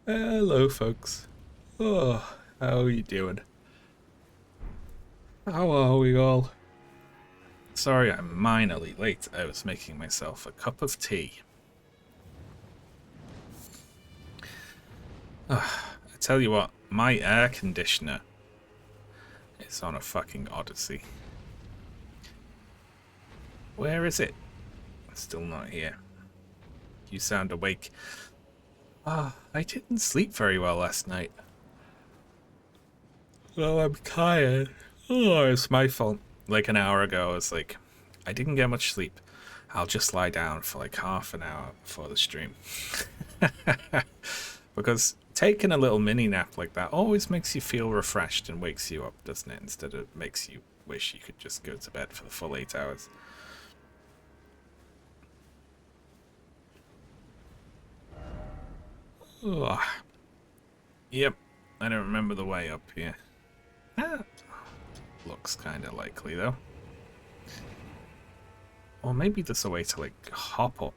Hello, folks. Oh, how are you doing? How are we all? Sorry, I'm minorly late. I was making myself a cup of tea. I tell you what, my air conditioner is on a fucking odyssey. Where is it? Still not here. You sound awake. I didn't sleep very well last night. Well, I'm tired. Oh, it's my fault. Like an hour ago, I was like, I didn't get much sleep. I'll just lie down for like half an hour before the stream. Because taking a little mini nap like that always makes you feel refreshed and wakes you up, doesn't it? Instead of makes you wish you could just go to bed for the full 8 hours. Ugh. Yep, I don't remember the way up here. Looks kind of likely though. Or maybe there's a way to like hop up.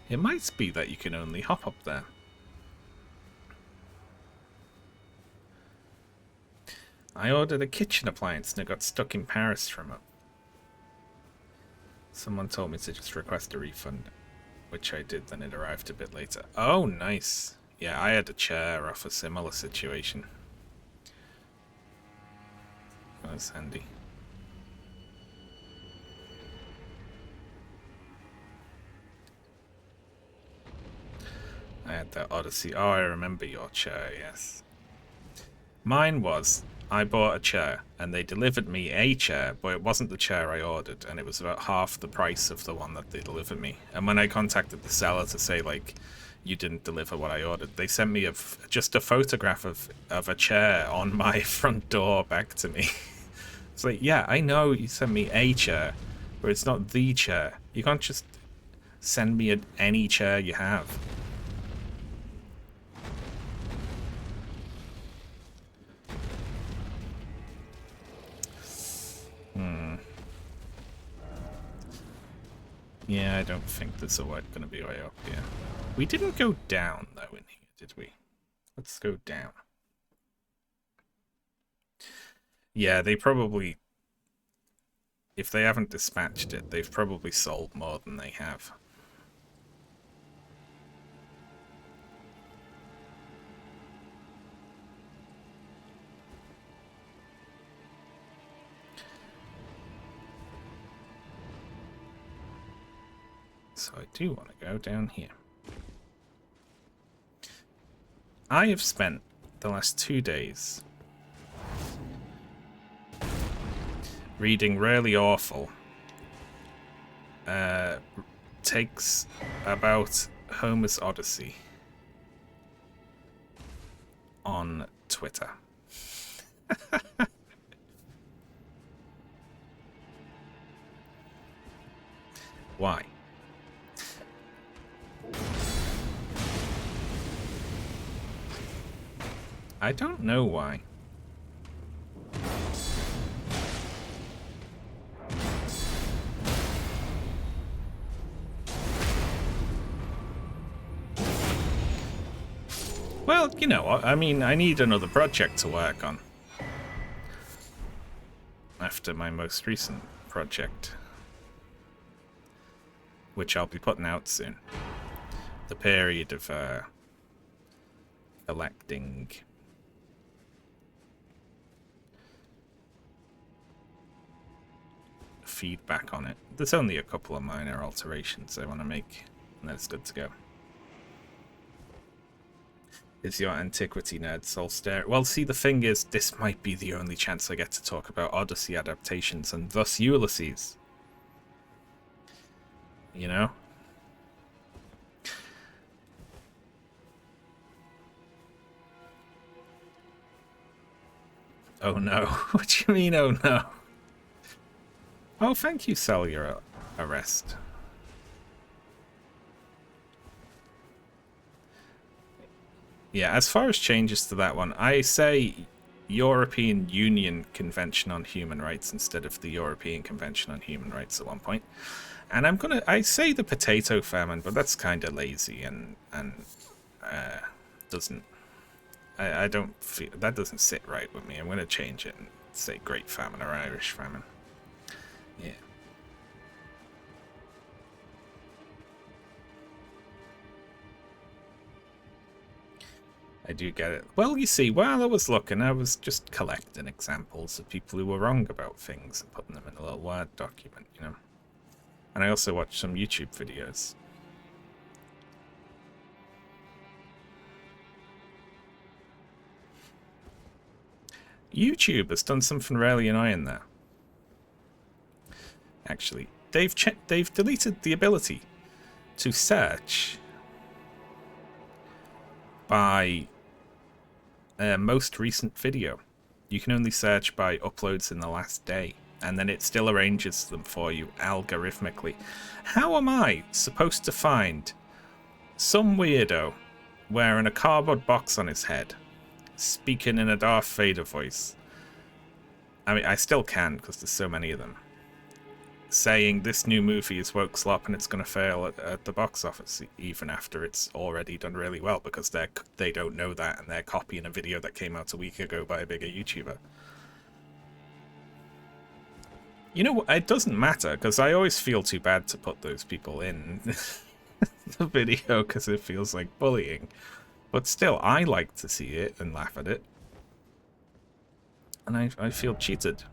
It might be that you can only hop up there. I ordered a kitchen appliance and it got stuck in Paris from it. Someone told me to just request a refund, which I did, then it arrived a bit later. Oh, nice. Yeah, I had a chair off a similar situation. That was handy. I had that Odyssey. Oh, I remember your chair, yes. Mine was, I bought a chair, and they delivered me a chair, but it wasn't the chair I ordered, and it was about half the price of the one that they delivered me. And when I contacted the seller to say, like, you didn't deliver what I ordered, they sent me just a photograph of a chair on my front door back to me. It's like, yeah, I know you sent me a chair, but it's not the chair. You can't just send me any chair you have. Yeah, I don't think there's going to be a way up here. We didn't go down, though, in here, did we? Let's go down. Yeah, they probably... If they haven't dispatched it, they've probably sold more than they have. So I do want to go down here. I have spent the last 2 days reading really awful takes about Homer's Odyssey on Twitter. Why? I don't know why. Well, you know, I mean, I need another project to work on. After my most recent project. Which I'll be putting out soon. The period of electing feedback on it. There's only a couple of minor alterations I want to make, and then it's good to go. Is your antiquity nerd soul stare? Well, see, the thing is, this might be the only chance I get to talk about Odyssey adaptations, and thus Ulysses. You know? Oh no. What do you mean, oh no? Oh, thank you, Cellular Arrest. Yeah, as far as changes to that one, I say European Union Convention on Human Rights instead of the European Convention on Human Rights at one point. And I say the potato famine, but that's kind of lazy and doesn't, I don't feel, that doesn't sit right with me. I'm gonna change it and say Great Famine or Irish Famine. Yeah. I do get it. Well, you see, while I was looking, I was just collecting examples of people who were wrong about things and putting them in a little Word document, you know. And I also watched some YouTube videos. YouTube has done something really annoying there. Actually, they've deleted the ability to search by most recent video. You can only search by uploads in the last day, and then it still arranges them for you algorithmically. How am I supposed to find some weirdo wearing a cardboard box on his head, speaking in a Darth Vader voice? I mean, I still can, because there's so many of them, saying this new movie is woke slop and it's going to fail at the box office, even after it's already done really well, because they don't know that, and they're copying a video that came out a week ago by a bigger YouTuber. You know, it doesn't matter, because I always feel too bad to put those people in the video, because it feels like bullying. But still, I like to see it and laugh at it. And I feel cheated.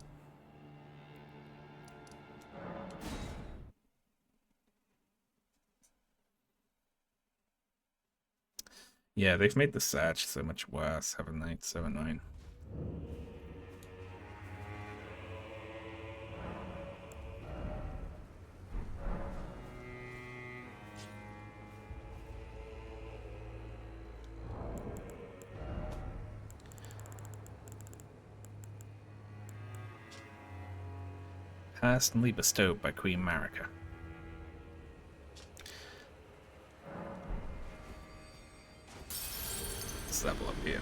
Yeah, they've made the search so much worse, haven't they? It's so annoying. Personally bestowed by Queen Marika. Let's level up here.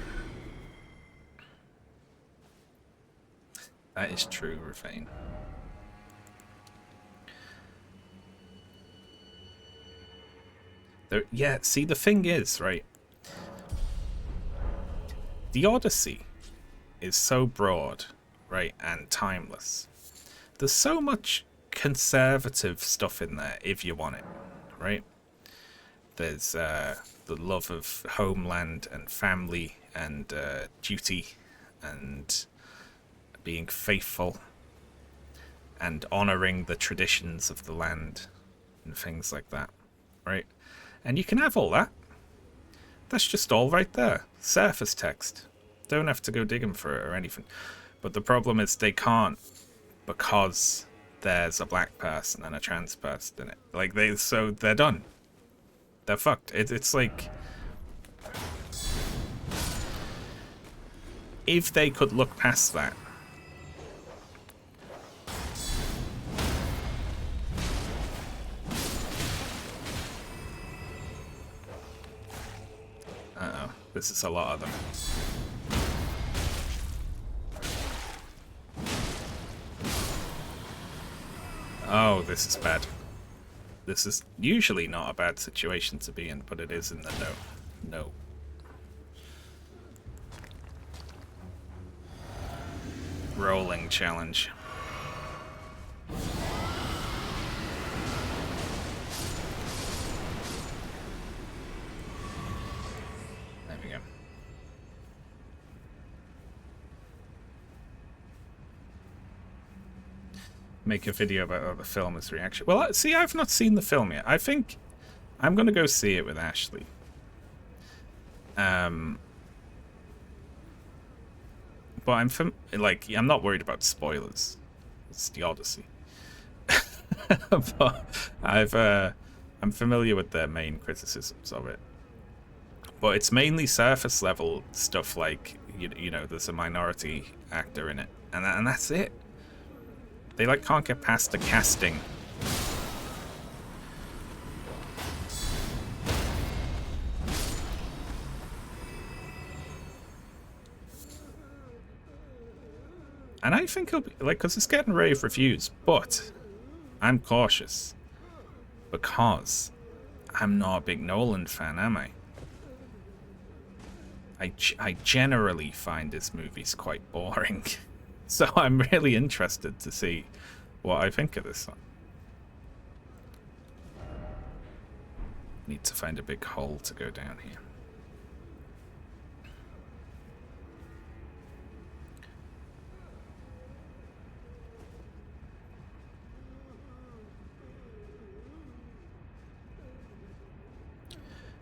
That is true, Rafane. Yeah, see, the thing is, right? The Odyssey is so broad, right, and timeless. There's so much conservative stuff in there if you want it, right? There's the love of homeland and family and duty and being faithful and honouring the traditions of the land and things like that, right? And you can have all that. That's just all right there. Surface text. Don't have to go digging for it or anything. But the problem is they can't, because there's a black person and a trans person in it. Like, so they're done. They're fucked. It's like, if they could look past that. Uh-oh, this is a lot of them. Oh, this is bad. This is usually not a bad situation to be in, but it is in the no. Rolling challenge. There we go. Make a video about the film's reaction. Well, see, I've not seen the film yet. I think I'm gonna go see it with Ashley. But I'm not worried about spoilers. It's the Odyssey. But I'm familiar with their main criticisms of it. But it's mainly surface level stuff, like you know, there's a minority actor in it, and that's it. They can't get past the casting. And I think he'll be, because it's getting rave reviews, but I'm cautious. because I'm not a big Nolan fan, am I? I generally find his movies quite boring. So I'm really interested to see what I think of this one. Need to find a big hole to go down here.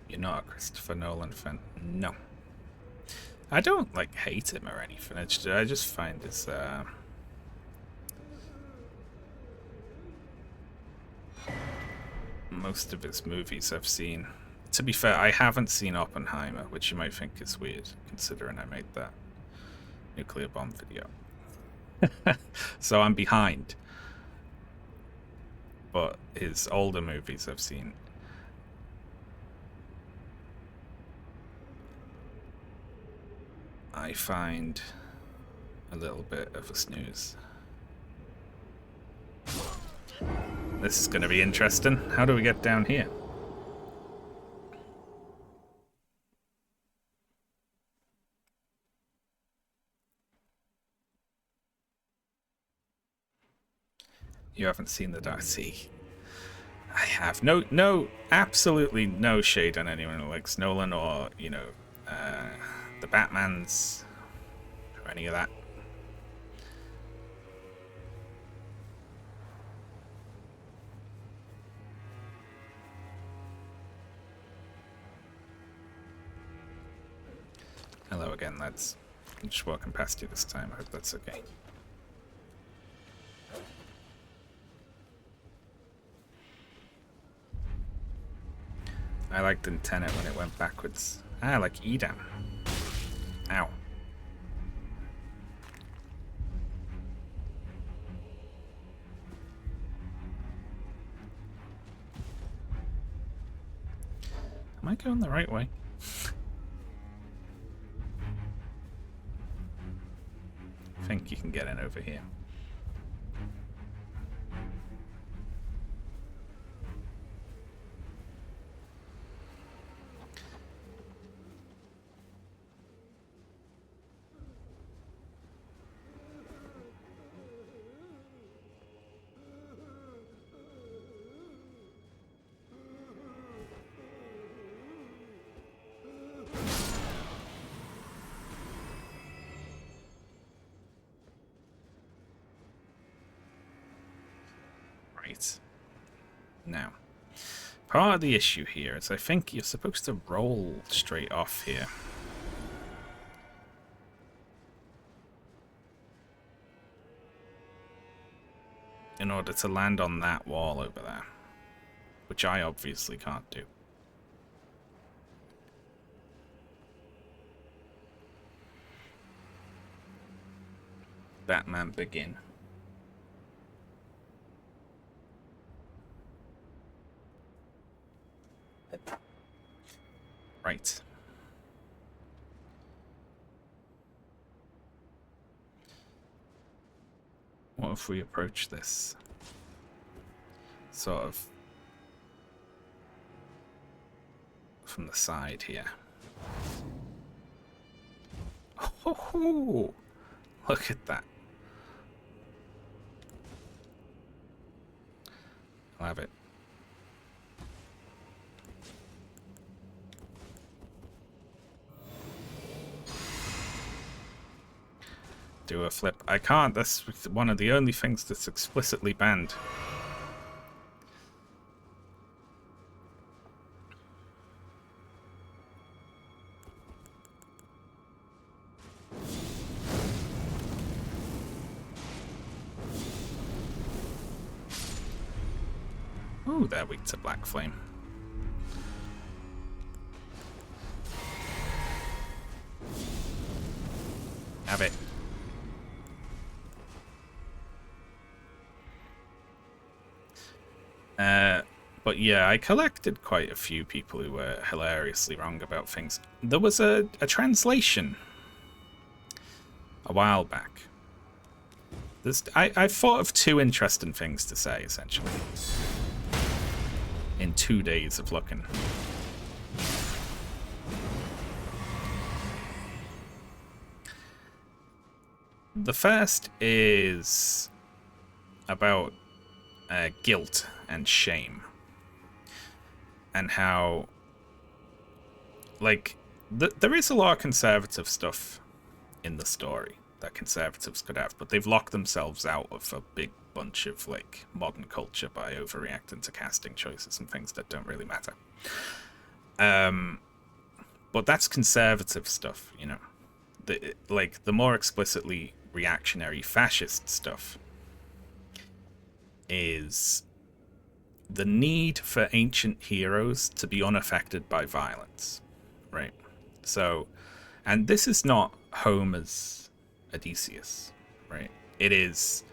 You're not a Christopher Nolan fan? No. I don't, like, hate him or anything. I just find his, most of his movies I've seen. To be fair, I haven't seen Oppenheimer, which you might think is weird, considering I made that nuclear bomb video. So I'm behind. But his older movies I've seen. I find a little bit of a snooze. This is going to be interesting. How do we get down here? You haven't seen the Dark Sea. I have. Absolutely no shade on anyone who likes Nolan or, you know, the Batmans or any of that. Hello again, lads. I'm just walking past you this time. I hope that's okay. I liked in Tenet when it went backwards. Ah, like Edam. Ow. Am I going the right way? I think you can get in over here. Now, part of the issue here is I think you're supposed to roll straight off here. In order to land on that wall over there. Which I obviously can't do. Batman Begin. Right. What if we approach this sort of from the side here? Oh, look at that. I'll have it. Do a flip. I can't. That's one of the only things that's explicitly banned. Ooh, they're weak to black flame. Have it. But yeah, I collected quite a few people who were hilariously wrong about things. There was a translation a while back. I thought of two interesting things to say, essentially. in 2 days of looking. The first is about guilt and shame, and how, like, there is a lot of conservative stuff in the story that conservatives could have, but they've locked themselves out of a big bunch of, like, modern culture by overreacting to casting choices and things that don't really matter. But that's conservative stuff, you know. The more explicitly reactionary fascist stuff is the need for ancient heroes to be unaffected by violence, right? So, and this is not Homer's Odysseus, right? It is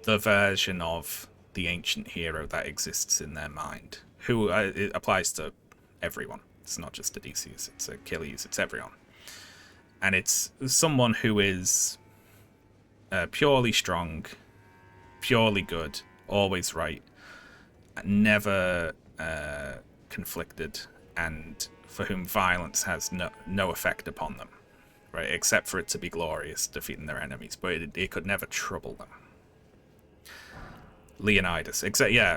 the version of the ancient hero that exists in their mind, who it applies to everyone. It's not just Odysseus, it's Achilles, it's everyone. And it's someone who is purely strong, purely good, always right, never conflicted, and for whom violence has no effect upon them, right? Except for it to be glorious, defeating their enemies, but it could never trouble them. Leonidas,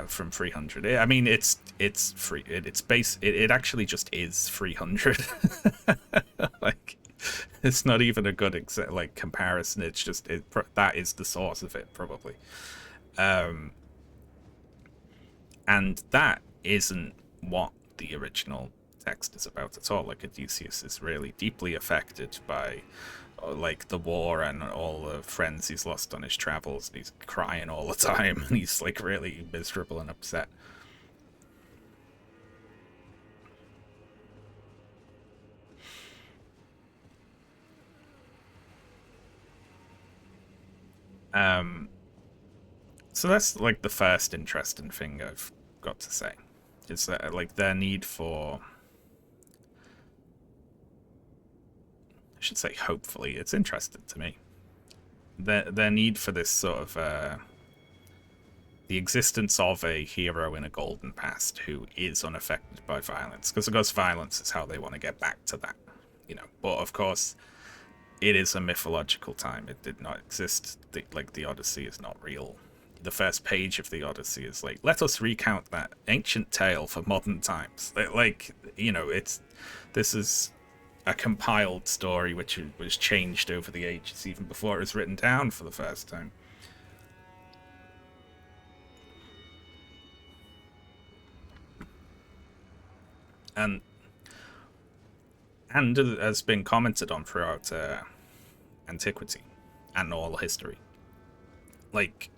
from 300. I mean, it's free. It actually just is 300. Like, it's not even a good comparison. It's just that is the source of it, probably. And that isn't what the original text is about at all. Like, Odysseus is really deeply affected by like the war and all the friends he's lost on his travels, and he's crying all the time, and he's like really miserable and upset. So that's like the first interesting thing I've got to say, is that like their need for, I should say hopefully, it's interesting to me, their need for this sort of the existence of a hero in a golden past who is unaffected by violence, because of course violence is how they want to get back to that, you know. But of course it is a mythological time. It did not exist. The Odyssey is not real. The first page of the Odyssey is like, let us recount that ancient tale for modern times. Like, you know, this is a compiled story which was changed over the ages, even before it was written down for the first time. And has been commented on throughout antiquity and all history. Like,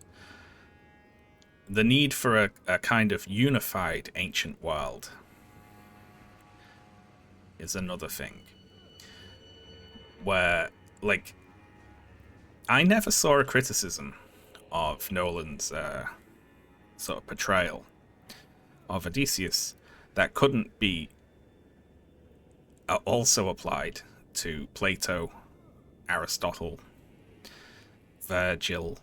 the need for a kind of unified ancient world is another thing. Where, like, I never saw a criticism of Nolan's sort of portrayal of Odysseus that couldn't be also applied to Plato, Aristotle, Virgil,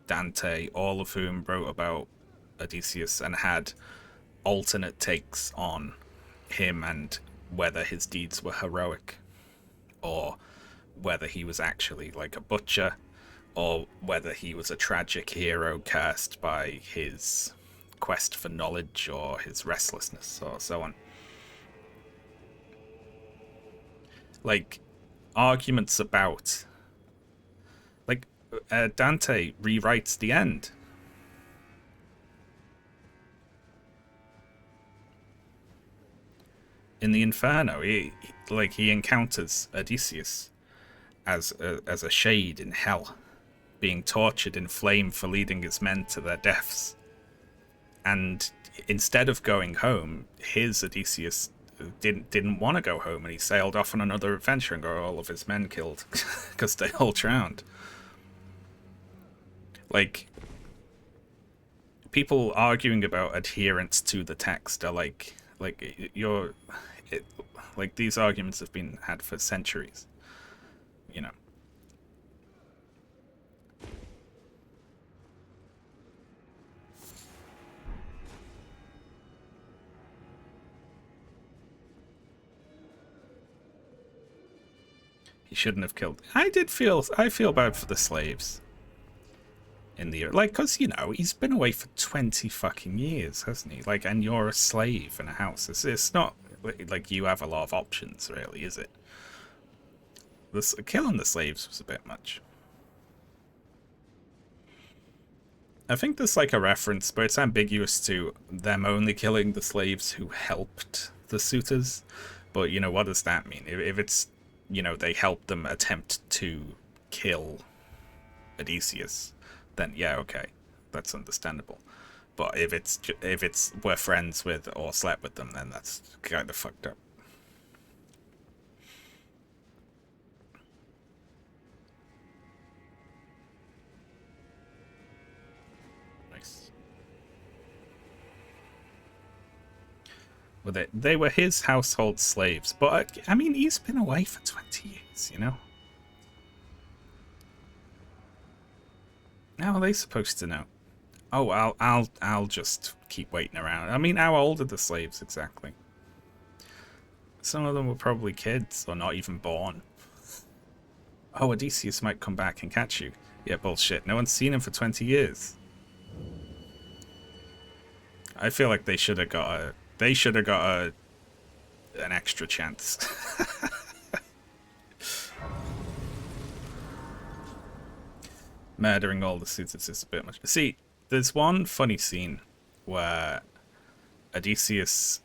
Dante, all of whom wrote about Odysseus and had alternate takes on him and whether his deeds were heroic, or whether he was actually like a butcher, or whether he was a tragic hero cursed by his quest for knowledge or his restlessness, or so on. Like, arguments about, like, Dante rewrites the end. In the Inferno, he encounters Odysseus as a shade in hell, being tortured in flame for leading his men to their deaths. And instead of going home, his Odysseus didn't want to go home, and he sailed off on another adventure and got all of his men killed because they all drowned. Like, people arguing about adherence to the text are like these arguments have been had for centuries, you know. He shouldn't have killed. I feel bad for the slaves. In the like, cause you know he's been away for 20 fucking years, hasn't he? Like, and you're a slave in a house. It's not like you have a lot of options, really, is it? This killing the slaves was a bit much. I think there's like a reference, but it's ambiguous to them only killing the slaves who helped the suitors. But you know, what does that mean? If it's, you know, they helped them attempt to kill Odysseus, then yeah, okay, that's understandable. But if it's we're friends with or slept with them, then that's kind of fucked up. Nice. Well, they were his household slaves, but I mean, he's been away for 20 years, you know. How are they supposed to know? Oh, I'll just keep waiting around. I mean, how old are the slaves exactly? Some of them were probably kids or not even born. Oh, Odysseus might come back and catch you. Yeah, bullshit. No one's seen him for 20 years. I feel like they should have got an extra chance. Murdering all the suitors is a bit much. See, there's one funny scene where Odysseus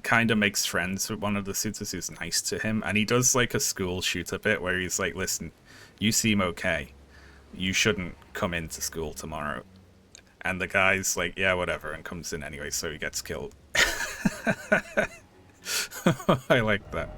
kind of makes friends with one of the suitors who's nice to him, and he does like a school shooter bit where he's like, listen, you seem okay. You shouldn't come into school tomorrow. And the guy's like, yeah, whatever, and comes in anyway, so he gets killed. I like that.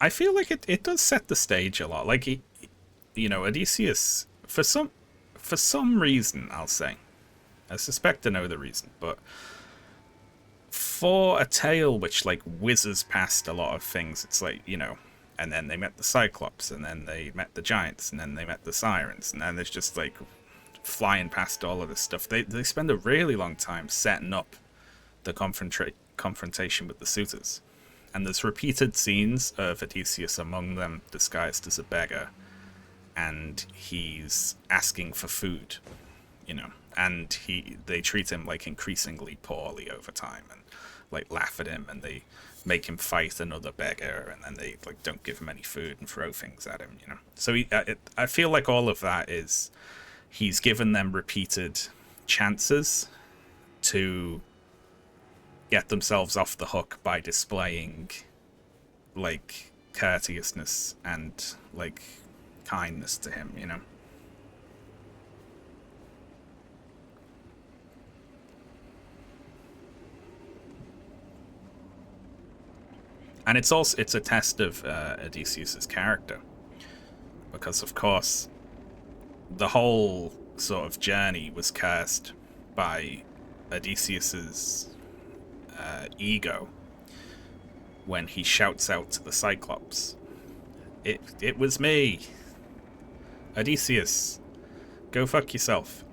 I feel like it does set the stage a lot. Like, you know, Odysseus, for some reason, I'll say, I suspect to know the reason, but for a tale which like whizzes past a lot of things, it's like, you know, and then they met the Cyclops, and then they met the Giants, and then they met the Sirens, and then there's just like flying past all of this stuff. They spend a really long time setting up the confrontation with the suitors. And there's repeated scenes of Odysseus among them disguised as a beggar, and he's asking for food, you know, and they treat him like increasingly poorly over time, and like laugh at him, and they make him fight another beggar, and then they like don't give him any food and throw things at him, you know. So I feel like all of that is he's given them repeated chances to get themselves off the hook by displaying like courteousness and like kindness to him, you know. And it's a test of Odysseus's character, because of course the whole sort of journey was cursed by Odysseus's ego when he shouts out to the Cyclops, it was me, Odysseus, go fuck yourself.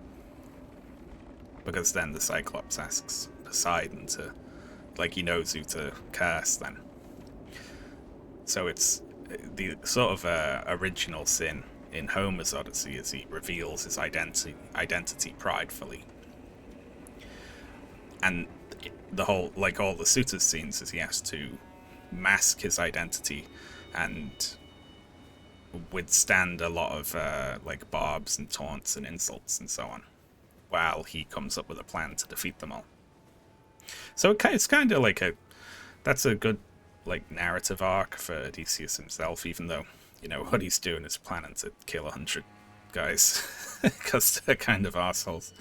Because then the Cyclops asks Poseidon to, like, he knows who to curse then. So it's the sort of original sin in Homer's Odyssey as he reveals his identity pridefully. And the whole, like all the suitors scenes, is he has to mask his identity and withstand a lot of like barbs and taunts and insults and so on, while he comes up with a plan to defeat them all. So it's kind of like that's a good like narrative arc for Odysseus himself, even though, you know, what he's doing is planning to kill 100 guys because they're kind of assholes.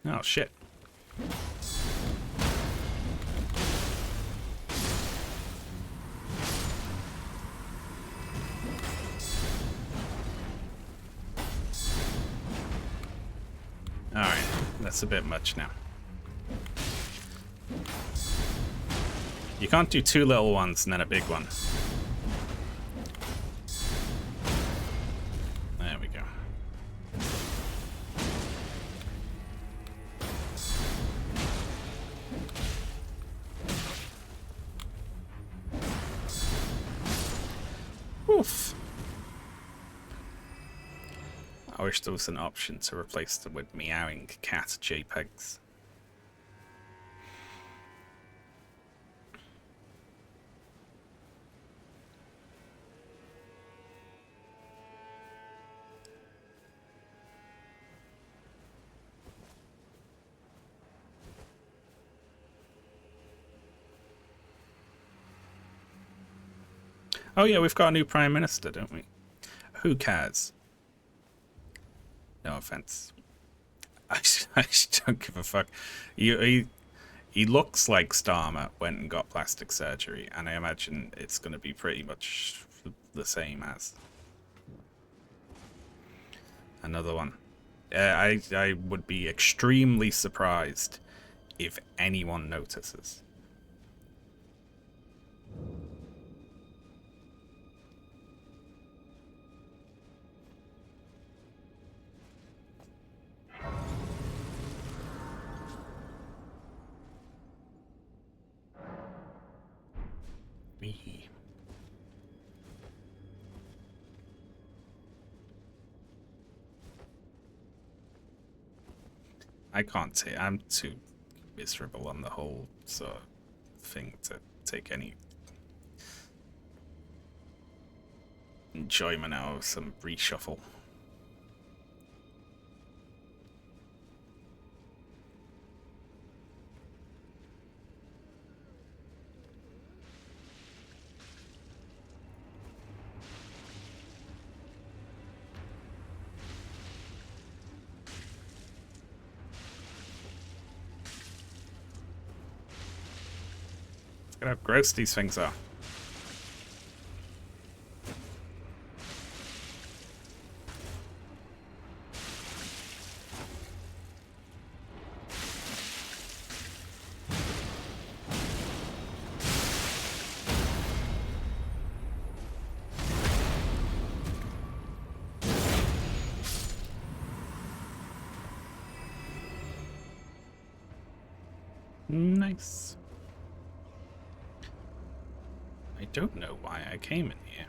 Oh, shit. Alright, that's a bit much now. You can't do 2 little ones and then a big one. There we go. Oof. I wish there was an option to replace them with meowing cat JPEGs. Oh yeah, we've got a new Prime Minister, don't we? Who cares? No offense. I don't give a fuck. He looks like Starmer went and got plastic surgery, and I imagine it's going to be pretty much the same as another one. I would be extremely surprised if anyone notices. Me. I can't say I'm too miserable on the whole sort of thing to take any enjoyment out of some reshuffle. Look at how gross these things are. Nice. I don't know why I came in here.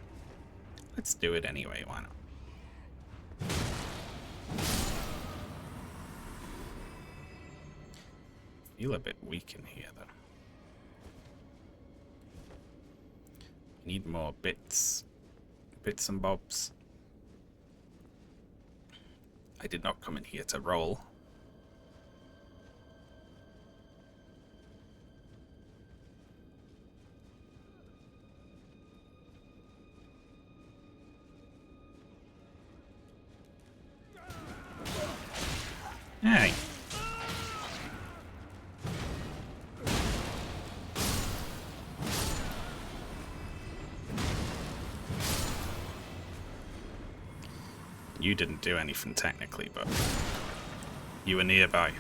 Let's do it anyway, why not? Feel a bit weak in here, though. Need more bits. Bits and bobs. I did not come in here to roll. Hey. You didn't do anything technically, but you were nearby.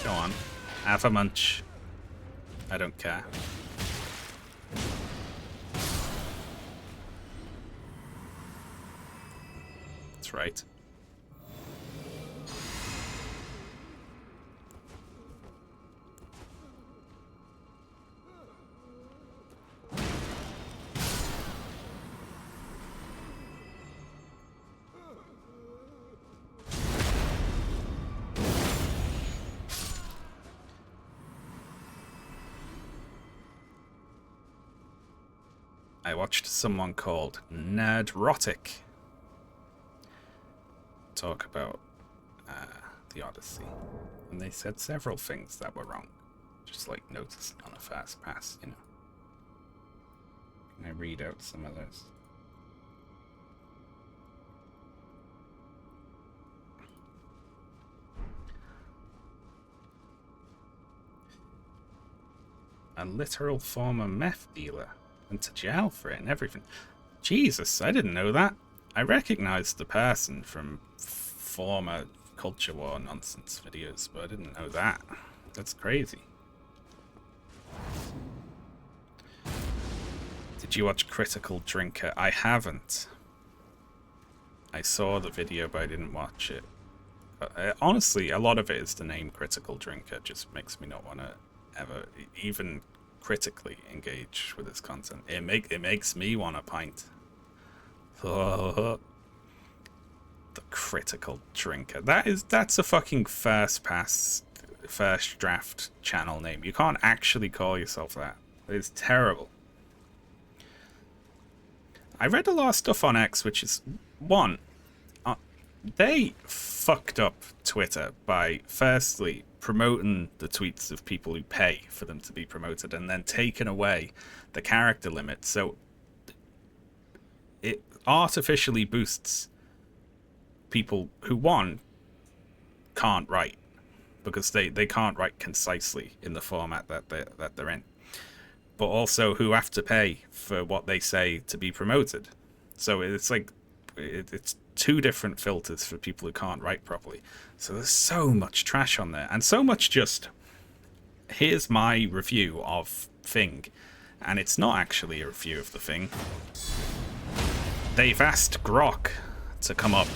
Go on. Have a munch. I don't care. That's right. I watched someone called Nerdrotic talk about the Odyssey, and they said several things that were wrong. Just like noticing on a fast pass, you know. Can I read out some of those? a literal former meth dealer. Went to jail for it and everything. Jesus, I didn't know that. I recognized the person from former culture war nonsense videos, but I didn't know that. That's crazy. Did you watch Critical Drinker? I haven't. I saw the video, but I didn't watch it. Honestly, a lot of it is the name Critical Drinker. Just makes me not want to ever even critically engage with this content. It makes me want a pint. The Critical Drinker. That's a fucking first draft channel name. You can't actually call yourself that. It's terrible. I read a lot of stuff on X, which is one. They fucked up Twitter by firstly promoting the tweets of people who pay for them to be promoted, and then taking away the character limit. So it artificially boosts people who, one, can't write, because they can't write concisely in the format that they're in, but also who have to pay for what they say to be promoted. So it's like it's two different filters for people who can't write properly. So there's so much trash on there, and so much just, here's my review of Thing, and it's not actually a review of the Thing. They've asked Grok to come up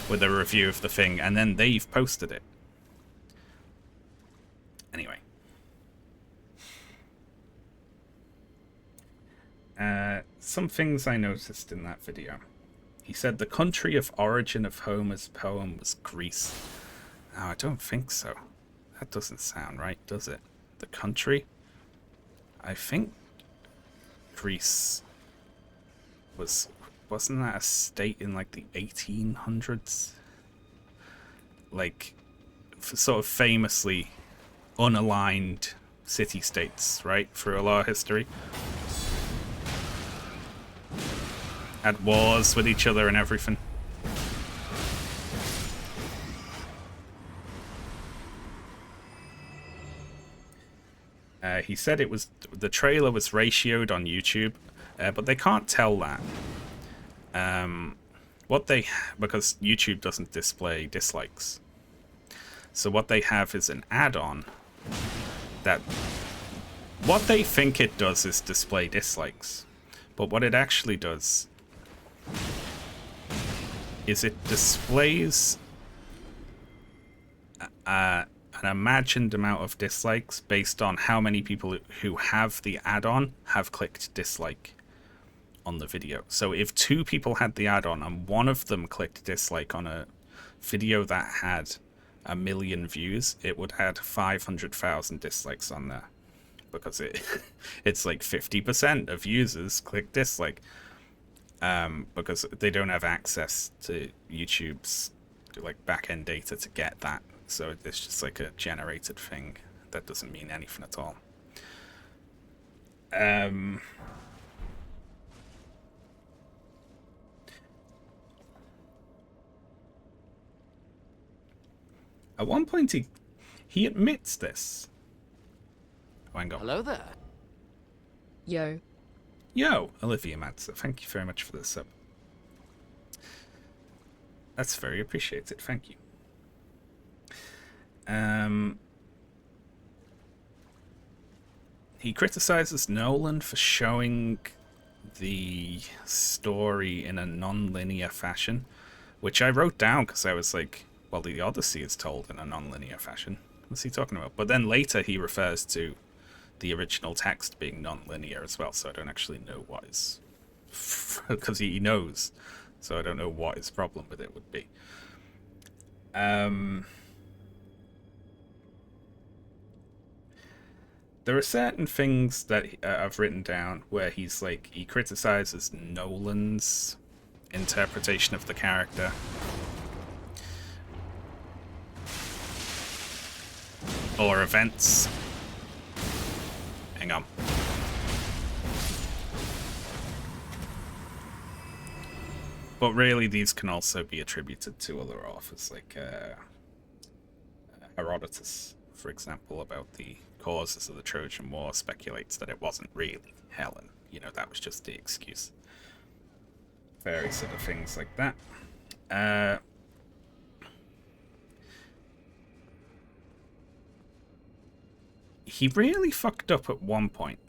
with a review of the Thing, and then they've posted it. Anyway. Some things I noticed in that video. He said the country of origin of Homer's poem was Greece. No, I don't think so. That doesn't sound right, does it? The country? I think Greece wasn't that a state in like the 1800s? Like, sort of famously unaligned city-states, right? Through a lot of history. At wars with each other and everything. He said it was, the trailer was ratioed on YouTube, but they can't tell that. Because YouTube doesn't display dislikes. So what they have is an add-on that, what they think it does is display dislikes, but what it actually does is it displays an imagined amount of dislikes based on how many people who have the add-on have clicked dislike on the video. So if 2 people had the add-on and one of them clicked dislike on a video that had 1 million views, it would add 500,000 dislikes on there, because it's like 50% of users click dislike. Because they don't have access to YouTube's like back-end data to get that. So it's just like a generated thing that doesn't mean anything at all. At one point he admits this. Oh, hang on. Hello there. Yo. Yo, Olivia Madser, thank you very much for the sub. That's very appreciated, thank you. He criticizes Nolan for showing the story in a non-linear fashion, which I wrote down because I was like, well, the Odyssey is told in a non-linear fashion. What's he talking about? But then later he refers to the original text being non-linear as well, so I don't actually know what is, because he knows, so I don't know what his problem with it would be. There are certain things that I've written down where he's like, he criticizes Nolan's interpretation of the character. Or events. Hang on. But really, these can also be attributed to other authors, like Herodotus, for example, about the causes of the Trojan War, speculates that it wasn't really Helen. You know, that was just the excuse. Various other things like that. He really fucked up at one point.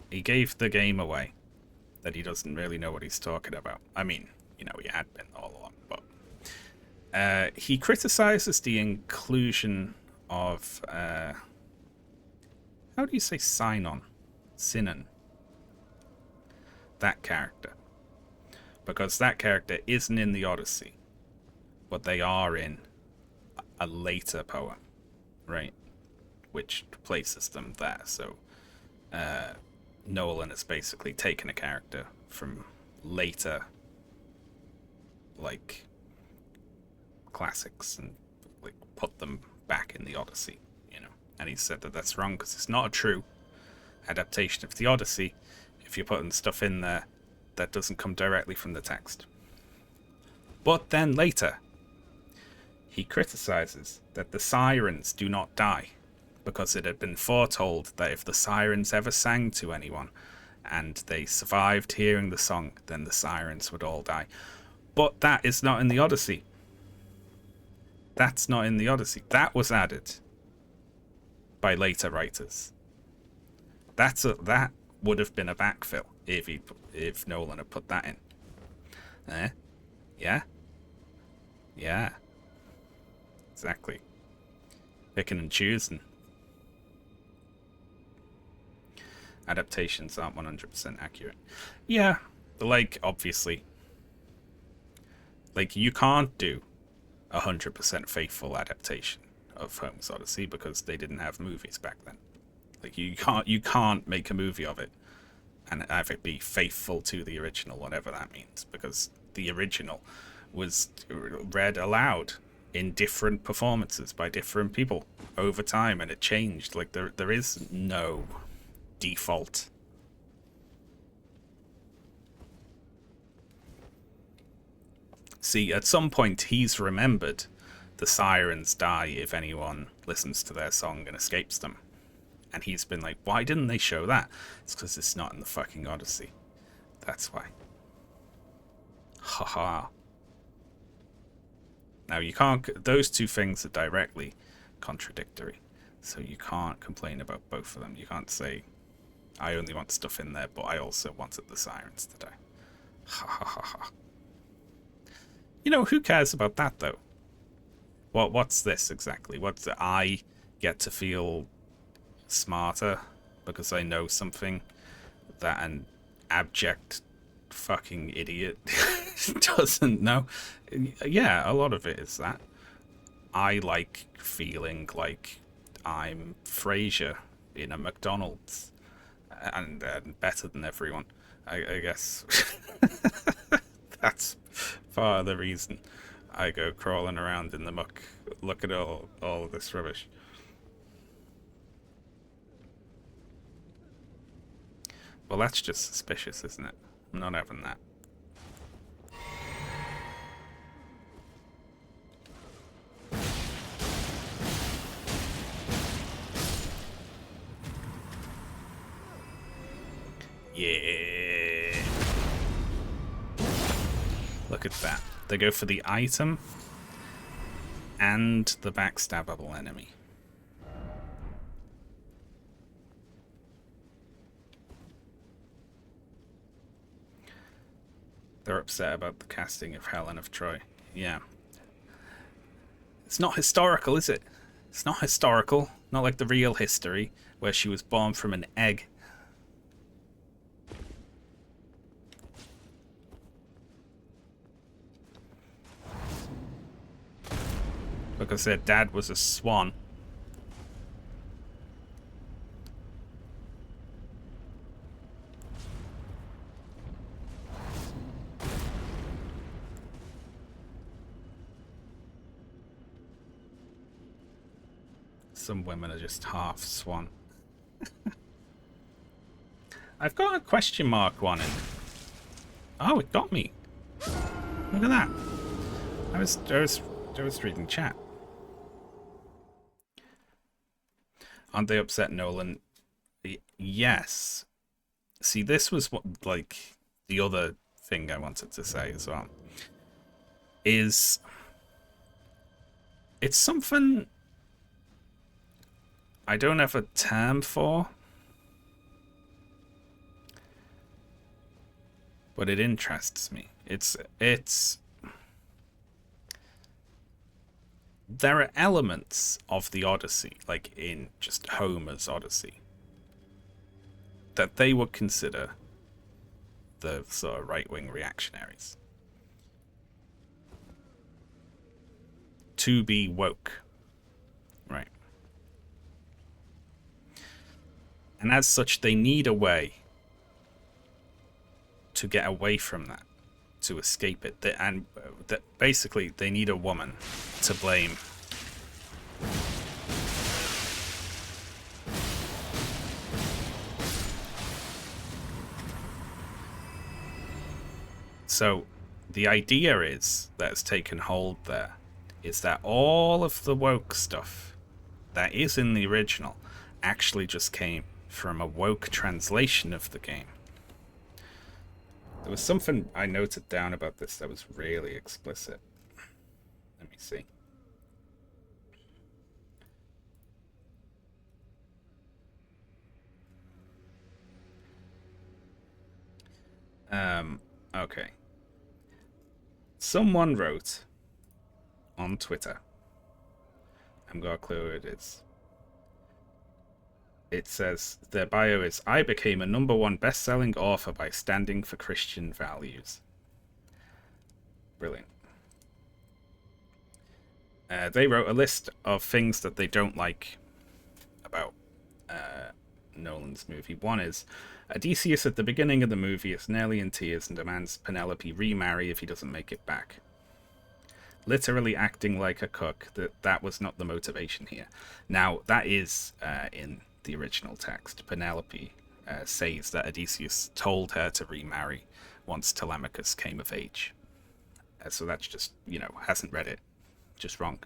He gave the game away that he doesn't really know what he's talking about. I mean, you know, he had been all along, but he criticizes the inclusion of how do you say Sinon? Sinon. That character. Because that character isn't in the Odyssey, but they are in a later poem, right? Which places them there. So Nolan has basically taken a character from later, like, classics and like put them back in the Odyssey, you know. And he said that that's wrong because it's not a true adaptation of the Odyssey if you're putting stuff in there that doesn't come directly from the text. But then later, he criticizes that the sirens do not die, because it had been foretold that if the sirens ever sang to anyone and they survived hearing the song, then the sirens would all die. But that is not in the Odyssey. That's not in the Odyssey. That was added by later writers. That would have been a backfill if Nolan had put that in. Yeah. Exactly. Picking and choosing. Adaptations aren't 100% accurate. Yeah, like, obviously. Like, you can't do 100% faithful adaptation of Homer's Odyssey because they didn't have movies back then. Like, you can't make a movie of it and have it be faithful to the original, whatever that means, because the original was read aloud in different performances by different people over time, and it changed. Like, there is no default. See, at some point he's remembered the sirens die if anyone listens to their song and escapes them. And he's been like, why didn't they show that? It's because it's not in the fucking Odyssey. That's why. Haha. Now, you can't... Those two things are directly contradictory. So you can't complain about both of them. You can't say, I only want stuff in there, but I also wanted the sirens to die. Ha ha ha ha. You know, who cares about that, though? What's this exactly? What's the... I get to feel smarter because I know something that an abject fucking idiot doesn't know. Yeah, a lot of it is that. I like feeling like I'm Frasier in a McDonald's and better than everyone. I guess that's part of the reason I go crawling around in the muck. Look at all of this rubbish. Well, that's just suspicious, isn't it? I'm not having that. Yeah. Look at that. They go for the item and the backstabbable enemy. They're upset about the casting of Helen of Troy. Yeah. It's not historical, is it? It's not historical. Not like the real history, where she was born from an egg. Because their dad was a swan. Some women are just half swan. I've got a question mark one in. Oh, it got me. Look at that. I was reading chat. Aren't they upset Nolan? Yes. See, this was what, like, the other thing I wanted to say as well. Is it's something I don't have a term for, but it interests me. It's there are elements of the Odyssey, like in just Homer's Odyssey, that they would consider the sort of right-wing reactionaries to be woke, right? And as such, they need a way to get away from that, to escape it. And basically, they need a woman to blame. So the idea is that has taken hold there is that all of the woke stuff that is in the original actually just came from a woke translation of the game. There was something I noted down about this that was really explicit. Let me see. Okay. Someone wrote on Twitter. I haven't got a clue who it is. It says, their bio is, I became a #1 best-selling author by standing for Christian values. Brilliant. They wrote a list of things that they don't like about Nolan's movie. One is, Odysseus at the beginning of the movie is nearly in tears and demands Penelope remarry if he doesn't make it back. Literally acting like a cook, that was not the motivation here. Now, that is in the original text. Penelope says that Odysseus told her to remarry once Telemachus came of age. So that's just, hasn't read it. Just wrong.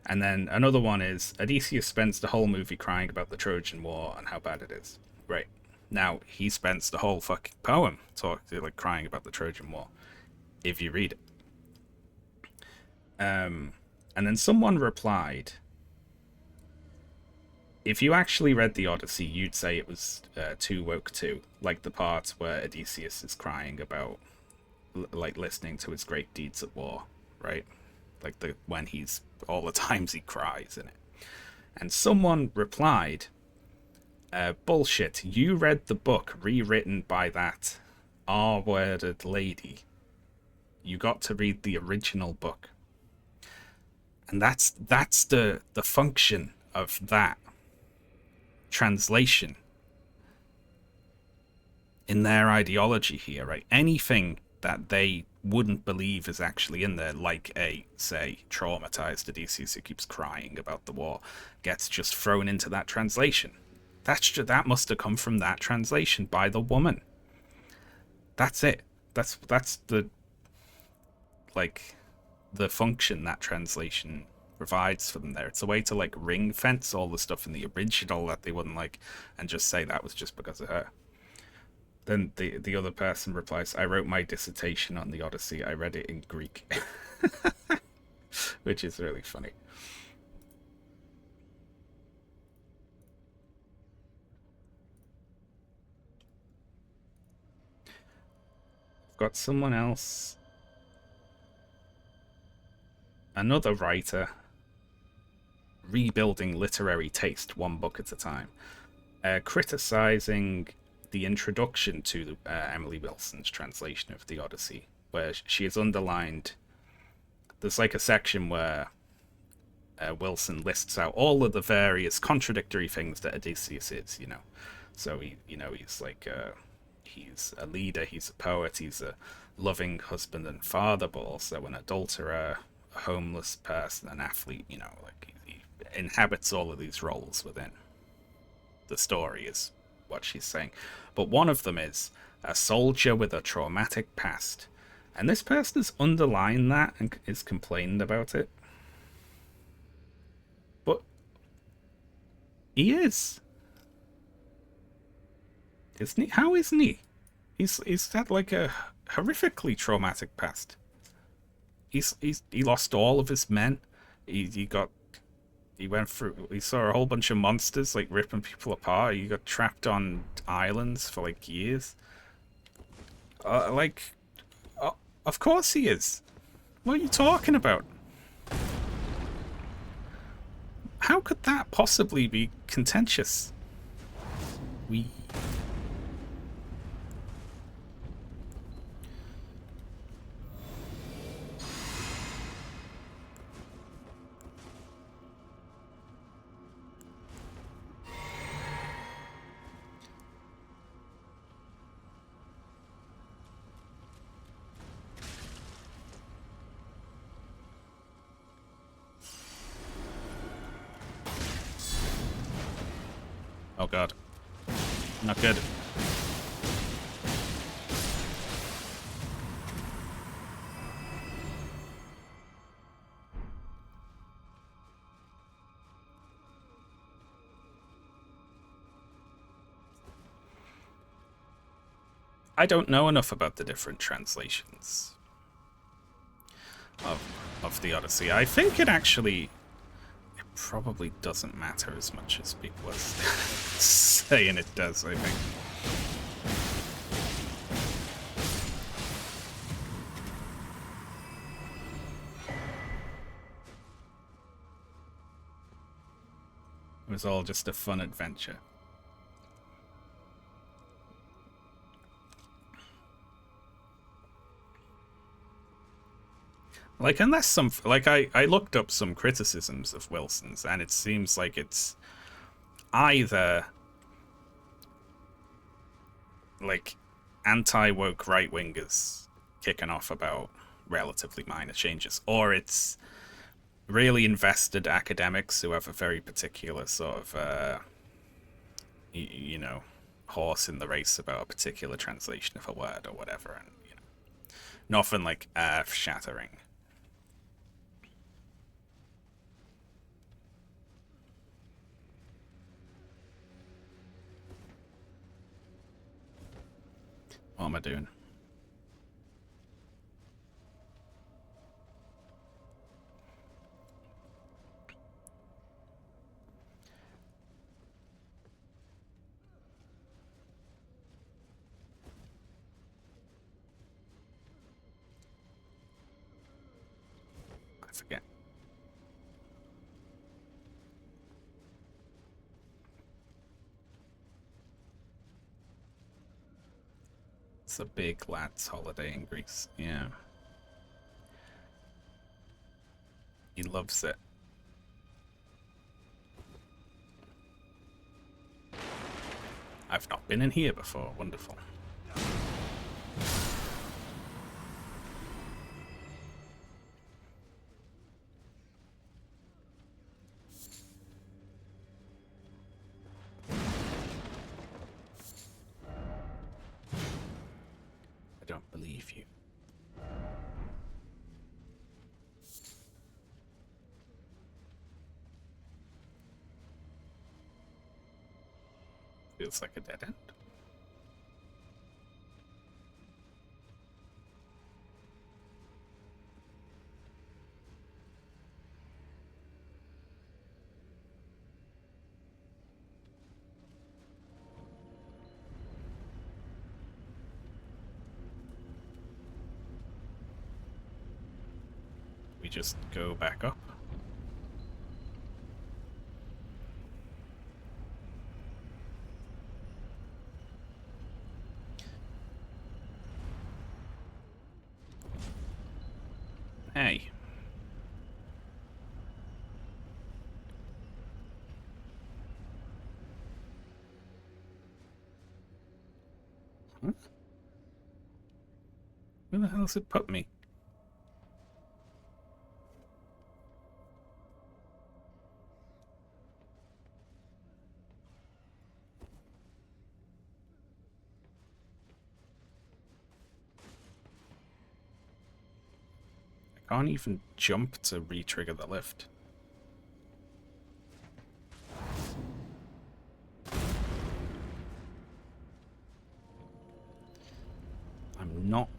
And then another one is, Odysseus spends the whole movie crying about the Trojan War and how bad it is. Right. Now, he spends the whole fucking poem crying about the Trojan War, if you read it. And then someone replied, if you actually read the Odyssey, you'd say it was too woke too, like the part where Odysseus is crying about listening to his great deeds at war, right? Like when he's all the times he cries in it. And someone replied, bullshit, you read the book rewritten by that R-worded lady. You got to read the original book. And that's the function of that translation in their ideology here, right? Anything that they wouldn't believe is actually in there, like say, traumatized Odysseus who keeps crying about the war, gets just thrown into that translation. That must have come from that translation by the woman. That's it. That's the the function that translation provides for them there. It's a way to ring fence all the stuff in the original that they wouldn't like and just say that was just because of her. Then the other person replies, I wrote my dissertation on the Odyssey. I read it in Greek. Which is really funny. I've got someone else. Another writer rebuilding literary taste one book at a time. Criticizing the introduction to Emily Wilson's translation of the Odyssey, where she has underlined, there's a section where Wilson lists out all of the various contradictory things that Odysseus is, So he's he's a leader, he's a poet, he's a loving husband and father, but also an adulterer, a homeless person, an athlete, he inhabits all of these roles within the story is what she's saying. But one of them is a soldier with a traumatic past. And this person has underlined that and is complaining about it. He is. Isn't he? How isn't he? He's had like a horrifically traumatic past. He lost all of his men. He got he went through. He saw a whole bunch of monsters like ripping people apart. He got trapped on islands for like years. Like, of course he is. What are you talking about? How could that possibly be contentious? We. Oh god. Not good. I don't know enough about the different translations of the Odyssey. I think it probably doesn't matter as much as people are saying it does, I think. It was all just a fun adventure. Like, unless some... Like, I looked up some criticisms of Wilson's, and it seems like it's either, like, anti-woke right-wingers kicking off about relatively minor changes, or it's really invested academics who have a very particular sort of, you know, horse in the race about a particular translation of a word or whatever, and, you know, nothing like earth-shattering. What am I doing? I forget. It's a big lad's holiday in Greece. Yeah. He loves it. I've not been in here before. Wonderful. I don't believe you. Feels like a dead end. We just go back up. Hey. Huh? Where the hell does it put me? I can't even jump to re-trigger the lift.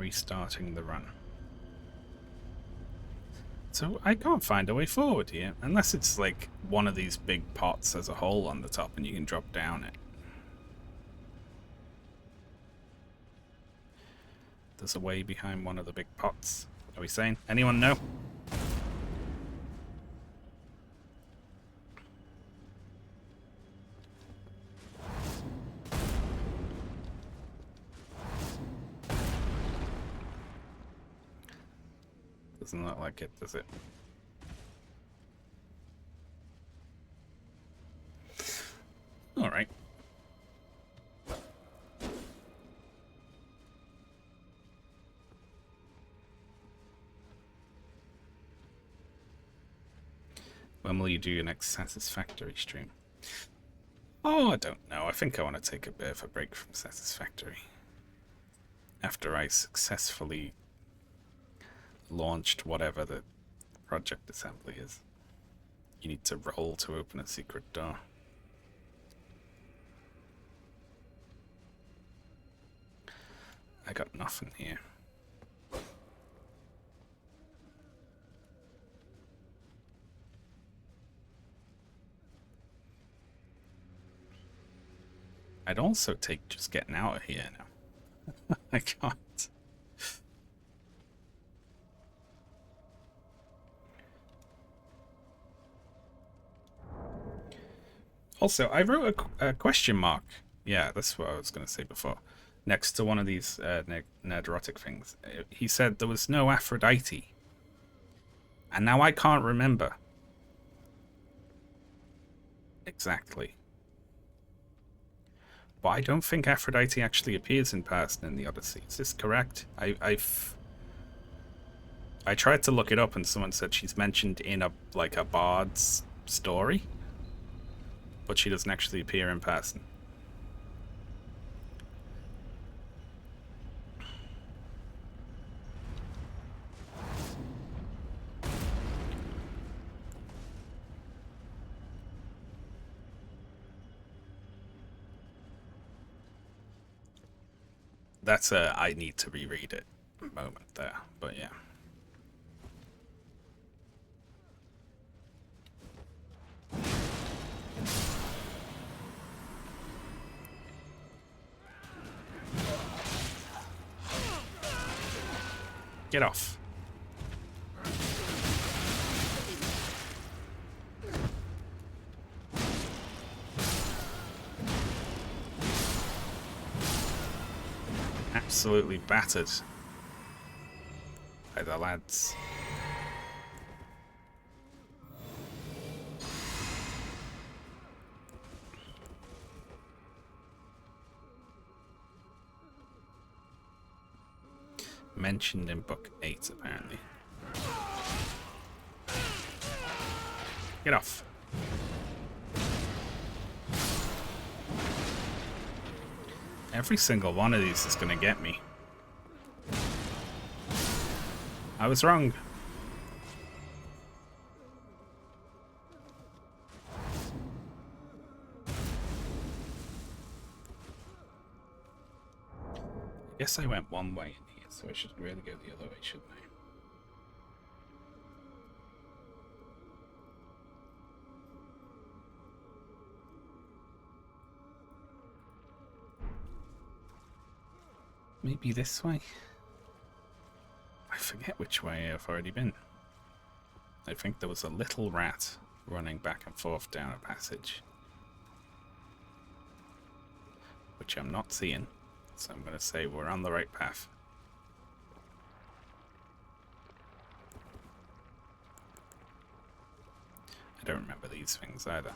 restarting the run. So I can't find a way forward here, unless it's like one of these big pots has a hole on the top and you can drop down it. There's a way behind one of the big pots. Are we saying? Anyone know? Doesn't look like it, does it? All right. When will you do your next Satisfactory stream? Oh, I don't know. I think I want to take a bit of a break from Satisfactory. After I successfully launched whatever the project assembly is. You need to roll to open a secret door. I got nothing here. I'd also take just getting out of here now. I can't. Also, I wrote a question mark. Yeah, that's what I was going to say before. Next to one of these nerderotic things. He said there was no Aphrodite. And now I can't remember. Exactly. But I don't think Aphrodite actually appears in person in the Odyssey. Is this correct? I tried to look it up and someone said she's mentioned in a bard's story. But she doesn't actually appear in person. That's a I need to reread it moment there, but yeah. Get off. Absolutely battered by the lads. Mentioned in book 8, apparently. Get off. Every single one of these is going to get me. I was wrong. I guess I went one way in here, so I should really go the other way, shouldn't I? Maybe this way? I forget which way I've already been. I think there was a little rat running back and forth down a passage. Which I'm not seeing, so I'm going to say we're on the right path. I don't remember these things either.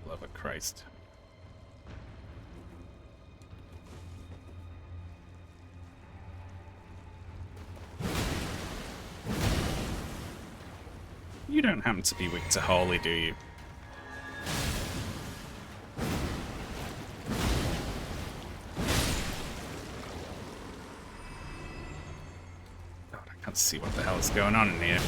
Love of Christ. You don't happen to be weak to holy, do you? God, I can't see what the hell is going on in here.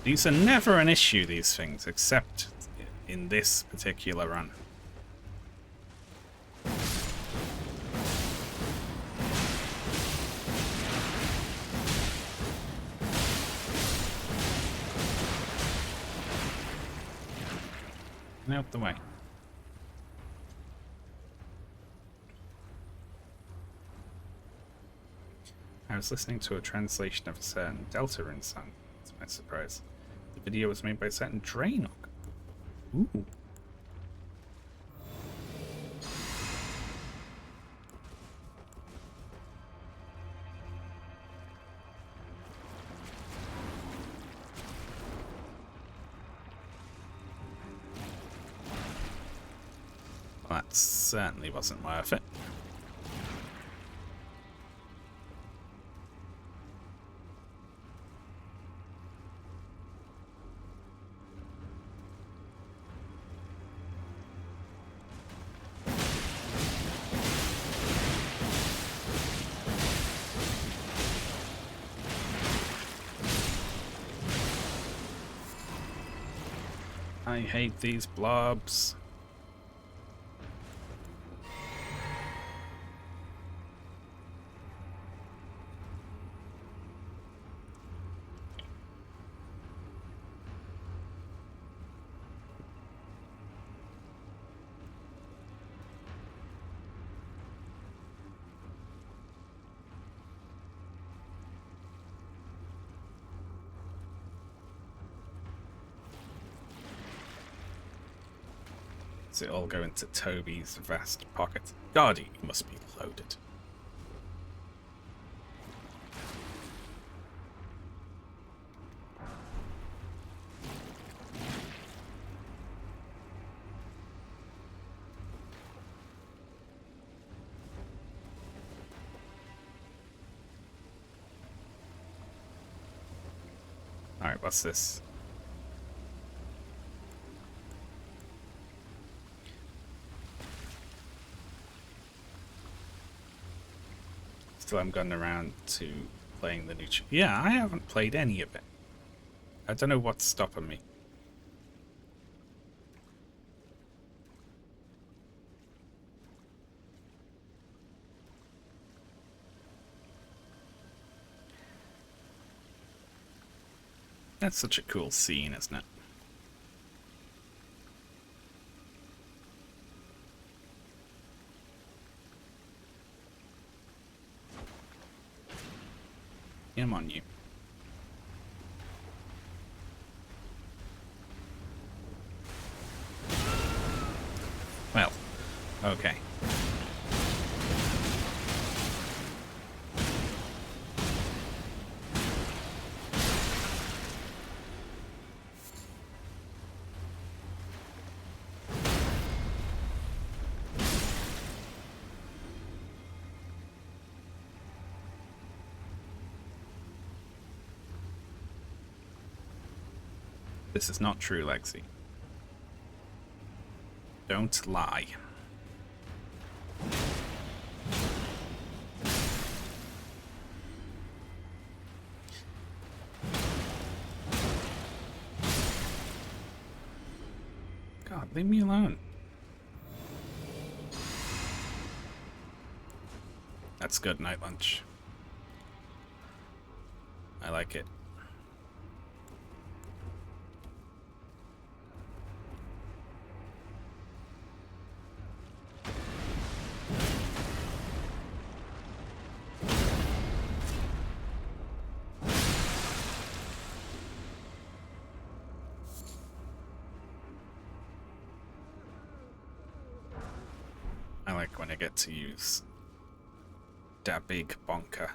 These are never an issue, these things, except in this particular run. Out the way. I was listening to a translation of a certain Delta Ring song, to my surprise. The video was made by a certain Draenor. Ooh. Well, that certainly wasn't worth it. I hate these blobs. Does it all go into Toby's vast pocket? God, he must be loaded. Alright, what's this? Still haven't gotten around to playing the new... Yeah, I haven't played any of it. I don't know what's stopping me. That's such a cool scene, isn't it? Come on, you. Well, okay. This is not true, Lexi. Don't lie. God, leave me alone. That's good night lunch. I like it. I like when I get to use that big bonker.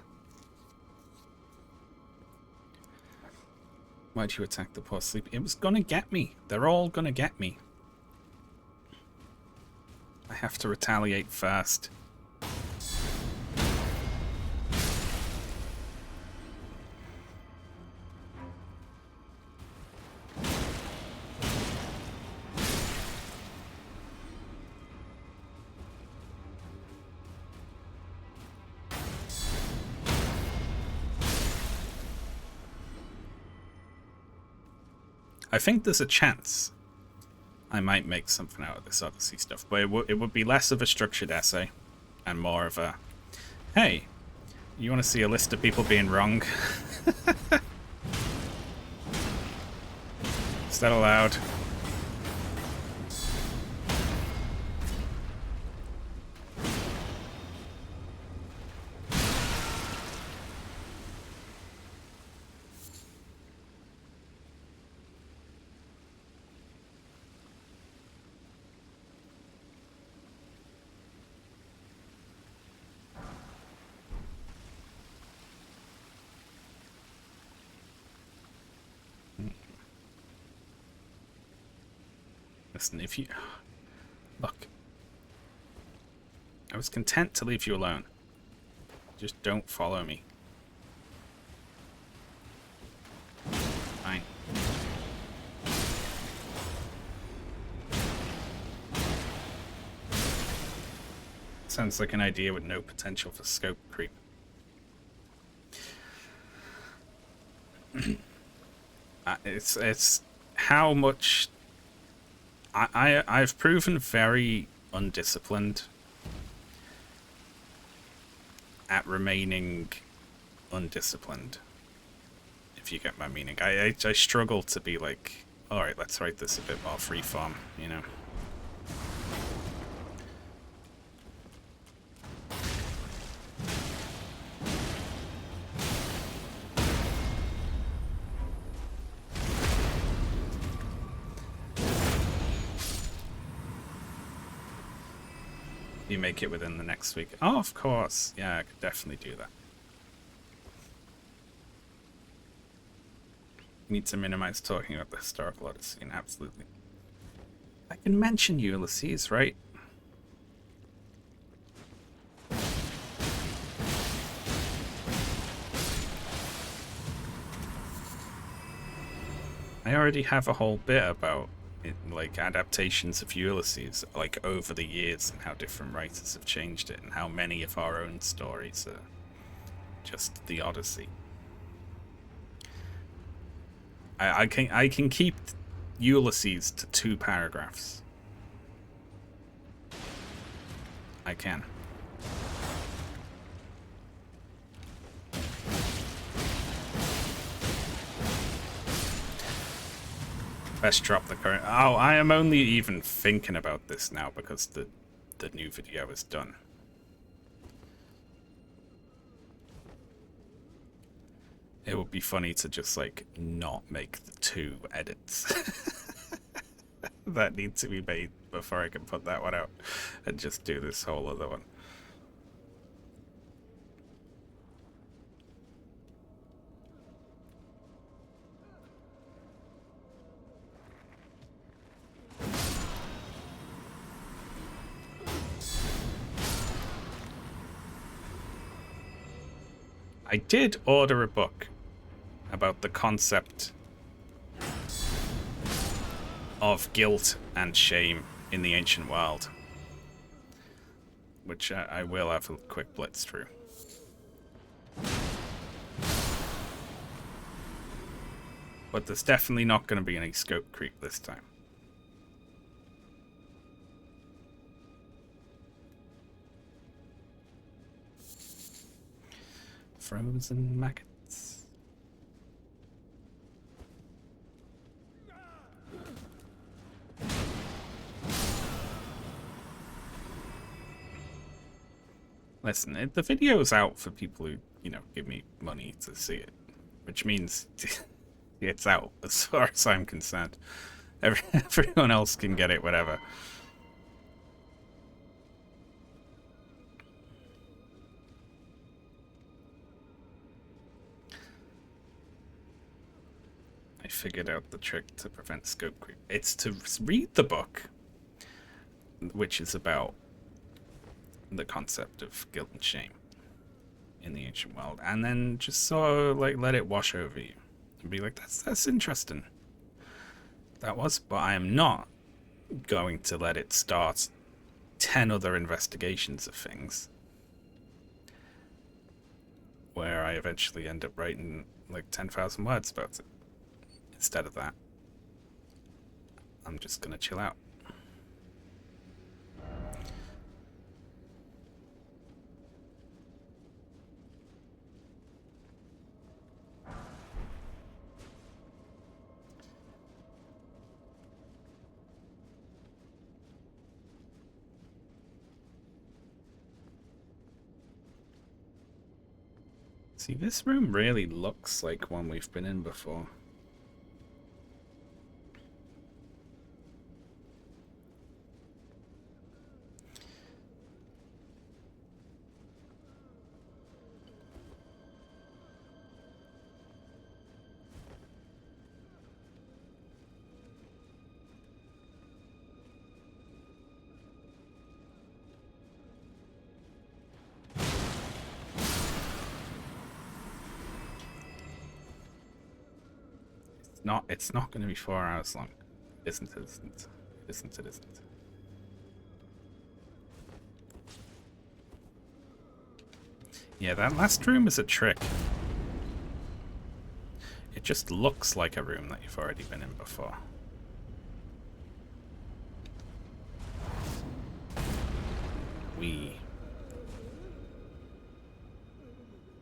Why'd you attack the poor sleep? It was gonna get me. They're all gonna get me. I have to retaliate first. I think there's a chance I might make something out of this Odyssey stuff, but it would be less of a structured essay and more of a, hey, you want to see a list of people being wrong? Is that allowed? Listen, if you... Look. I was content to leave you alone. Just don't follow me. Fine. Sounds like an idea with no potential for scope creep. It's how much... I've proven very undisciplined at remaining undisciplined, if you get my meaning. I struggle to be like, alright, let's write this a bit more freeform, you know. You make it within the next week. Oh, of course. Yeah, I could definitely do that. Need to minimize talking about the historical Odyssey, and absolutely. I can mention Ulysses, right? I already have a whole bit about it, like adaptations of Ulysses, like over the years, and how different writers have changed it, and how many of our own stories are just the Odyssey. I can keep Ulysses to 2 paragraphs. I can. Best drop the current... Oh, I am only even thinking about this now because the new video is done. It would be funny to just, like, not make the 2 edits that need to be made before I can put that one out and just do this whole other one. I did order a book about the concept of guilt and shame in the ancient world, which I will have a quick blitz through. But there's definitely not going to be any scope creep this time. Frozen maggots. Listen, the video's out for people who, you know, give me money to see it, which means it's out as far as I'm concerned. Everyone else can get it, whatever. I figured out the trick to prevent scope creep. It's to read the book, which is about the concept of guilt and shame in the ancient world, and then just sort of like let it wash over you and be like, that's interesting. That was, but I am not going to let it start 10 other investigations of things where I eventually end up writing like 10,000 words about it instead of that. I'm just gonna chill out. See, this room really looks like one we've been in before. It's not going to be 4 hours long. Isn't it? Isn't. Isn't it? Isn't. Yeah, that last room is a trick. It just looks like a room that you've already been in before.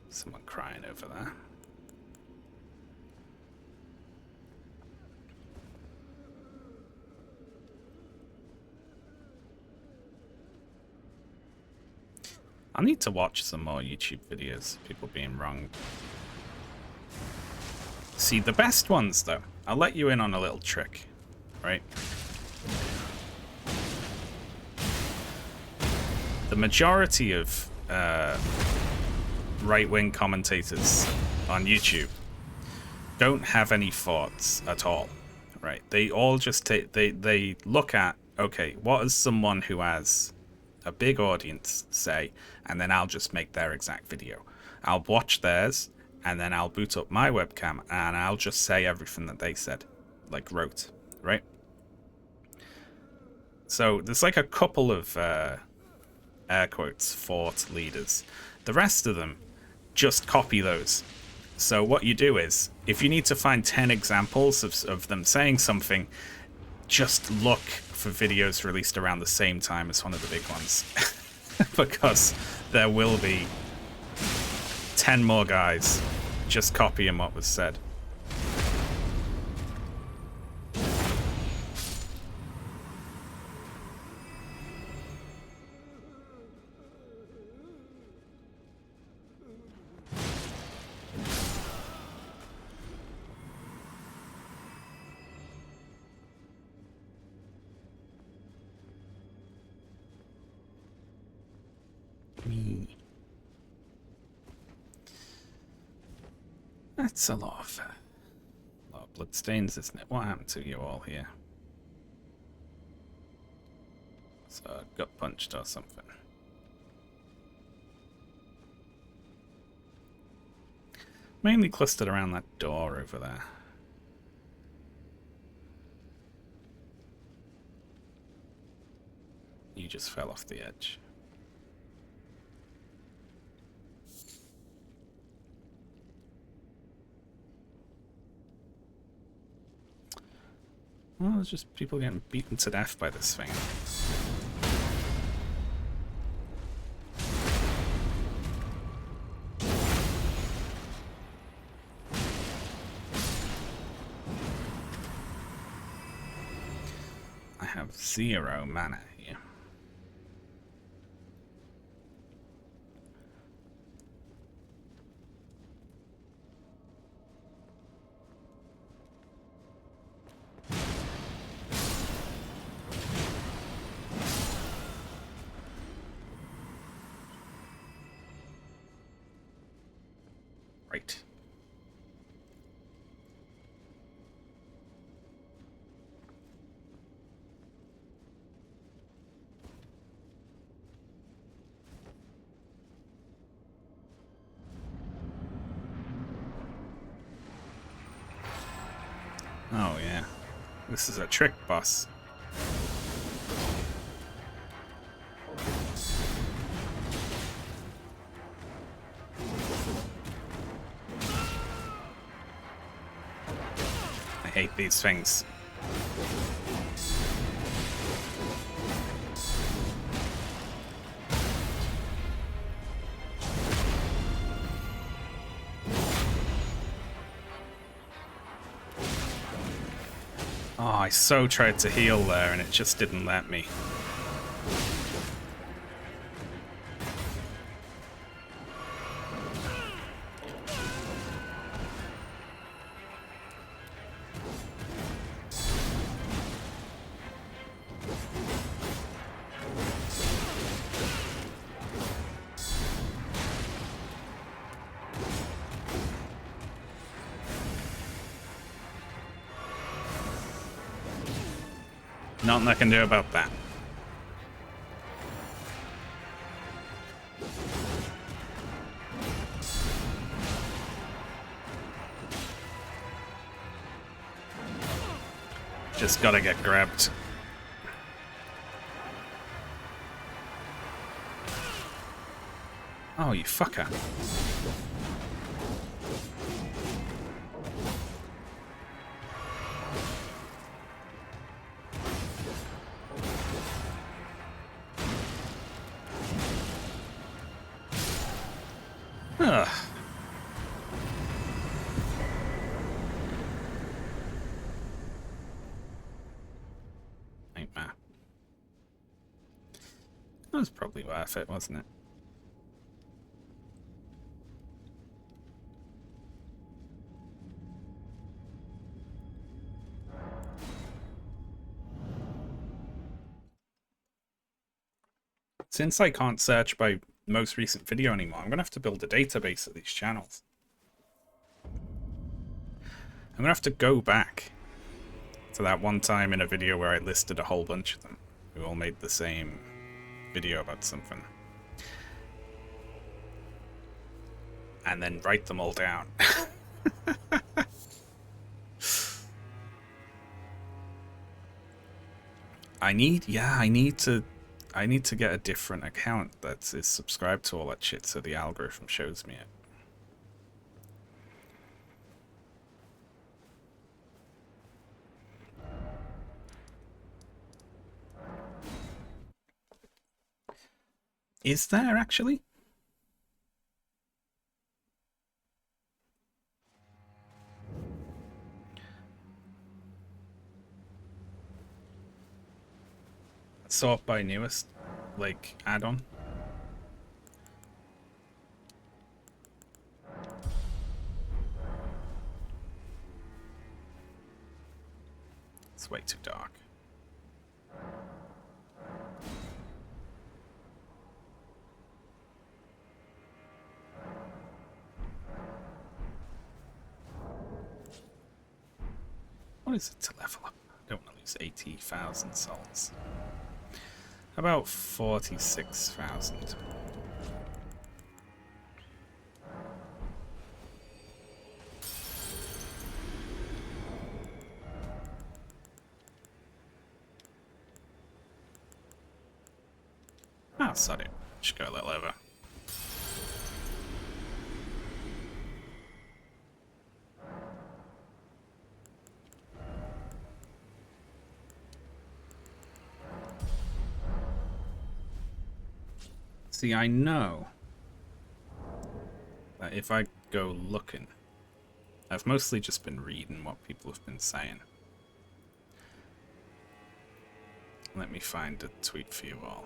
Someone crying over there. I need to watch some more YouTube videos of people being wrong. See, the best ones, though, I'll let you in on a little trick, right? The majority of right-wing commentators on YouTube don't have any thoughts at all, right? They all just they look at, okay, what does someone who has a big audience say, and then I'll just make their exact video. I'll watch theirs, and then I'll boot up my webcam, and I'll just say everything that they said, like wrote, right? So there's like a couple of air quotes thought leaders. The rest of them just copy those. So what you do is, if you need to find 10 examples of them saying something, just look for videos released around the same time as one of the big ones. Because there will be 10 more guys just copying what was said. That's a lot of bloodstains, isn't it? What happened to you all here? So I got punched or something. Mainly clustered around that door over there. You just fell off the edge. Well, it's just people getting beaten to death by this thing. I have 0 mana here. Right. Oh yeah. This is a trick boss. I hate these things. Oh, I so tried to heal there and it just didn't let me. Nothing I can do about that. Just gotta get grabbed. Oh, you fucker. Ugh. Nightmare. That was probably worth it, wasn't it? Since I can't search by most recent video anymore, I'm going to have to build a database of these channels. I'm going to have to go back to that one time in a video where I listed a whole bunch of them who all made the same video about something. And then write them all down. I need to get a different account that is subscribed to all that shit so the algorithm shows me it. Is there actually? Sort by newest, like, add-on. It's way too dark. What is it to level up? I don't want to lose 80,000 souls. About 46,000. Ah, sorry. Just go a little over. See, I know that if I go looking, I've mostly just been reading what people have been saying. Let me find a tweet for you all.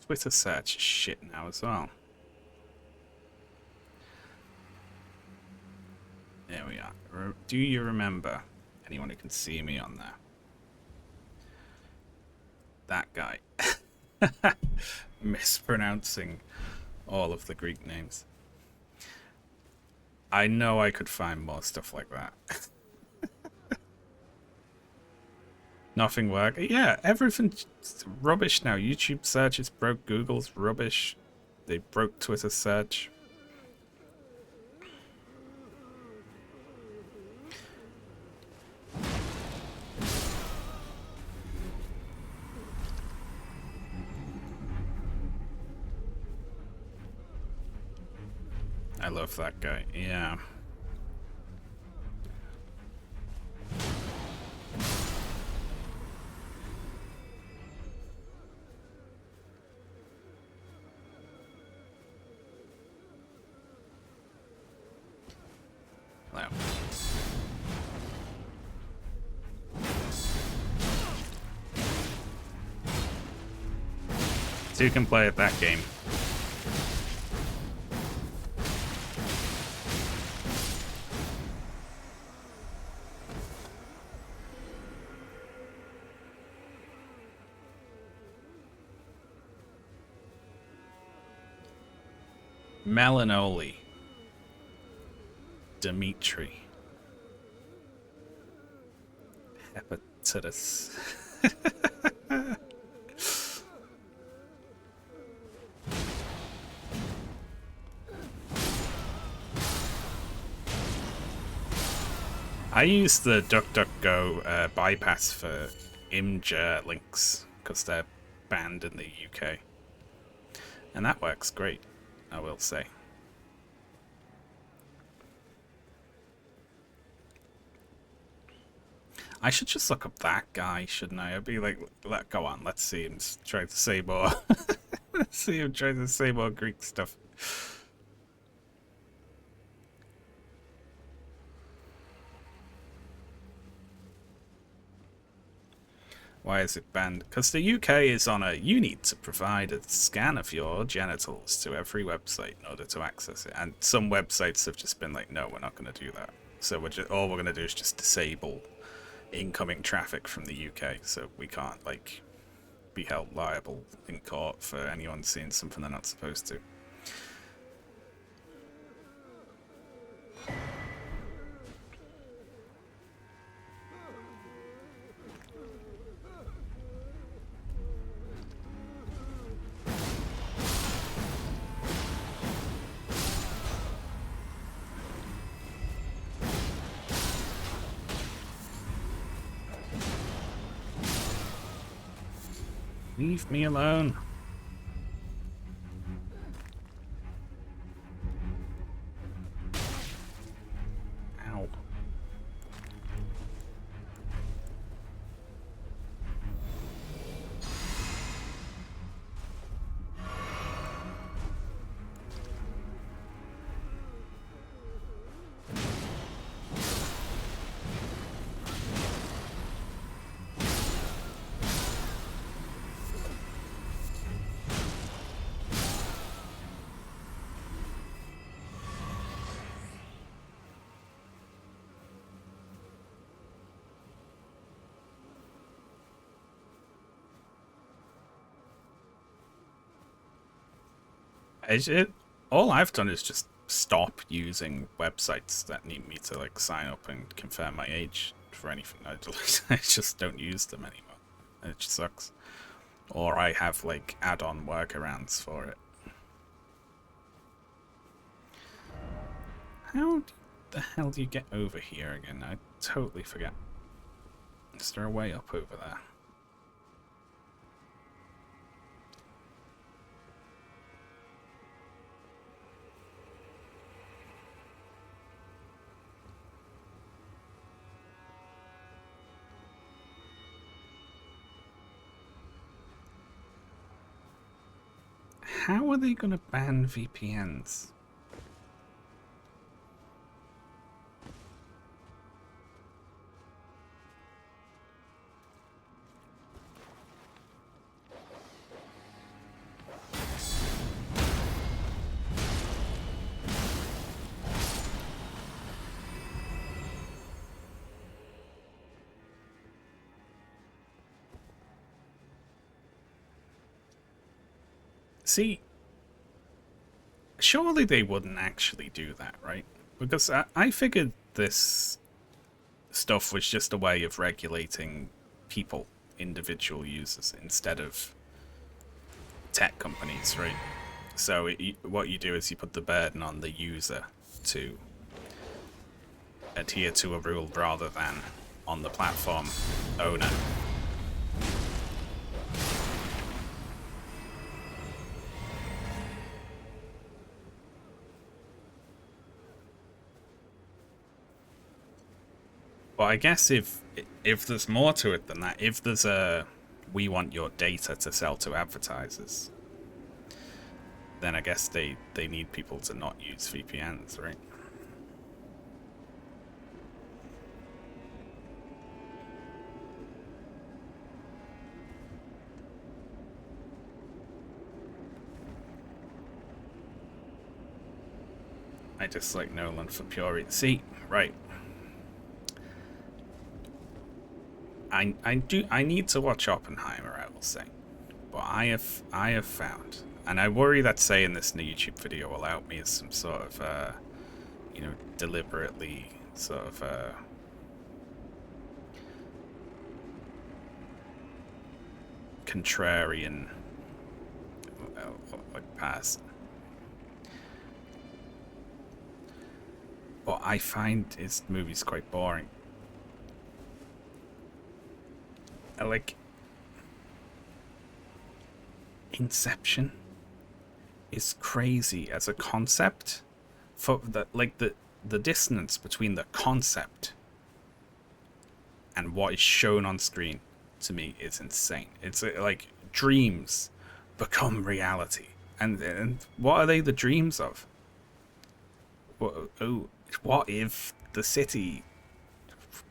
Twitter search is shit now as well. There we are. Do you remember anyone who can see me on there? That guy. Mispronouncing all of the Greek names. I know I could find more stuff like that. Nothing worked. Yeah, everything's rubbish now. YouTube searches broke Google's rubbish. They broke Twitter search. I love that guy. Yeah. Wow. So you can play at that game. Melanoli. Dimitri. Hepatitis. I use the DuckDuckGo bypass for Imgur links because they're banned in the UK. And that works great, I will say. I should just look up that guy, shouldn't I? I'd be like, go on, let's see him try to say more. Let's see him try to say more Greek stuff. Why is it banned? Because the UK is on a... You need to provide a scan of your genitals to every website in order to access it. And some websites have just been like, no, we're not going to do that. So all we're going to do is just disable incoming traffic from the UK. So we can't, like, be held liable in court for anyone seeing something they're not supposed to. Leave me alone. Ow. All I've done is just stop using websites that need me to like sign up and confirm my age for anything. I just don't use them anymore. It just sucks. Or I have like add-on workarounds for it. How the hell do you get over here again? I totally forget. Is there a way up over there? How are they going to ban VPNs? See, surely they wouldn't actually do that, right? Because I figured this stuff was just a way of regulating people, individual users, instead of tech companies, right? So what you do is you put the burden on the user to adhere to a rule rather than on the platform owner. But I guess if there's more to it than that, if there's a we want your data to sell to advertisers, then I guess they need people to not use VPNs, right? I dislike Nolan for pure. See, right. I need to watch Oppenheimer, I will say. But I have found, and I worry that saying this in a YouTube video will out me as some sort of deliberately sort of contrarian like past. But I find his movies quite boring. Like Inception is crazy as a concept. For the dissonance between the concept and what is shown on screen to me is insane. It's like dreams become reality, and what are they the dreams of? What if the city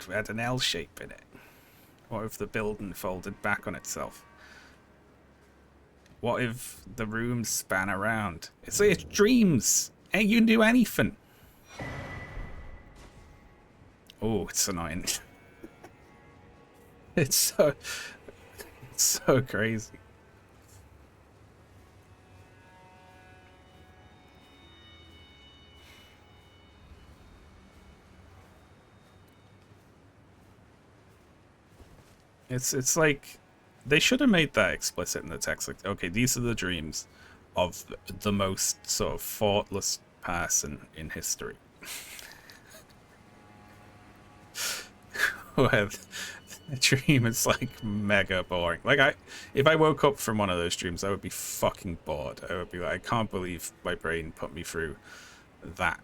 had an L shape in it? What if the building folded back on itself? What if the rooms span around? It's dreams. Hey, you can do anything. Oh, it's annoying. It's so crazy. It's like they should have made that explicit in the text. Like, okay, these are the dreams of the most sort of thoughtless person in history. Where the dream is like mega boring. Like if I woke up from one of those dreams, I would be fucking bored. I would be like, I can't believe my brain put me through that.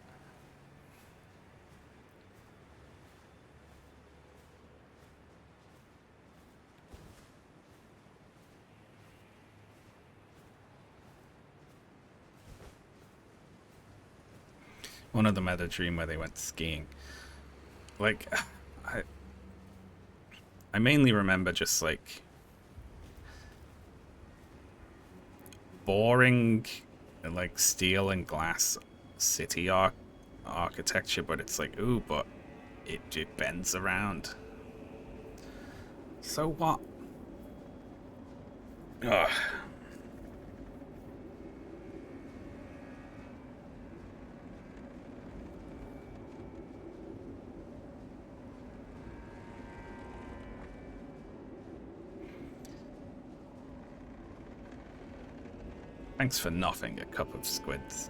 One of them had a dream where they went skiing. Like, I mainly remember just like boring, like steel and glass city architecture, but it's like, ooh, but it bends around. So what? Ugh. Thanks for nothing, a cup of squids.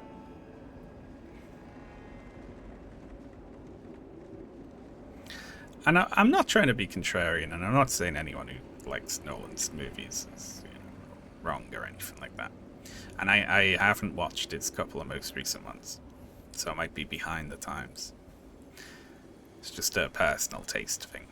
And I'm not trying to be contrarian, and I'm not saying anyone who likes Nolan's movies is wrong or anything like that. And I haven't watched his couple of most recent ones, so I might be behind the times. It's just a personal taste thing.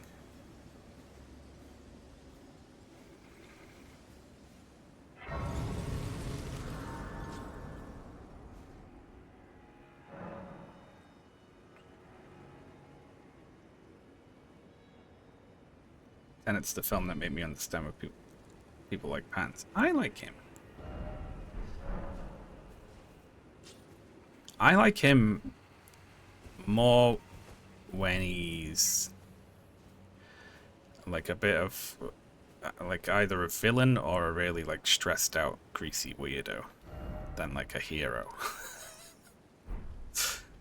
And it's the film that made me understand what people like Pants. I like him. I like him more when he's like a bit of like either a villain or a really like stressed out greasy weirdo than like a hero.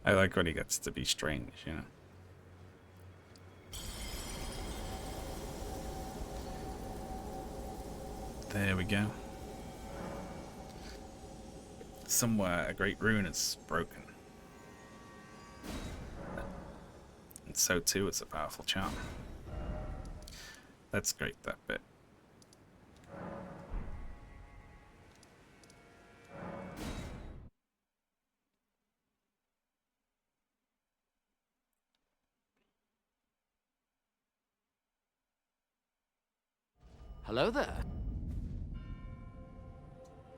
I like when he gets to be strange, you know. There we go. Somewhere a great rune is broken. And so too is a powerful charm. That's great, that bit. Hello there.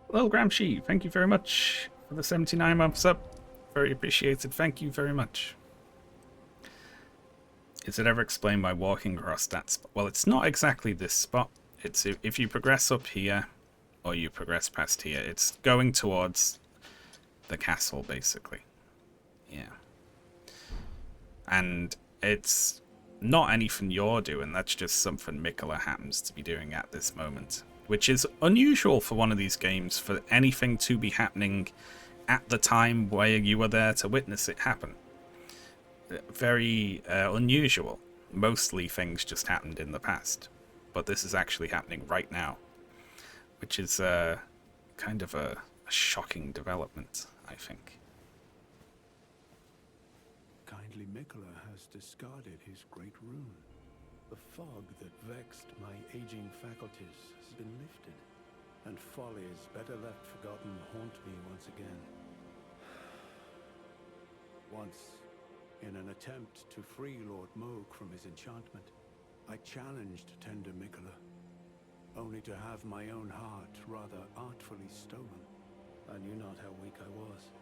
Well, Gramsci, thank you very much for the 79 months up. Very appreciated. Thank you very much. Is it ever explained by walking across that spot? Well, it's not exactly this spot. It's if you progress up here, or you progress past here, it's going towards the castle, basically. Yeah. And it's not anything you're doing, that's just something Mikola happens to be doing at this moment. Which is unusual for one of these games, for anything to be happening at the time where you were there to witness it happen. Very unusual. Mostly things just happened in the past. But this is actually happening right now. Which is kind of a shocking development, I think. Kindly Mikola has discarded his great rune. The fog that vexed my aging faculties has been lifted, and follies better left forgotten haunt me once again. Once, in an attempt to free Lord Moog from his enchantment, I challenged tender Mikola, only to have my own heart rather artfully stolen. I knew not how weak I was.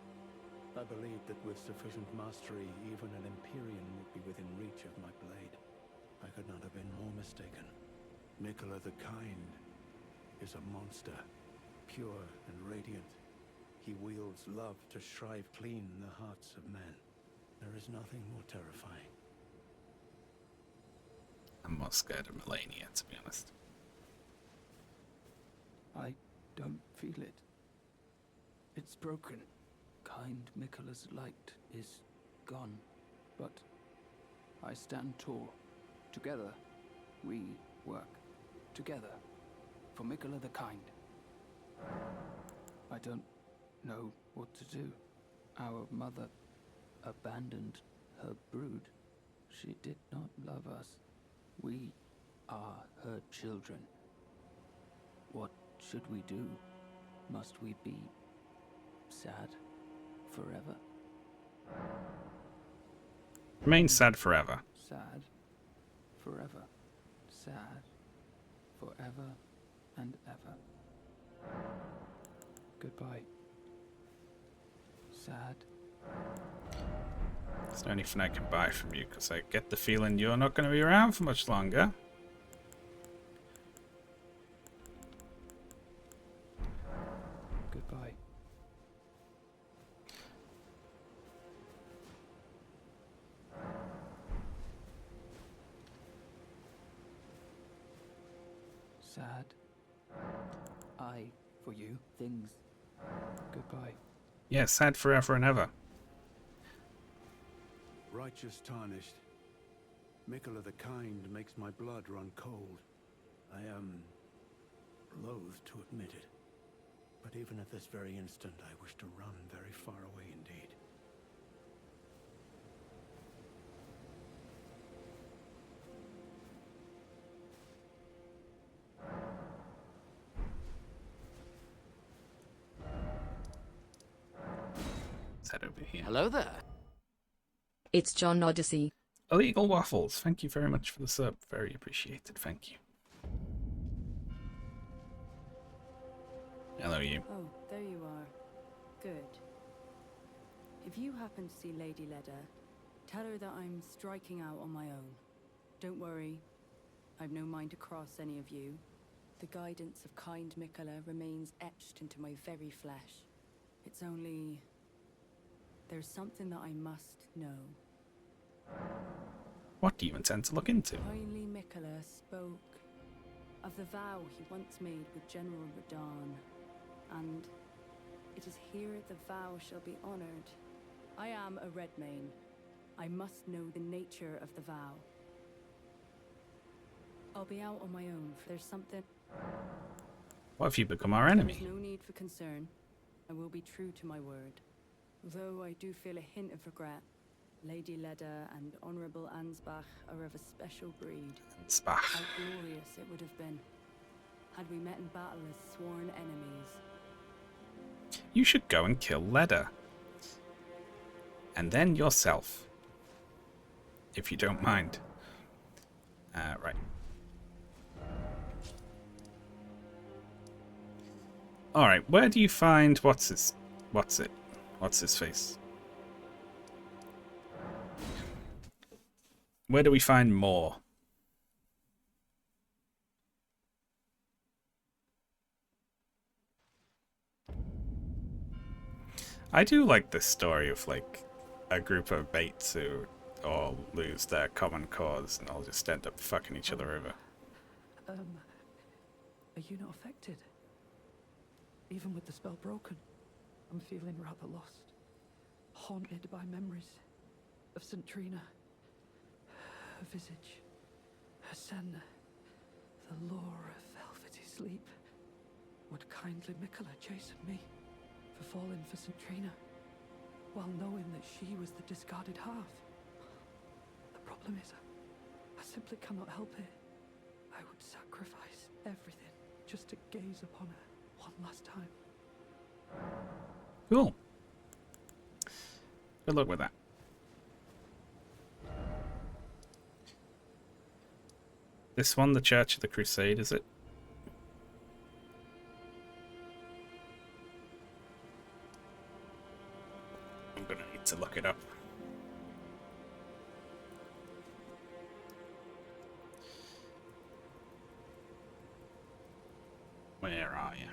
I believed that with sufficient mastery, even an Empyrean would be within reach of my blade. I could not have been more mistaken. Mikola the Kind is a monster, pure and radiant. He wields love to shrive clean the hearts of men. There is nothing more terrifying. I'm more scared of Melania, to be honest. I don't feel it. It's broken. Kind Mikola's light is gone. But I stand tall. Together, we work. Together. For Mikola the Kind. I don't know what to do. Our mother abandoned her brood. She did not love us. We are her children. What should we do? Must we be sad forever? Remain sad forever. Sad forever. Sad forever and ever. Goodbye. Sad. There's no anything I can buy from you, because I get the feeling you're not going to be around for much longer. Goodbye. Sad. I, for you, things. Goodbye. Yeah, sad forever and ever. Righteous tarnished. Mikola the Kind makes my blood run cold. I am loath to admit it. But even at this very instant, I wish to run very far away indeed. Let's head over here. Hello there. It's John Odyssey. Illegal Waffles, thank you very much for the sub. Very appreciated, thank you. Hello, you. Oh, there you are. Good. If you happen to see Lady Leda, tell her that I'm striking out on my own. Don't worry, I've no mind to cross any of you. The guidance of kind Mikola remains etched into my very flesh. It's only... there's something that I must know. What do you intend to look into? Kindly Mikola spoke of the vow he once made with General Radahn, and it is here the vow shall be honored. I am a Redmane. I must know the nature of the vow. I'll be out on my own, for there's something... What if you become our enemy? There's no need for concern. I will be true to my word. Although I do feel a hint of regret. Lady Leda and Honorable Ansbach are of a special breed. Spach. How glorious it would have been, had we met in battle as sworn enemies. You should go and kill Leda. And then yourself. If you don't mind. Right. Alright, where do you find what's his face? Where do we find more? I do like this story of like a group of mates who all lose their common cause and all just end up fucking each other over. Are you not affected? Even with the spell broken, I'm feeling rather lost. Haunted by memories of St. Trina. Her visage. Her sen. The lure of velvety sleep. Would kindly Mikola chasten me for falling for St. Trina, while knowing that she was the discarded half? The problem is, I simply cannot help it. I would sacrifice everything just to gaze upon her one last time. Cool. Good luck with that. This one, the Church of the Crusade, is it? I'm gonna need to look it up. Where are you?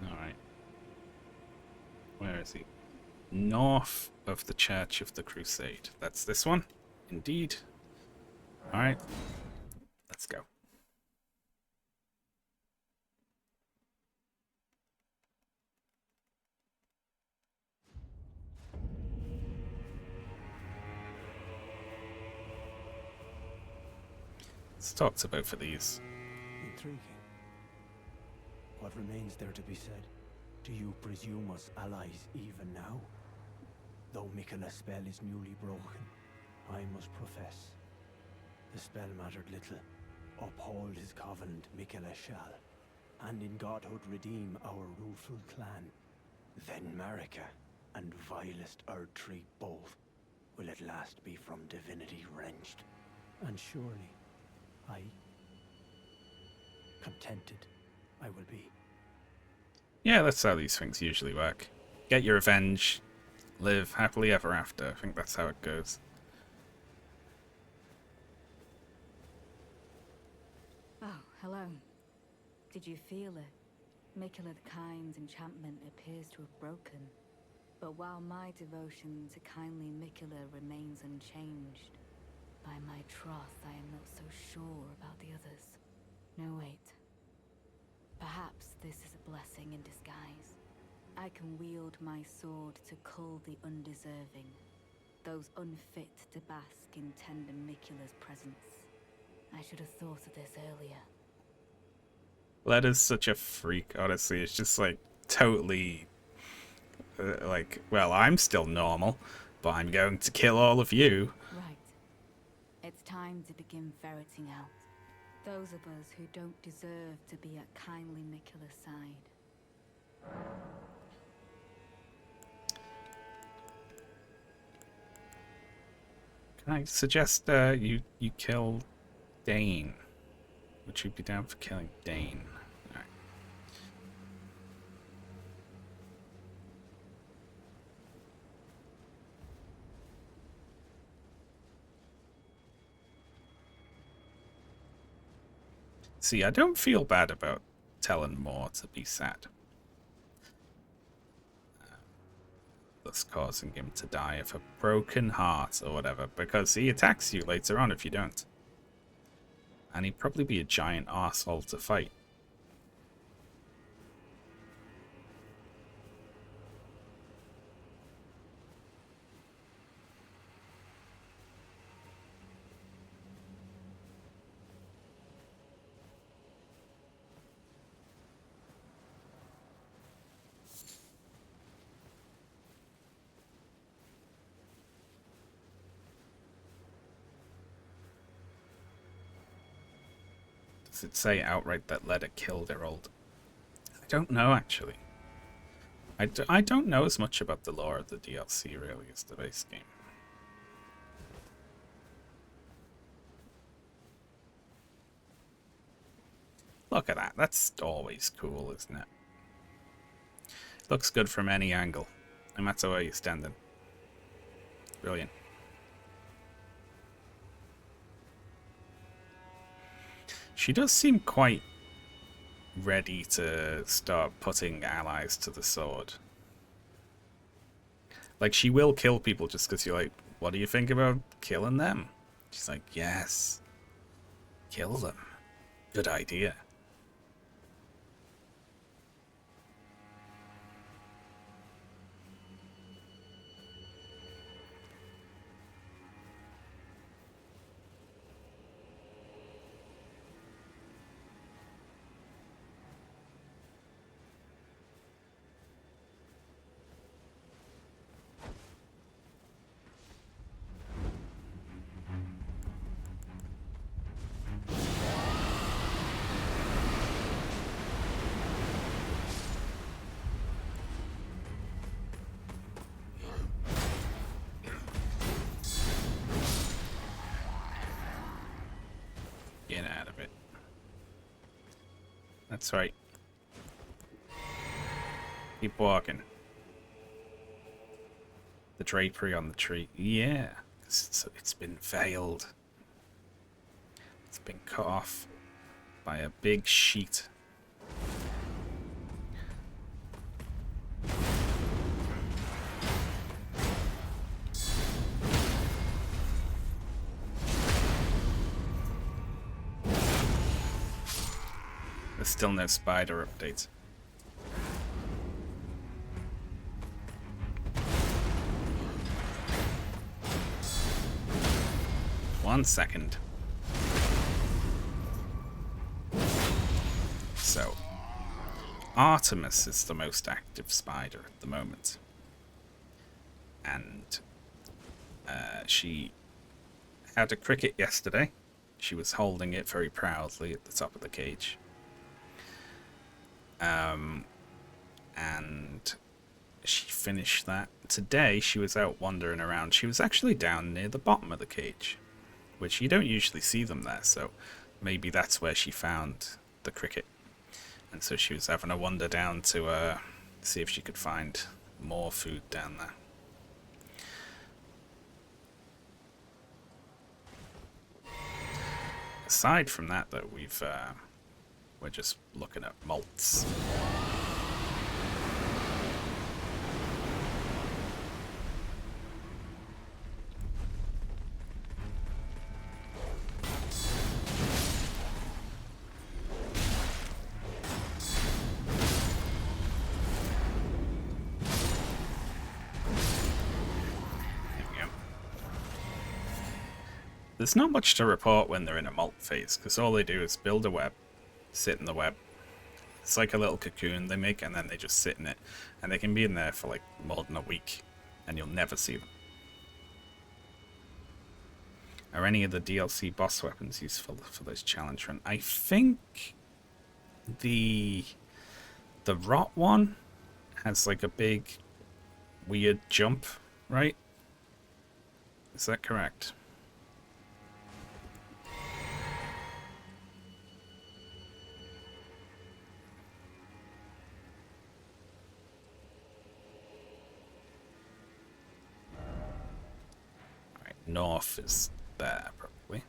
Alright. Where is he? North of the Church of the Crusade. That's this one? Indeed. Alright. Let's go. Let's talk to both of these. Intriguing. What remains there to be said? Do you presume us allies even now? Though Mikola's spell is newly broken, I must profess, the spell mattered little. Uphold his covenant, Mikola shall, and in godhood redeem our rueful clan. Then Marika and vilest Erdtree both will at last be from divinity wrenched. And surely, contented I will be. Yeah, that's how these things usually work. Get your revenge, live happily ever after. I think that's how it goes. Oh, hello. Did you feel it? Mikola the Kind's enchantment appears to have broken. But while my devotion to kindly Mikola remains unchanged, by my troth I am not so sure about the others. No, wait. Perhaps this is a blessing in disguise. I can wield my sword to cull the undeserving, those unfit to bask in tender Mikola's presence. I should have thought of this earlier. That is such a freak, honestly. It's just like totally like, well, I'm still normal, but I'm going to kill all of you. Right. It's time to begin ferreting out those of us who don't deserve to be at kindly Mikola's side. Can I suggest you kill Dane? Would you be down for killing Dane? Alright. See, I don't feel bad about telling Moore to be sad. Thus causing him to die of a broken heart or whatever, because he attacks you later on if you don't. And he'd probably be a giant arsehole to fight. Does it say outright that Leda killed Erold? don't know, actually. I don't know as much about the lore of the DLC, really, as the base game. Look at that. That's always cool, isn't it? Looks good from any angle, no matter where you're standing. Brilliant. She does seem quite ready to start putting allies to the sword. Like, she will kill people just because you're like, what do you think about killing them? She's like, yes. Kill them. Good idea. Get out of it. That's right. Keep walking. The drapery on the tree. Yeah. It's been veiled. It's been cut off by a big sheet. There's still no spider update. One second. So, Artemis is the most active spider at the moment. And she had a cricket yesterday. She was holding it very proudly at the top of the cage. And she finished that. Today she was out wandering around. She was actually down near the bottom of the cage, which you don't usually see them there, so maybe that's where she found the cricket. And so she was having a wander down to see if she could find more food down there. Aside from that, though, we're just looking at malts. There's not much to report when they're in a molt phase, because all they do is build a web, sit in the web. It's like a little cocoon they make, and then they just sit in it. And they can be in there for like more than a week, and you'll never see them. Are any of the DLC boss weapons useful for this challenge run? I think the rot one has like a big weird jump, right? Is that correct? North is there, probably.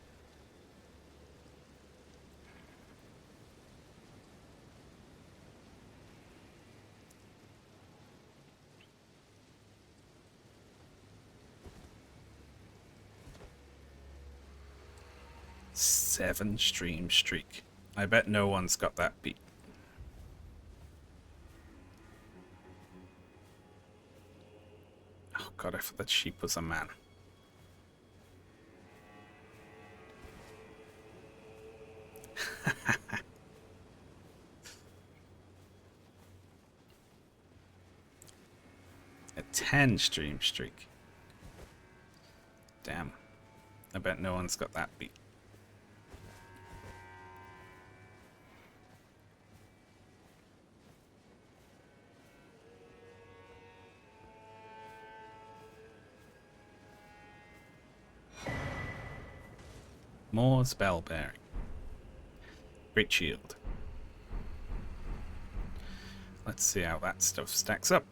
Seven stream streak. I bet no one's got that beat. Oh god, I thought that sheep was a man. A 10 stream streak. Damn. I bet no one's got that beat. More spell bearing. Great shield. Let's see how that stuff stacks up.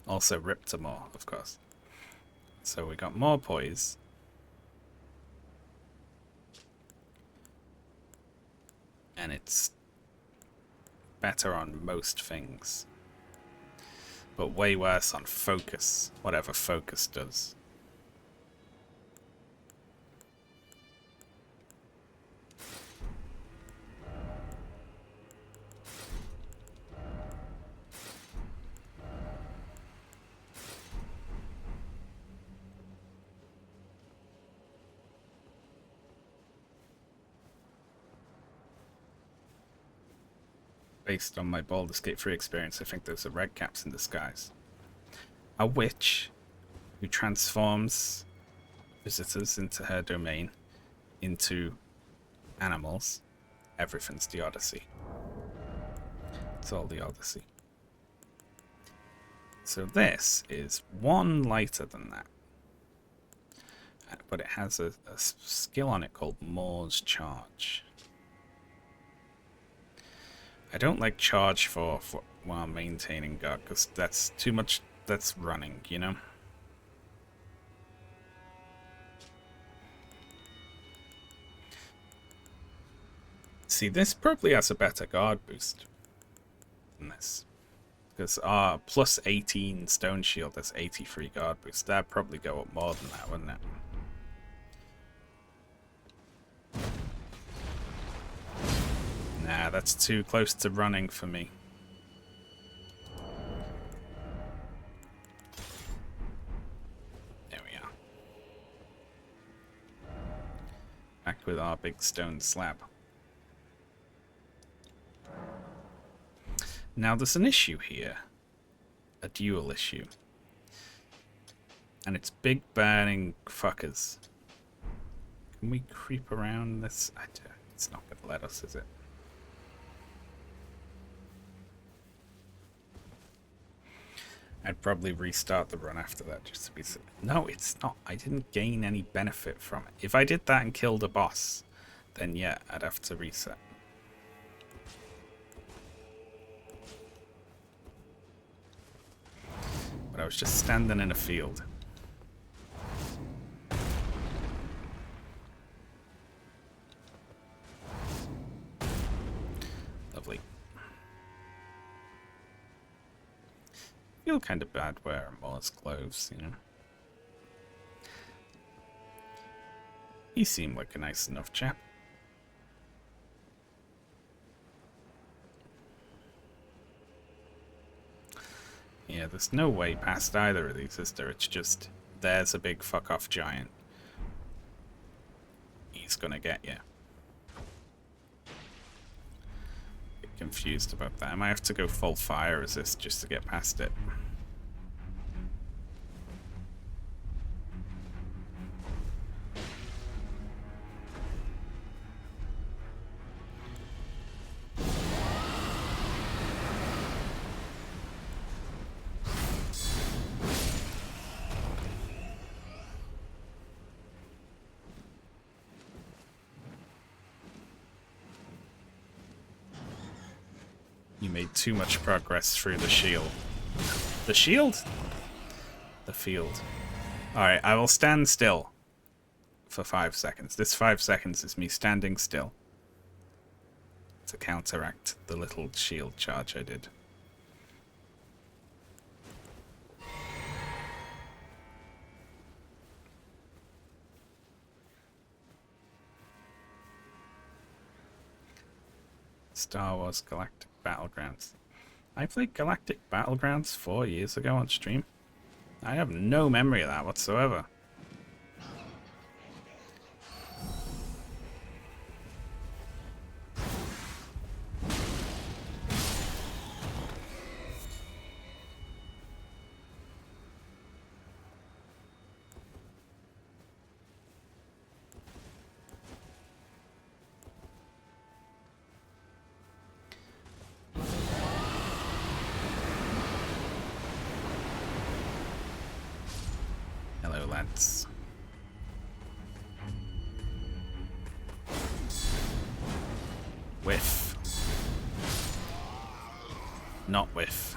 Also Ripta more, of course. So we got more poise. And it's better on most things. But way worse on focus, whatever focus does. Based on my Baldur's Gate 3 experience, I think those are red caps in disguise. A witch who transforms visitors into her domain into animals. Everything's the Odyssey. It's all the Odyssey. So this is one lighter than that. But it has a skill on it called Moore's Charge. I don't like charge for while maintaining guard, because that's too much, that's running, you know? See, this probably has a better guard boost than this. Because our plus 18 stone shield has 83 guard boost. That'd probably go up more than that, wouldn't it? Nah, that's too close to running for me. There we are. Back with our big stone slab. Now there's an issue here. A dual issue. And it's big burning fuckers. Can we creep around this? It's not going to let us, is it? I'd probably restart the run after that just to be... No, it's not. I didn't gain any benefit from it. If I did that and killed a boss, then yeah, I'd have to reset. But I was just standing in a field. Lovely. Feel kind of bad wearing Moore's clothes, you know. He seemed like a nice enough chap. Yeah, there's no way past either of these, is there? It's just, there's a big fuck-off giant. He's gonna get you. Get confused about that. I might have to go full fire resist just to get past it. You made too much progress through the shield. The shield? The field. Alright, I will stand still for 5 seconds. This 5 seconds is me standing still to counteract the little shield charge I did. Star Wars Galactic Battlegrounds. I played Galactic Battlegrounds 4 years ago on stream. I have no memory of that whatsoever. Whiff. Not whiff.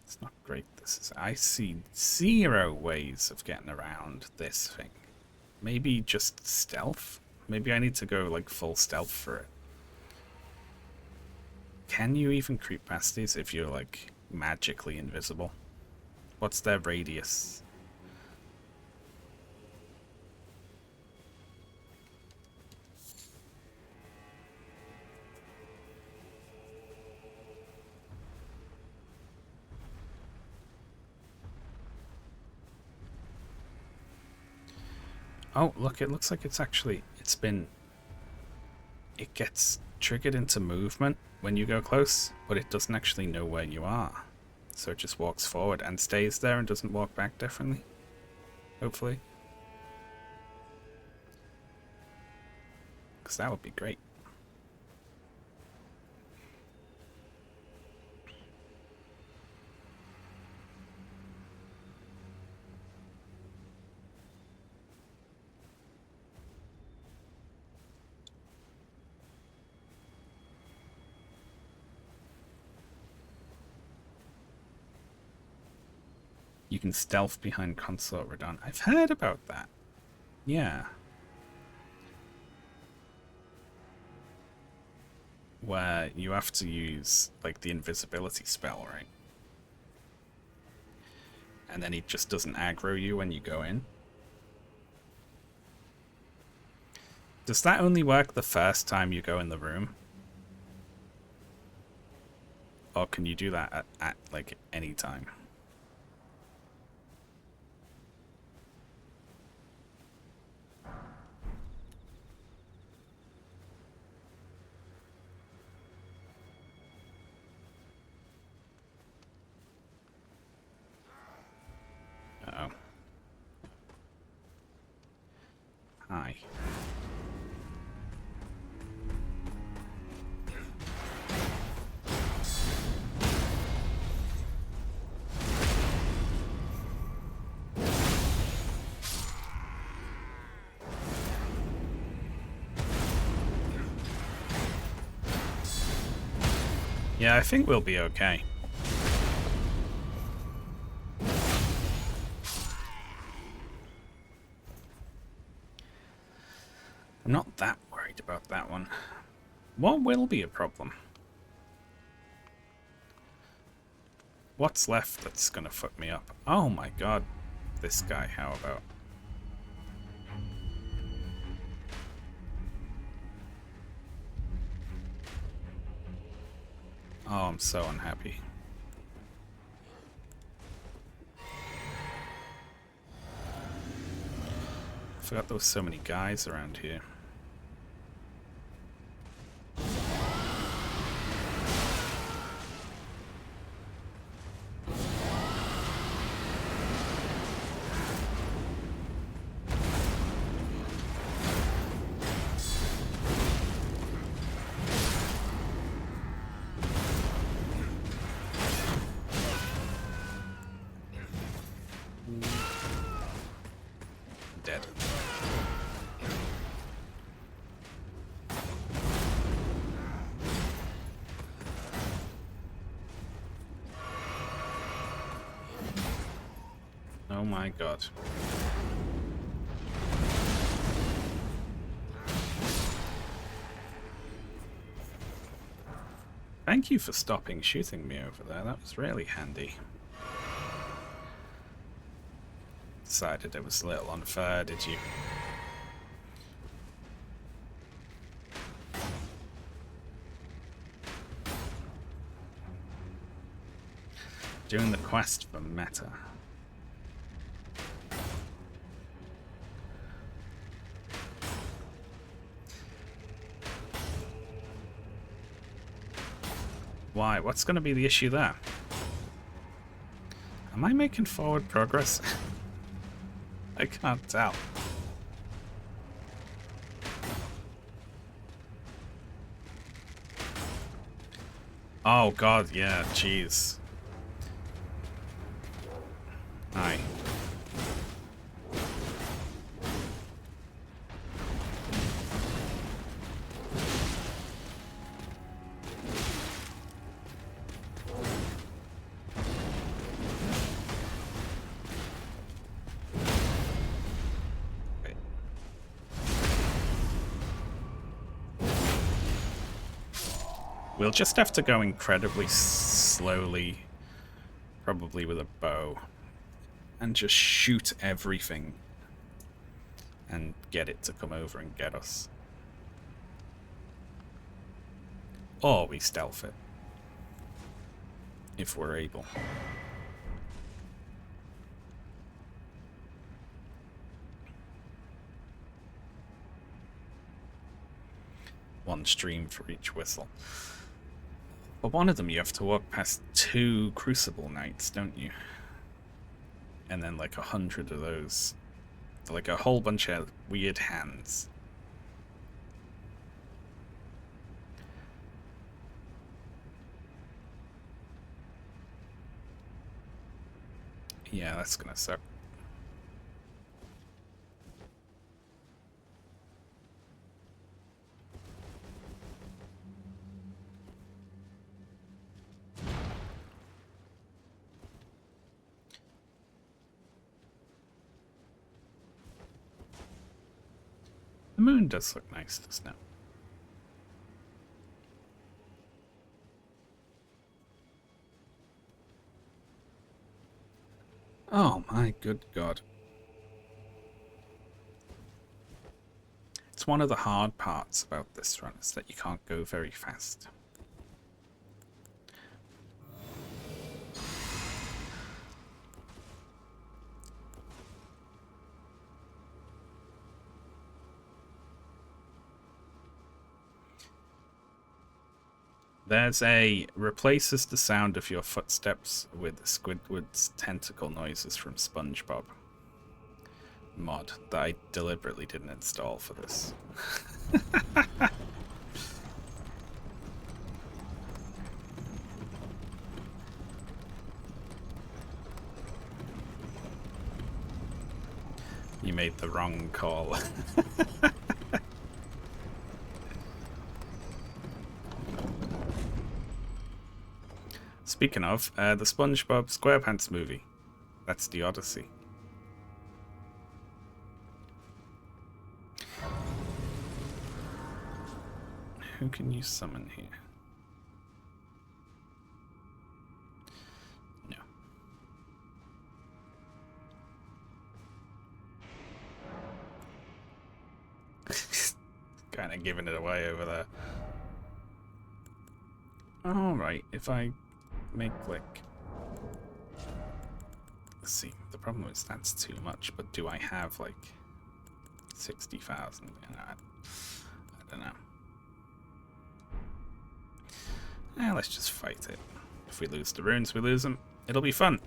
It's not great. This is. I see 0 ways of getting around this thing. Maybe just stealth? Maybe I need to go like full stealth for it. Can you even creep past these if you're like magically invisible? What's their radius? Oh, look, it looks like it's actually, it gets triggered into movement when you go close, but it doesn't actually know where you are. So it just walks forward and stays there and doesn't walk back differently. Hopefully. Because that would be great. You can stealth behind Consort Radon. I've heard about that. Yeah. Where you have to use, like, the invisibility spell, right? And then he just doesn't aggro you when you go in. Does that only work the first time you go in the room? Or can you do that at like, any time? Uh-oh. Hi. Yeah, I think we'll be okay. I'm not that worried about that one. What will be a problem? What's left that's gonna fuck me up? Oh my god. This guy, how about? Oh, I'm so unhappy. I forgot there was so many guys around here. Dead. Oh my god. Thank you for stopping shooting me over there. That was really handy. Decided it was a little unfair, did you? Doing the quest for meta. Why? What's going to be the issue there? Am I making forward progress? I can't tell. Oh god, yeah, jeez. Hi. We'll just have to go incredibly slowly, probably with a bow, and just shoot everything and get it to come over and get us. Or we stealth it, if we're able. One stream for each whistle. But one of them you have to walk past 2 Crucible Knights, don't you? And then like 100 of those. Like a whole bunch of weird hands. Yeah, that's gonna suck. The moon does look nice, doesn't it? Oh my good god. It's one of the hard parts about this run, is that you can't go very fast. There's a replaces the sound of your footsteps with Squidward's tentacle noises from SpongeBob mod that I deliberately didn't install for this. You made the wrong call. Speaking of, the SpongeBob SquarePants movie. That's the Odyssey. Who can you summon here? No. Kind of giving it away over there. Alright, if I make like... Let's see, the problem is that's too much, but do I have like 60,000? I don't know. Let's just fight it. If we lose the runes, we lose them. It'll be fun.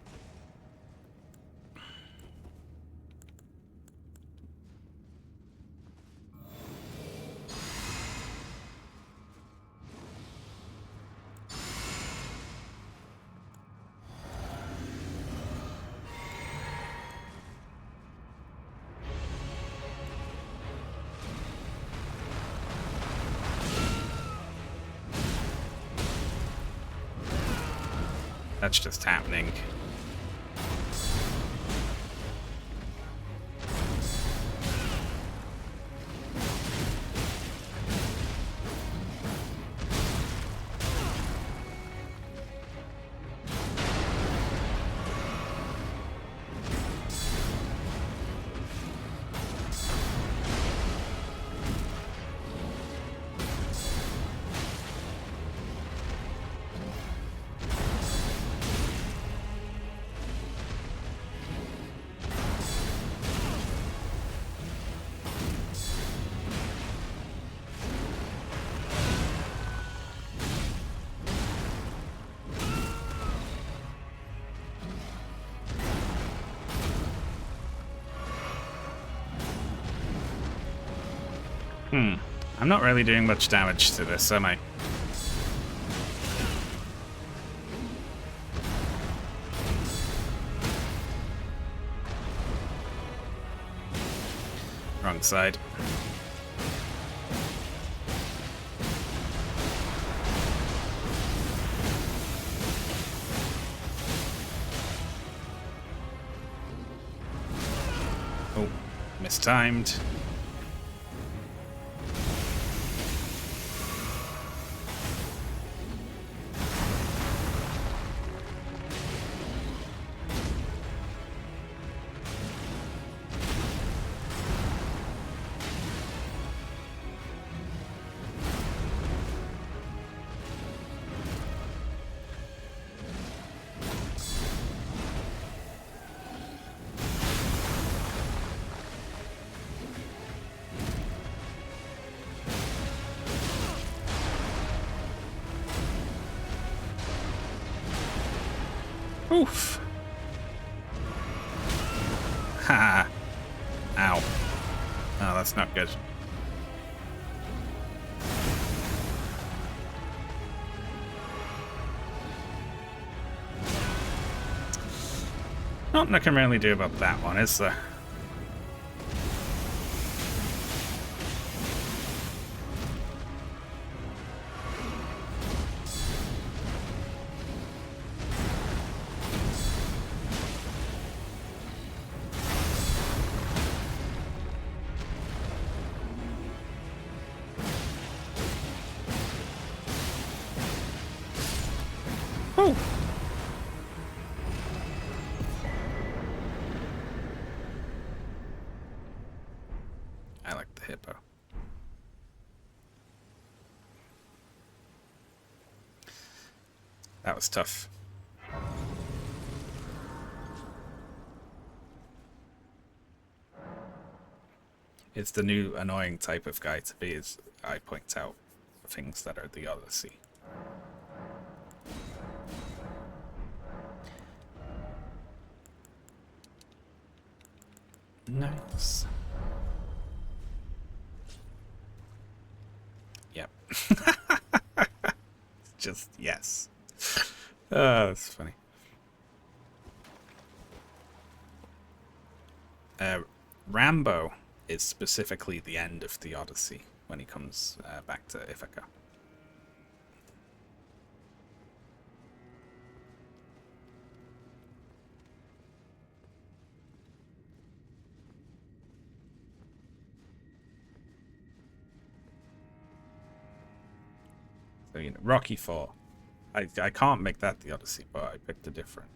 That's just happening. I'm not really doing much damage to this, am I? Wrong side. Oh, mistimed. Oof. Ha. Ow. Oh, that's not good. Nothing I can really do about that one, is there? Whew. I like the hippo. That was tough. It's the new annoying type of guy to be, as I point out things that are the Odyssey. Nice. Yep. Just, yes. That's funny. Rambo is specifically the end of the Odyssey when he comes back to Ithaca. So, you know, Rocky 4. I can't make that the Odyssey, but I picked a different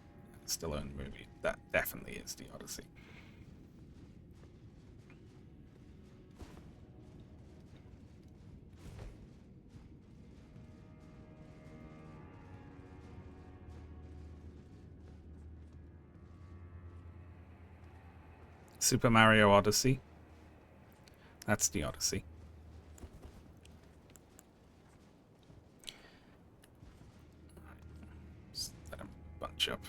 Stallone movie. That definitely is the Odyssey. Super Mario Odyssey. That's the Odyssey. Just let him bunch up.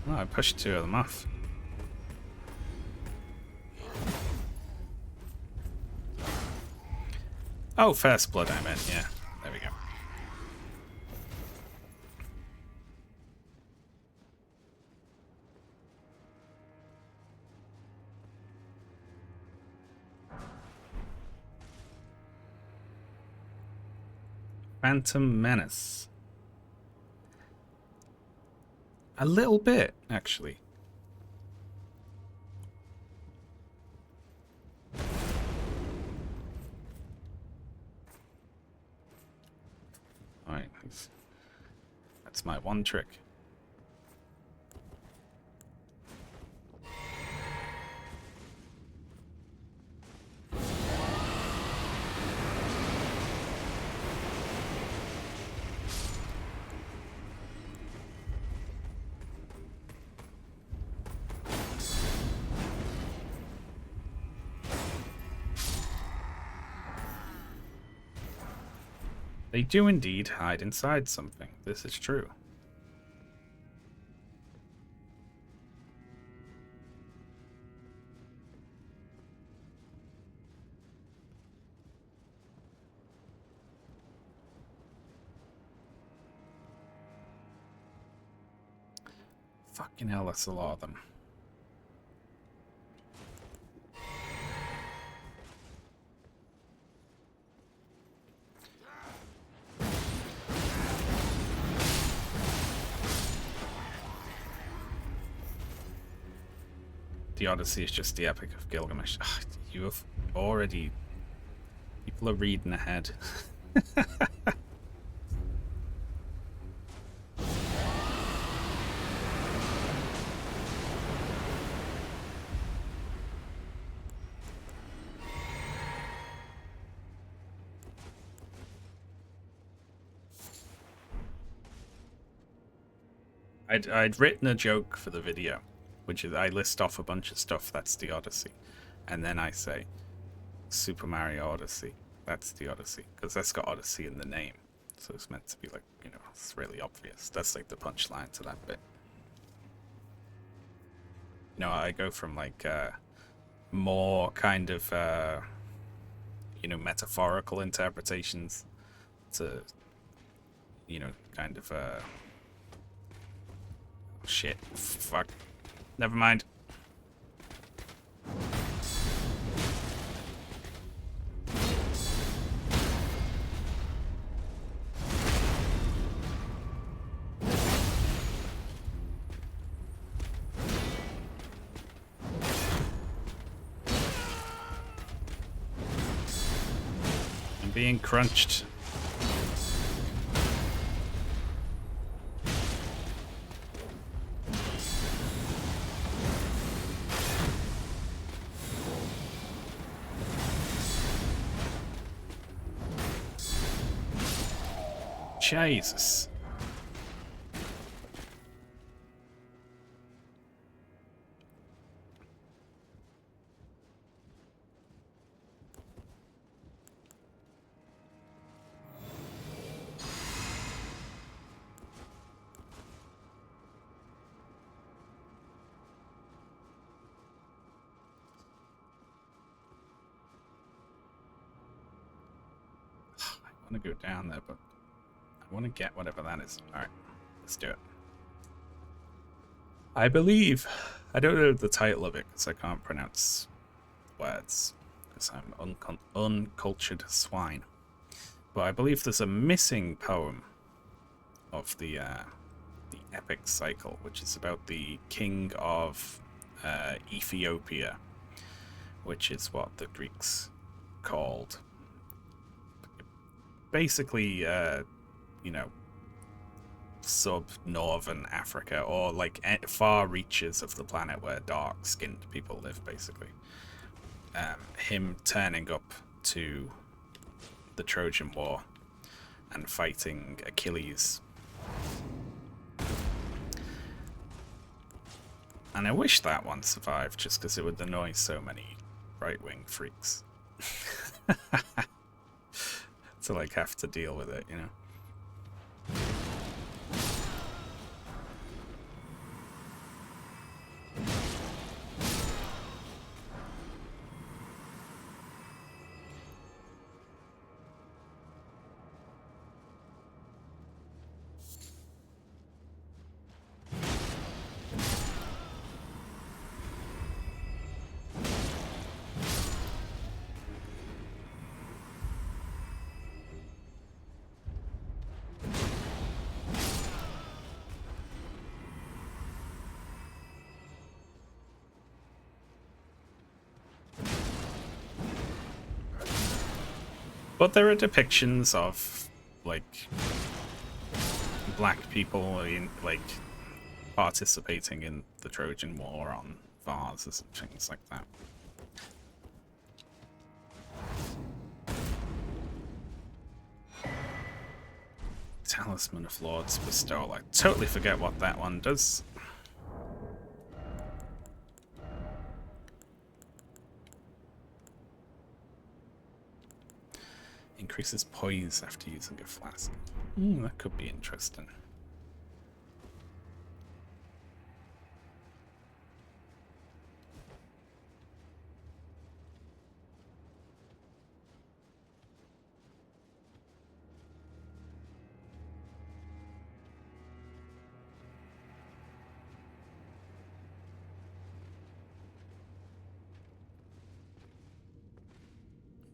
Oh, I pushed two of them off. Oh, First Blood I meant, yeah. There we go. Phantom Menace. A little bit, actually. Alright, that's my one trick. They do indeed hide inside something. This is true. Fucking hell, that's a lot of them. The Odyssey is just the Epic of Gilgamesh. Ugh, you have already... People are reading ahead. I'd written a joke for the video, which is I list off a bunch of stuff that's the Odyssey, and then I say, Super Mario Odyssey. That's the Odyssey, because that's got Odyssey in the name. So it's meant to be like, you know, it's really obvious. That's like the punchline to that bit. You know, I go from like more kind of, you know, metaphorical interpretations to, you know, kind of, shit, fuck, never mind. I'm being crunched. Jesus. I want to go down there, but I want to get whatever that is. Alright, let's do it. I believe. I don't know the title of it because I can't pronounce words because I'm uncultured swine. But I believe there's a missing poem of the epic cycle, which is about the king of Ethiopia, which is what the Greeks called. Basically, you know, sub-northern Africa, or like far reaches of the planet where dark-skinned people live, basically. Him turning up to the Trojan War and fighting Achilles. And I wish that one survived, just because it would annoy so many right-wing freaks. To like have to deal with it, you know. But there are depictions of, like, black people in, like, participating in the Trojan War on vases and things like that. Talisman of Lord's Bestowal. I totally forget what that one does. Increases poise after using a flask. That could be interesting.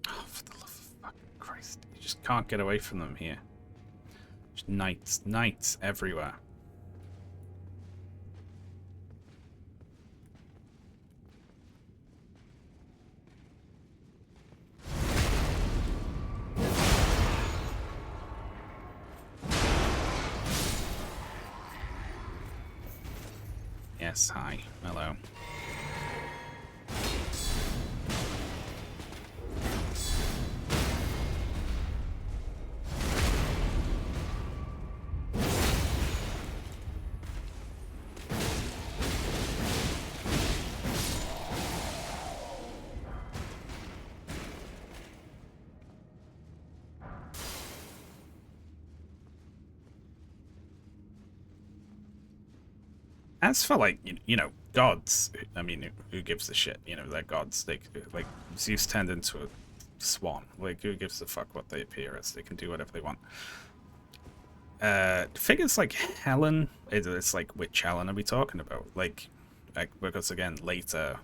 Oh, for the love of fucking Christ. You just can't get away from them here. Just knights everywhere. Yes, hi. Hello. As for, like, you know, gods, I mean, who gives a shit? You know, they're gods. They, like, Zeus turned into a swan. Like, who gives a fuck what they appear as? They can do whatever they want. Figures like Helen, it's like, which Helen are we talking about? Like because again, later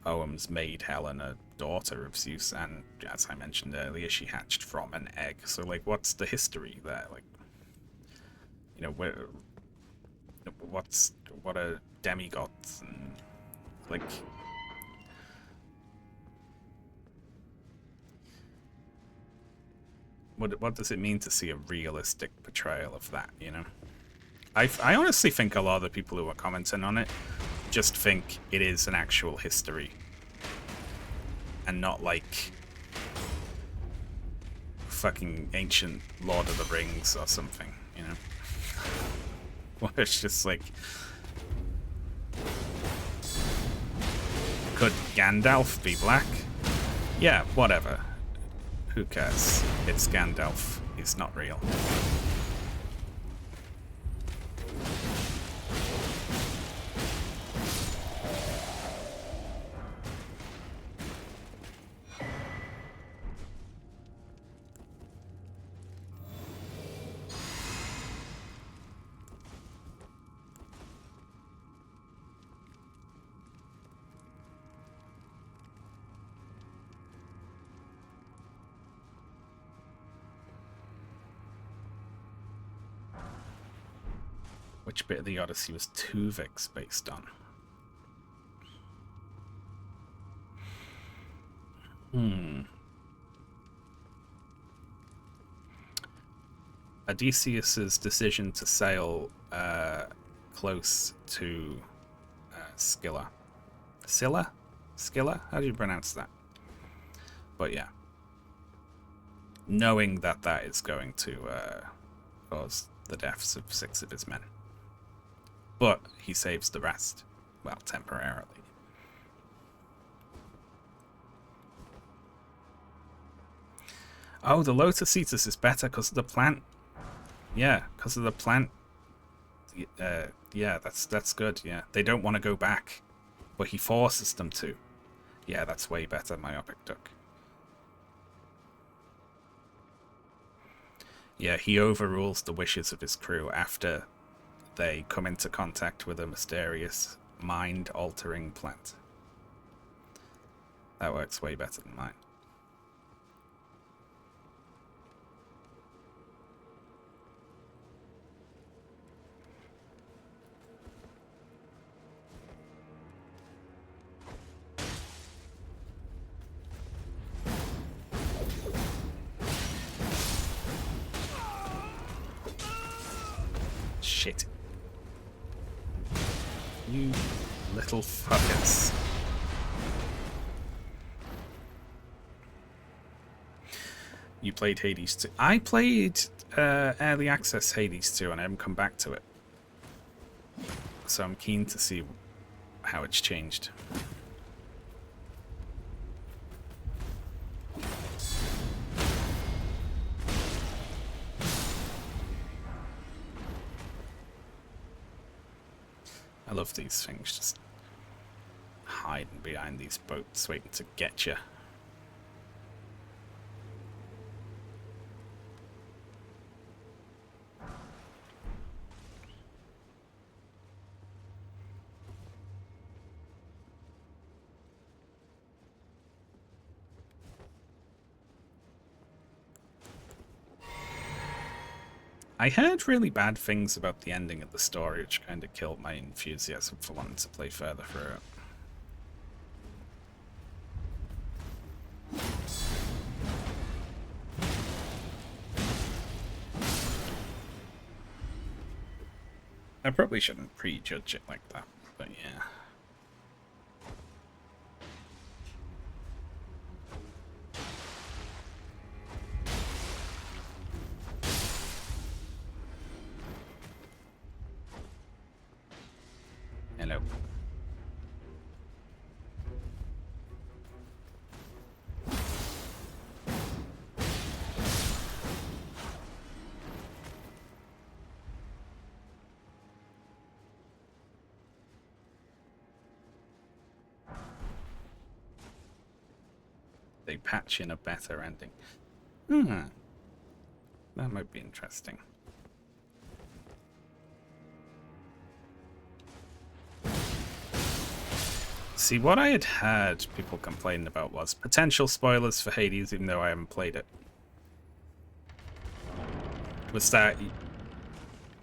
poems made Helen a daughter of Zeus, and as I mentioned earlier, she hatched from an egg. So, like, what's the history there? Like, you know, what are demigods, and like, what does it mean to see a realistic portrayal of that, you know? I honestly think a lot of the people who are commenting on it just think it is an actual history and not like fucking ancient Lord of the Rings or something, you know? Where it's just like, could Gandalf be black? Yeah, whatever. Who cares? It's Gandalf. He's not real. Which bit of the Odyssey was Tuvix based on? Odysseus's decision to sail close to Scylla. Scylla? Scylla? How do you pronounce that? But yeah. Knowing that that is going to cause the deaths of 6 of his men. But he saves the rest. Well, temporarily. Oh, the Lotus Eaters is better because of the plant. Yeah, because of the plant. Yeah, that's good, yeah. They don't want to go back. But he forces them to. Yeah, that's way better, Myopic Duck. Yeah, he overrules the wishes of his crew after they come into contact with a mysterious, mind-altering plant. That works way better than mine. Shit. You little fuckers. You played Hades 2. I played Early Access Hades 2 and I haven't come back to it. So I'm keen to see how it's changed. I love these things, just hiding behind these boats waiting to get you. I heard really bad things about the ending of the story, which kind of killed my enthusiasm for wanting to play further through it. I probably shouldn't prejudge it like that, but yeah. Hello. they patch in a better ending. Hmm. That might be interesting. See, what I had heard people complaining about was potential spoilers for Hades, even though I haven't played it. Was that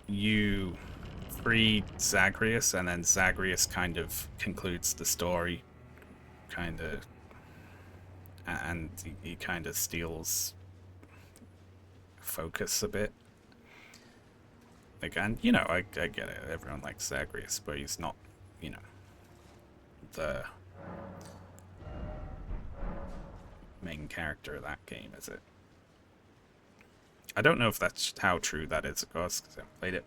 you free Zagreus, and then Zagreus kind of concludes the story, kind of, and he kind of steals focus a bit. Again, you know, I get it. Everyone likes Zagreus, but he's not, you know, the main character of that game, is it? I don't know if that's how true that is, of course, because I haven't played it.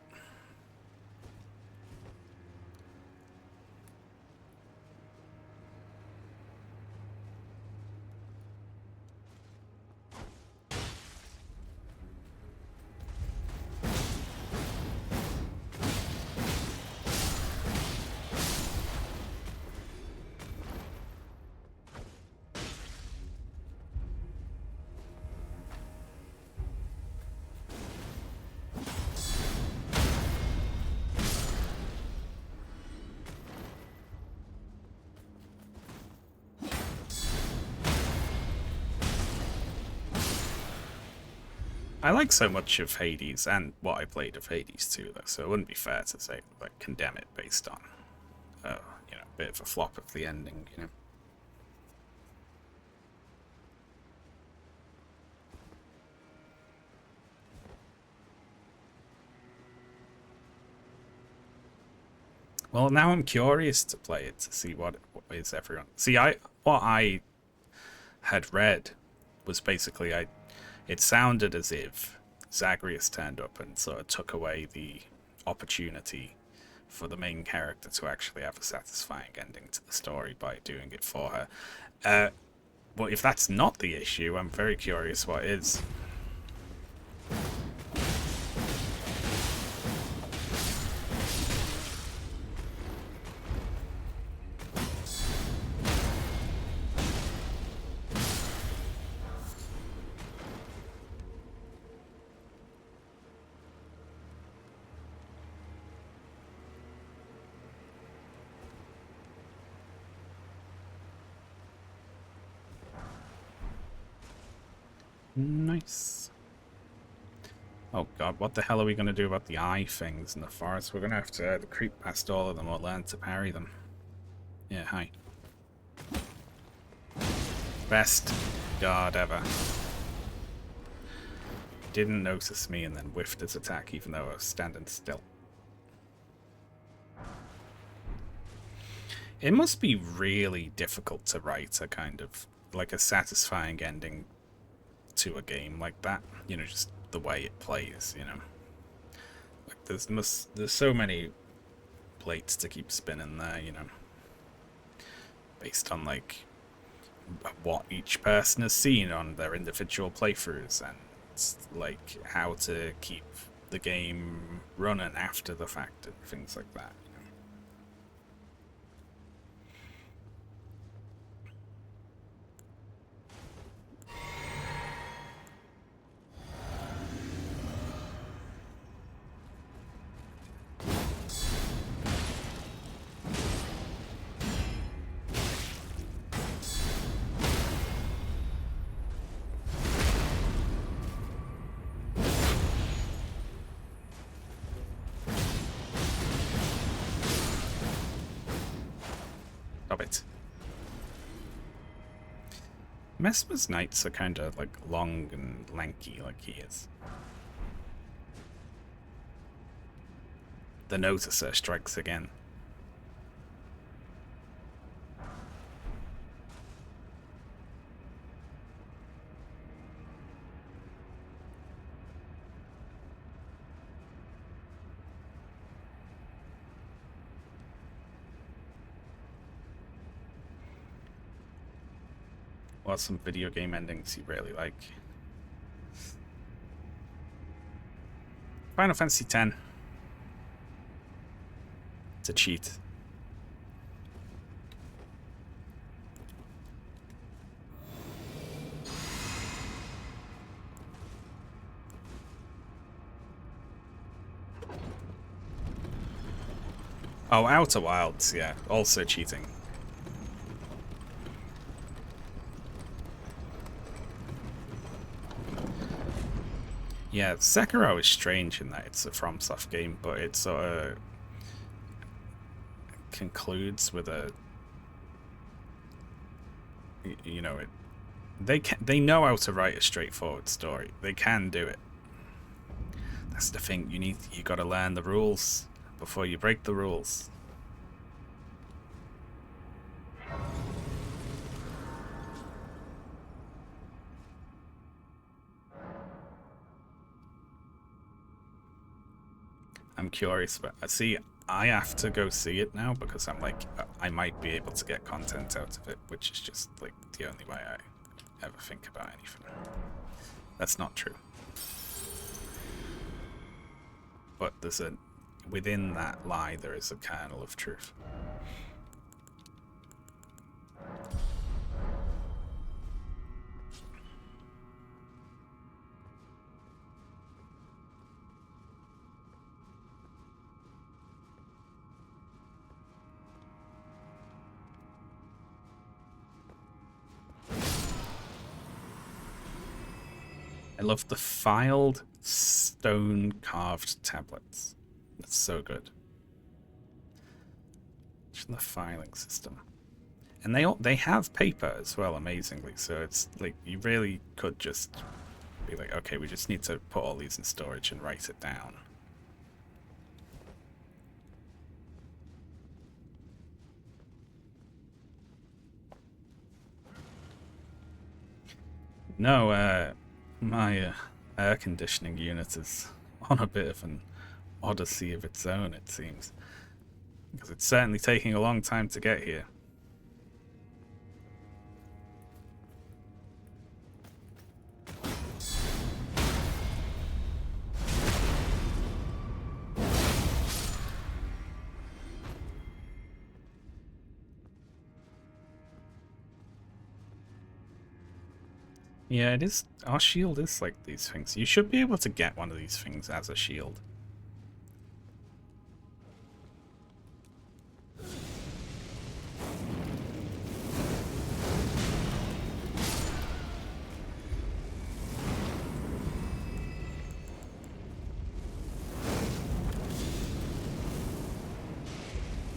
I like so much of Hades and what I played of Hades too, though, so it wouldn't be fair to say, like, condemn it based on, you know, a bit of a flop of the ending, you know. Well, now I'm curious to play it to see what is everyone. See, what I had read was basically it sounded as if Zagreus turned up and sort of took away the opportunity for the main character to actually have a satisfying ending to the story by doing it for her. But if that's not the issue, I'm very curious what is. Nice. Oh god, what the hell are we going to do about the eye things in the forest? We're going to have to either creep past all of them or learn to parry them. Yeah, hi. Best guard ever. Didn't notice me and then whiffed his attack even though I was standing still. It must be really difficult to write a kind of, like, a satisfying ending to a game like that, you know, just the way it plays, you know. Like there's so many plates to keep spinning there, you know, based on like what each person has seen on their individual playthroughs and like how to keep the game running after the fact and things like that. Stop it. Mesmer's knights are kind of like long and lanky like he is. The noticer strikes again. What's some video game endings you really like? Final Fantasy X. It's a cheat. Oh, Outer Wilds, yeah. Also cheating. Yeah, Sekiro is strange in that it's a FromSoft game, but it sort of concludes with a, you know, they know how to write a straightforward story. They can do it. That's the thing. You got to learn the rules before you break the rules. I'm curious, but see, I have to go see it now because I'm like, I might be able to get content out of it, which is just like the only way I ever think about anything. That's not true. But within that lie, there is a kernel of truth. I love the filed stone carved tablets. That's so good. Just the filing system. And they have paper as well, amazingly. So it's like you really could just be like, okay, we just need to put all these in storage and write it down. No, my air conditioning unit is on a bit of an odyssey of its own, it seems. Because it's certainly taking a long time to get here. Yeah, it is. Our shield is like these things. You should be able to get one of these things as a shield.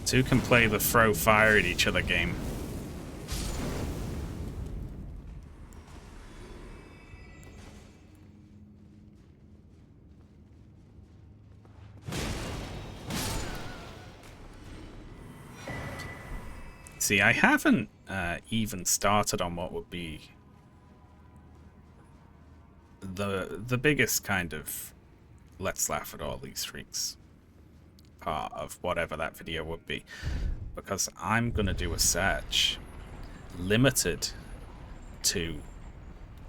Two can play the throw fire at each other game. See, I haven't even started on what would be the biggest kind of let's laugh at all these freaks part of whatever that video would be, because I'm gonna do a search limited to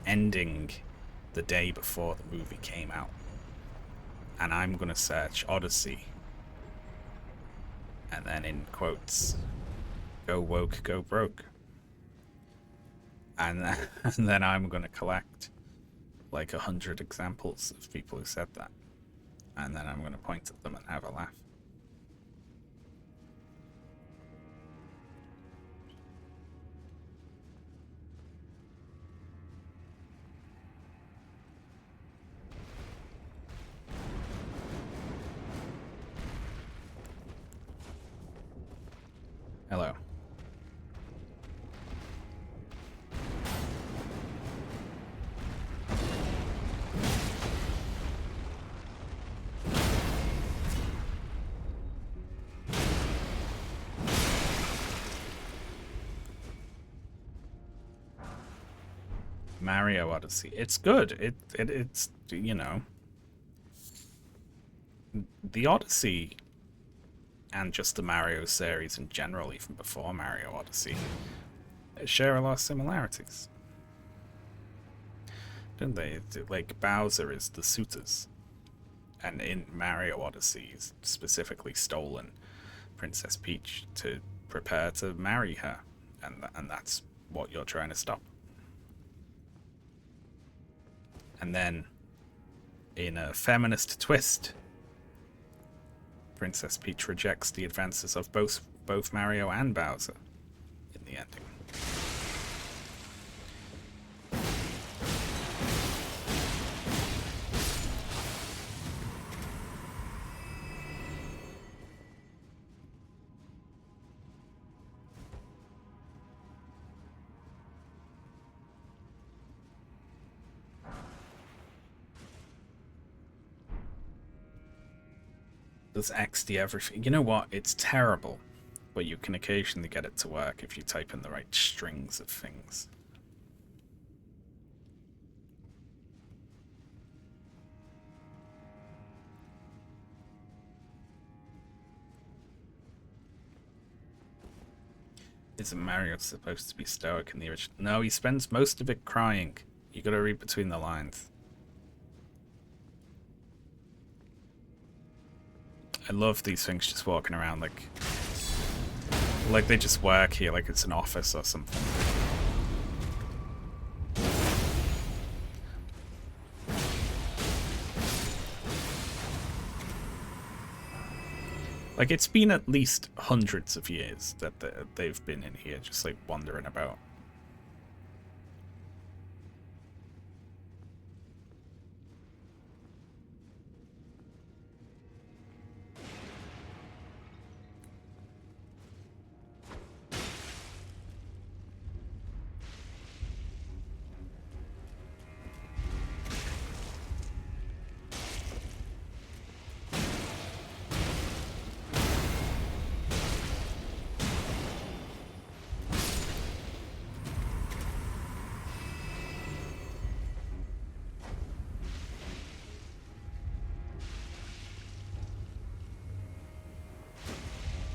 ending the day before the movie came out, and I'm gonna search Odyssey and then in quotes, go woke, go broke. And then I'm going to collect like 100 examples of people who said that. And then I'm going to point at them and have a laugh. Hello. Mario Odyssey. It's good. It's, you know, the Odyssey and just the Mario series in general, even before Mario Odyssey, share a lot of similarities. Don't they? Like, Bowser is the suitors, and in Mario Odyssey, he's specifically stolen Princess Peach to prepare to marry her, and that's what you're trying to stop. And then, in a feminist twist, Princess Peach rejects the advances of both Mario and Bowser in the ending. Does XD everything? You know what? It's terrible, but you can occasionally get it to work if you type in the right strings of things. Isn't Mario supposed to be stoic in the original? No, he spends most of it crying. You gotta read between the lines. I love these things just walking around like they just work here, like it's an office or something. Like, it's been at least hundreds of years that they've been in here, just like wandering about.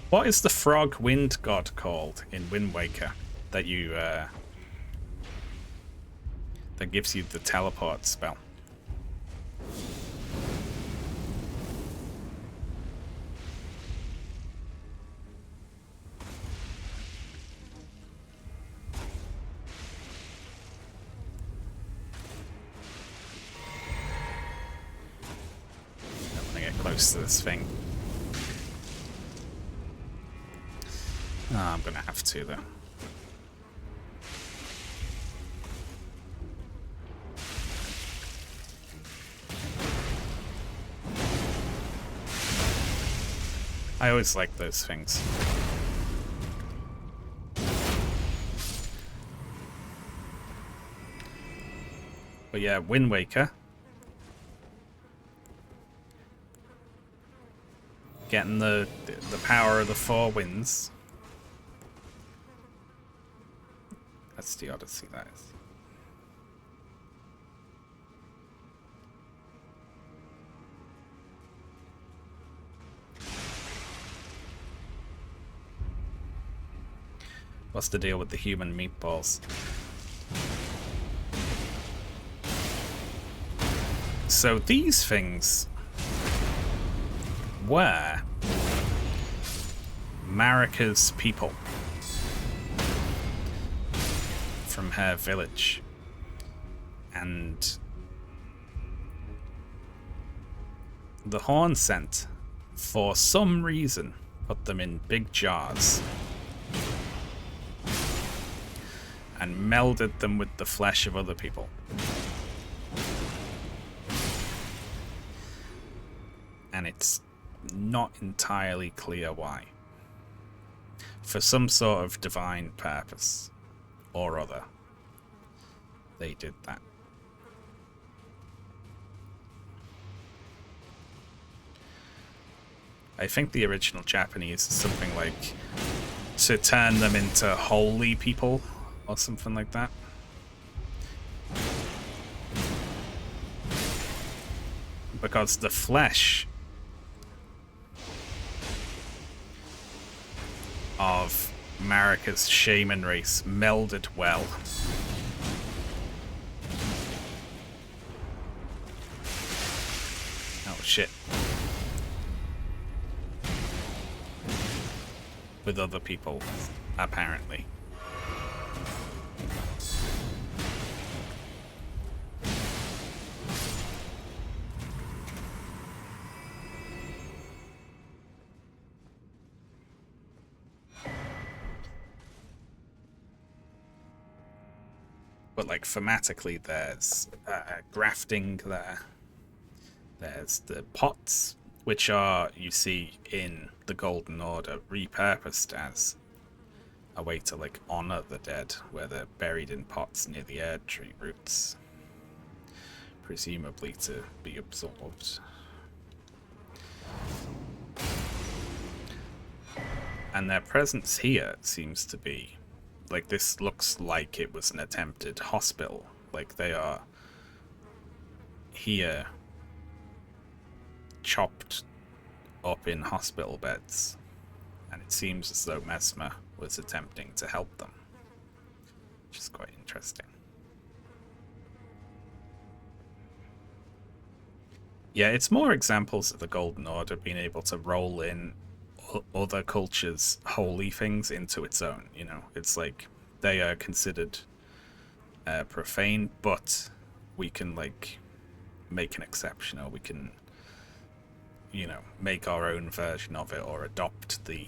What is the frog wind god called in Wind Waker that you that gives you the teleport spell? I don't want to get close to this thing. Oh, I'm gonna have to, though. I always like those things. But yeah, Wind Waker. Getting the power of the four winds. That's the Odyssey, that is. What's the deal with the human meatballs? So these things were Marika's people from her village, and the Horn Scent, for some reason, put them in big jars and melded them with the flesh of other people. And it's not entirely clear why. For some sort of divine purpose or other, they did that. I think the original Japanese is something like to turn them into holy people or something like that. Because the flesh of Marika's shaman race melded well. Oh shit. With other people, apparently. but like thematically, there's grafting there. There's the pots, which are, you see in the Golden Order, repurposed as a way to like honor the dead, where they're buried in pots near the Erd tree roots, presumably to be absorbed. And their presence here seems to be like, this looks like it was an attempted hospital. Like, they are here chopped up in hospital beds, and it seems as though Mesmer was attempting to help them, which is quite interesting. Yeah, it's more examples of the Golden Order being able to roll in other cultures' holy things into its own, you know? It's like, they are considered profane, but we can, like, make an exception, or we can, you know, make our own version of it, or adopt the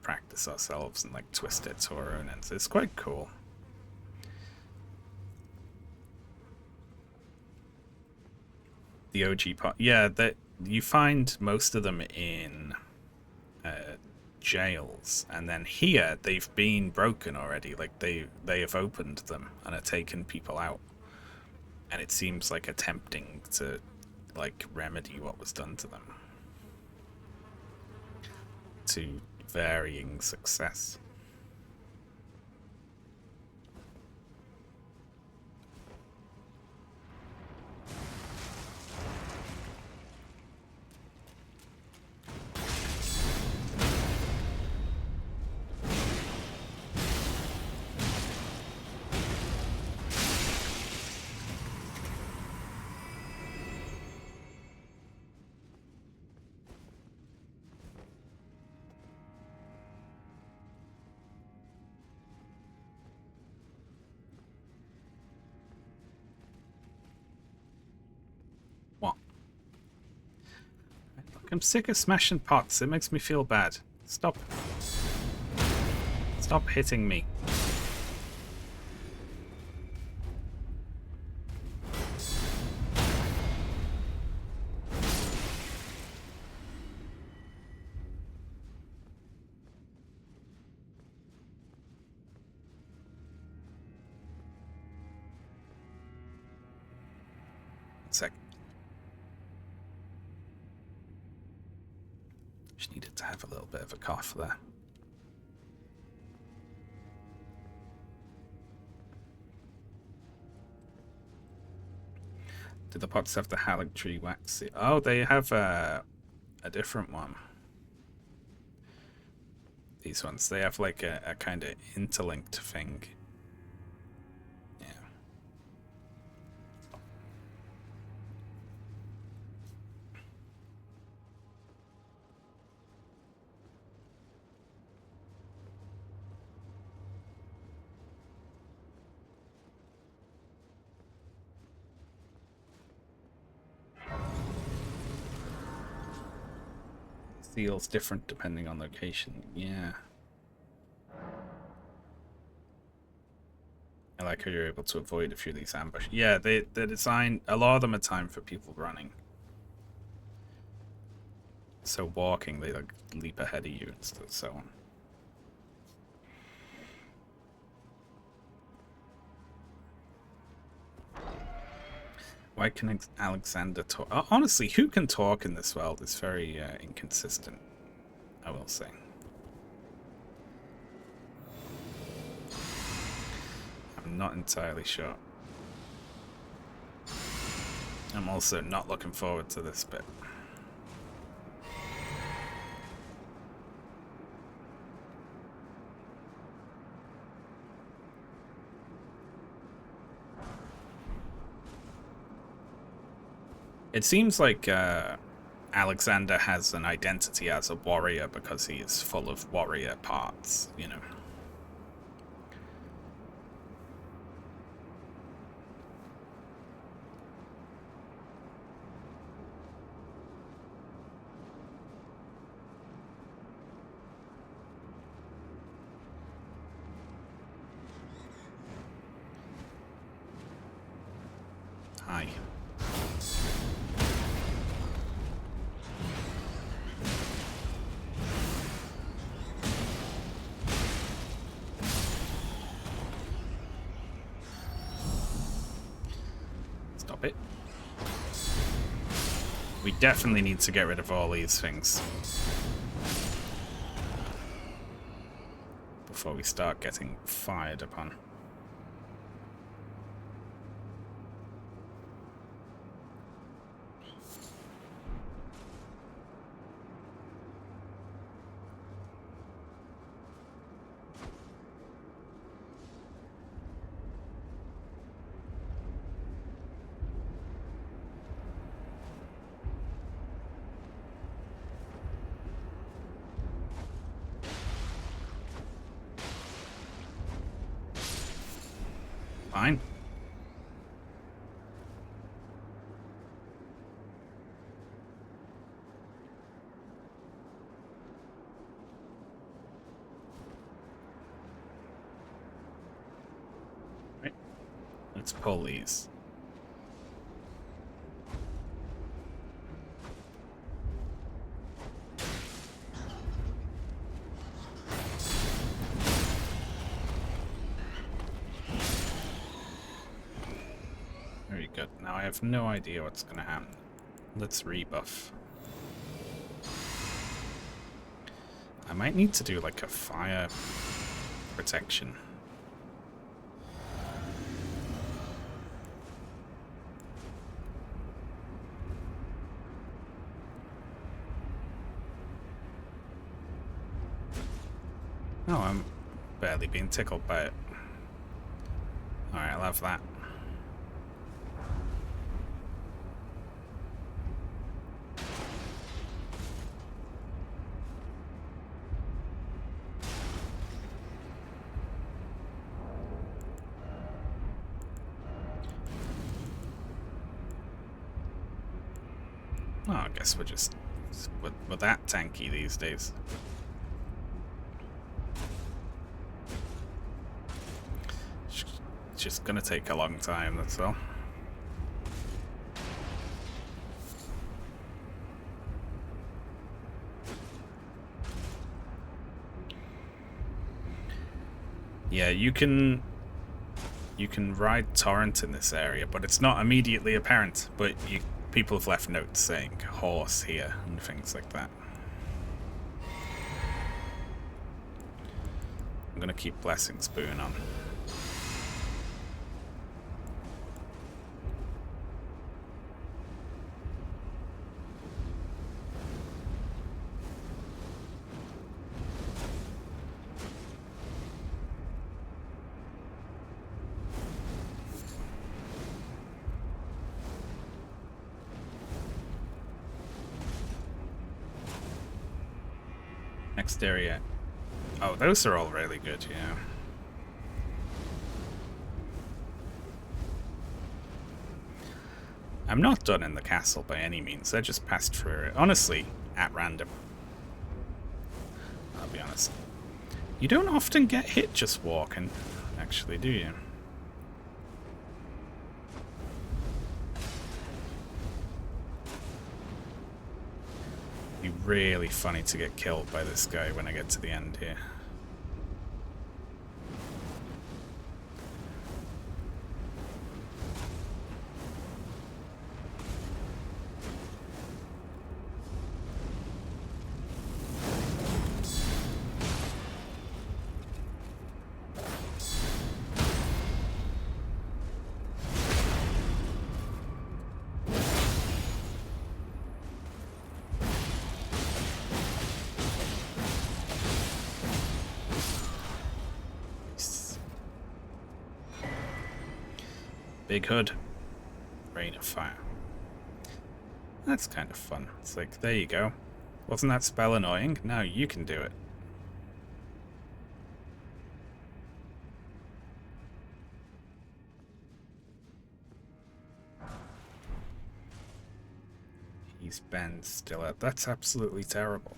practice ourselves and, like, twist it to our own ends. It's quite cool. The OG part, yeah, that you find most of them in jails, and then here they've been broken already. Like, they have opened them and are taken people out, and it seems like attempting to, like, remedy what was done to them, to varying success. What? Look, I'm sick of smashing pots. It makes me feel bad. Stop. Stop hitting me. Sec. Just needed to have a little bit of a cough there. Do the pots have the Halleck tree wax? Oh, they have a different one. These ones, they have like a kind of interlinked thing. Yeah. Seals different depending on location. Yeah. I like how you're able to avoid a few of these ambushes. Yeah, they're designed, a lot of them are timed for people running. So walking, they like leap ahead of you and so on. Why can Alexander talk? Honestly, who can talk in this world is very inconsistent, I will say. I'm not entirely sure. I'm also not looking forward to this bit. It seems like Alexander has an identity as a warrior because he is full of warrior parts, you know. die. Stop it. We definitely need to get rid of all these things before we start getting fired upon. Fine. Right. Let's pull these. Very good. Now I have no idea what's going to happen. Let's rebuff. I might need to do like a fire protection. Oh, I'm barely being tickled by it. Alright, I'll have that. Oh, I guess we're just... we're that tanky these days. It's just gonna take a long time, that's all. Yeah, you can ride torrent in this area, but it's not immediately apparent. But people have left notes saying horse here and things like that. I'm gonna keep Blessing Spoon on. Next area. Oh, those are all really good, yeah. I'm not done in the castle by any means. I just passed through it, honestly, at random. I'll be honest. You don't often get hit just walking, actually, do you? Be really funny to get killed by this guy when I get to the end here. Big hood. Rain of fire. That's kind of fun. It's like, there you go. Wasn't that spell annoying? Now you can do it. He's been still out. That's absolutely terrible.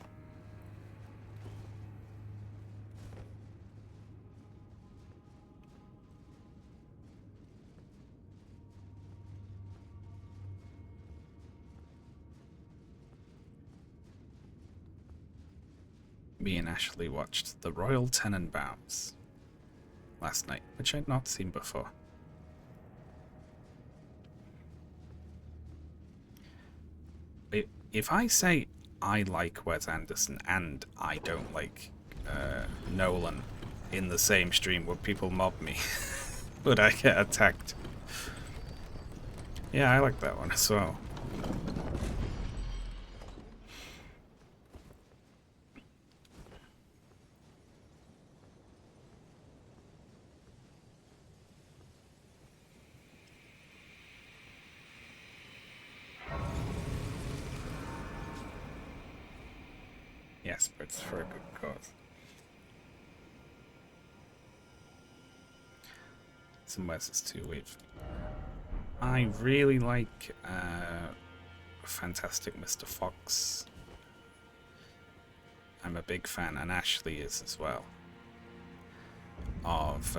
Me and Ashley watched The Royal Tenenbaums last night, which I'd not seen before. If I say I like Wes Anderson and I don't like Nolan in the same stream, would people mob me? Would I get attacked? Yeah, I like that one as well. Yes, but it's for a good cause. Some Wes is too weird. I really like Fantastic Mr. Fox. I'm a big fan, and Ashley is as well, of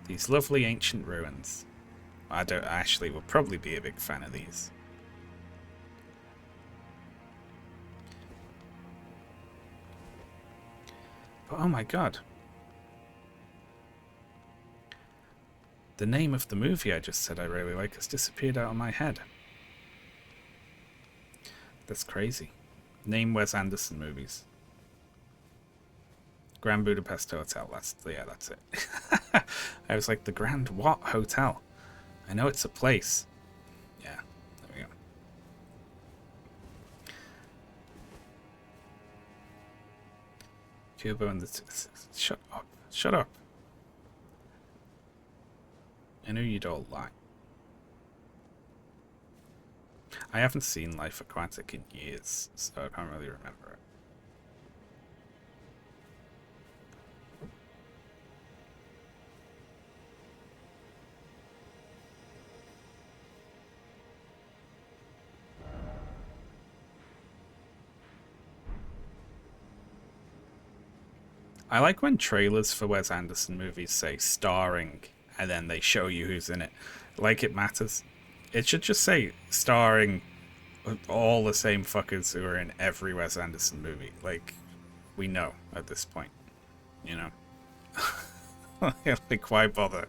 these lovely ancient ruins. Ashley will probably be a big fan of these. But oh my god. The name of the movie I just said I really like has disappeared out of my head. That's crazy. Name Wes Anderson movies. Grand Budapest Hotel. That's it. I was like, the Grand what Hotel? I know it's a place. Yeah, there we go. Kubo and the... Shut up. Shut up. I knew you'd all lie. I haven't seen Life Aquatic in years, so I can't really remember it. I like when trailers for Wes Anderson movies say starring, and then they show you who's in it. Like it matters. It should just say starring all the same fuckers who are in every Wes Anderson movie. Like, we know at this point. You know? Like, why bother?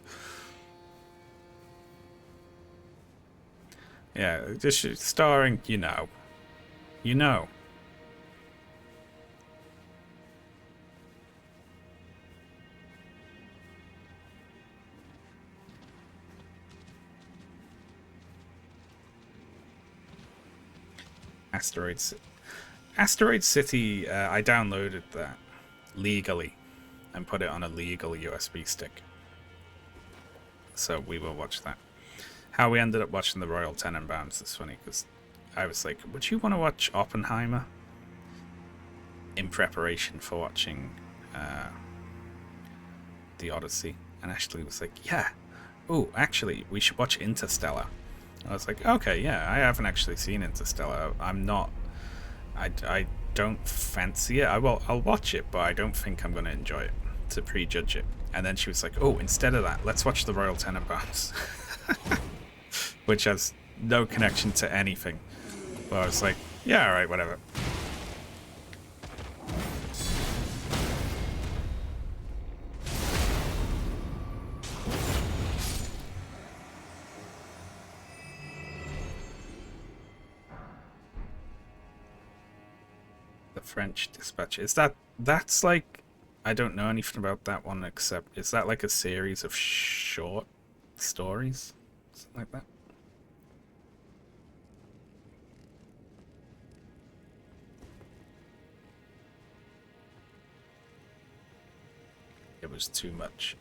Yeah, just starring, you know. You know. Asteroid City, I downloaded that legally and put it on a legal USB stick. So we will watch that. How we ended up watching the Royal Tenenbaums is funny because I was like, would you want to watch Oppenheimer? In preparation for watching the Odyssey. And Ashley was like, yeah. Oh, actually, we should watch Interstellar. I was like, okay, yeah, I haven't actually seen Interstellar. I don't fancy it. I'll watch it, but I don't think I'm going to enjoy it, to prejudge it. And then she was like, oh, instead of that, let's watch the Royal Tenenbaums. Which has no connection to anything. Well, I was like, yeah, alright, whatever. French Dispatch. That's like, I don't know anything about that one except, is that like a series of short stories? Something like that? It was too much.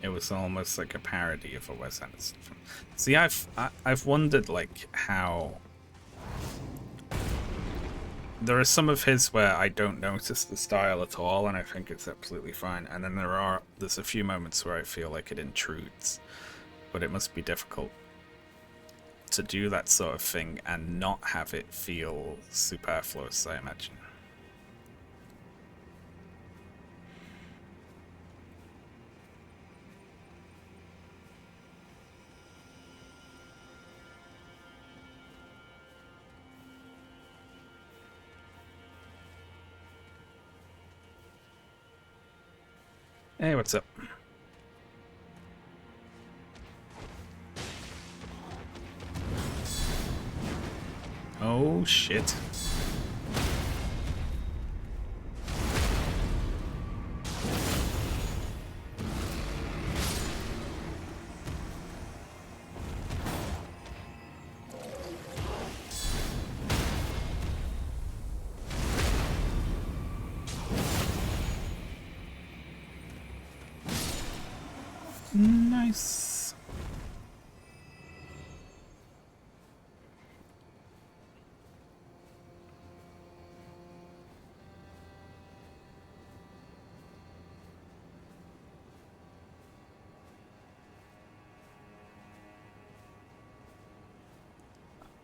It was almost like a parody of a Wes Anderson film. See, I've wondered like how there are some of his where I don't notice the style at all, and I think it's absolutely fine. And then there's a few moments where I feel like it intrudes. but it must be difficult to do that sort of thing and not have it feel superfluous, I imagine. Hey, what's up? Oh, shit. Nice.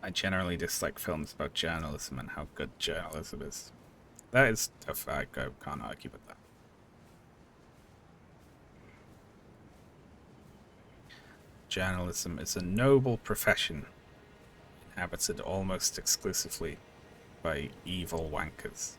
I generally dislike films about journalism and how good journalism is. That is a fact, I can't argue with that. Journalism is a noble profession, inhabited almost exclusively by evil wankers.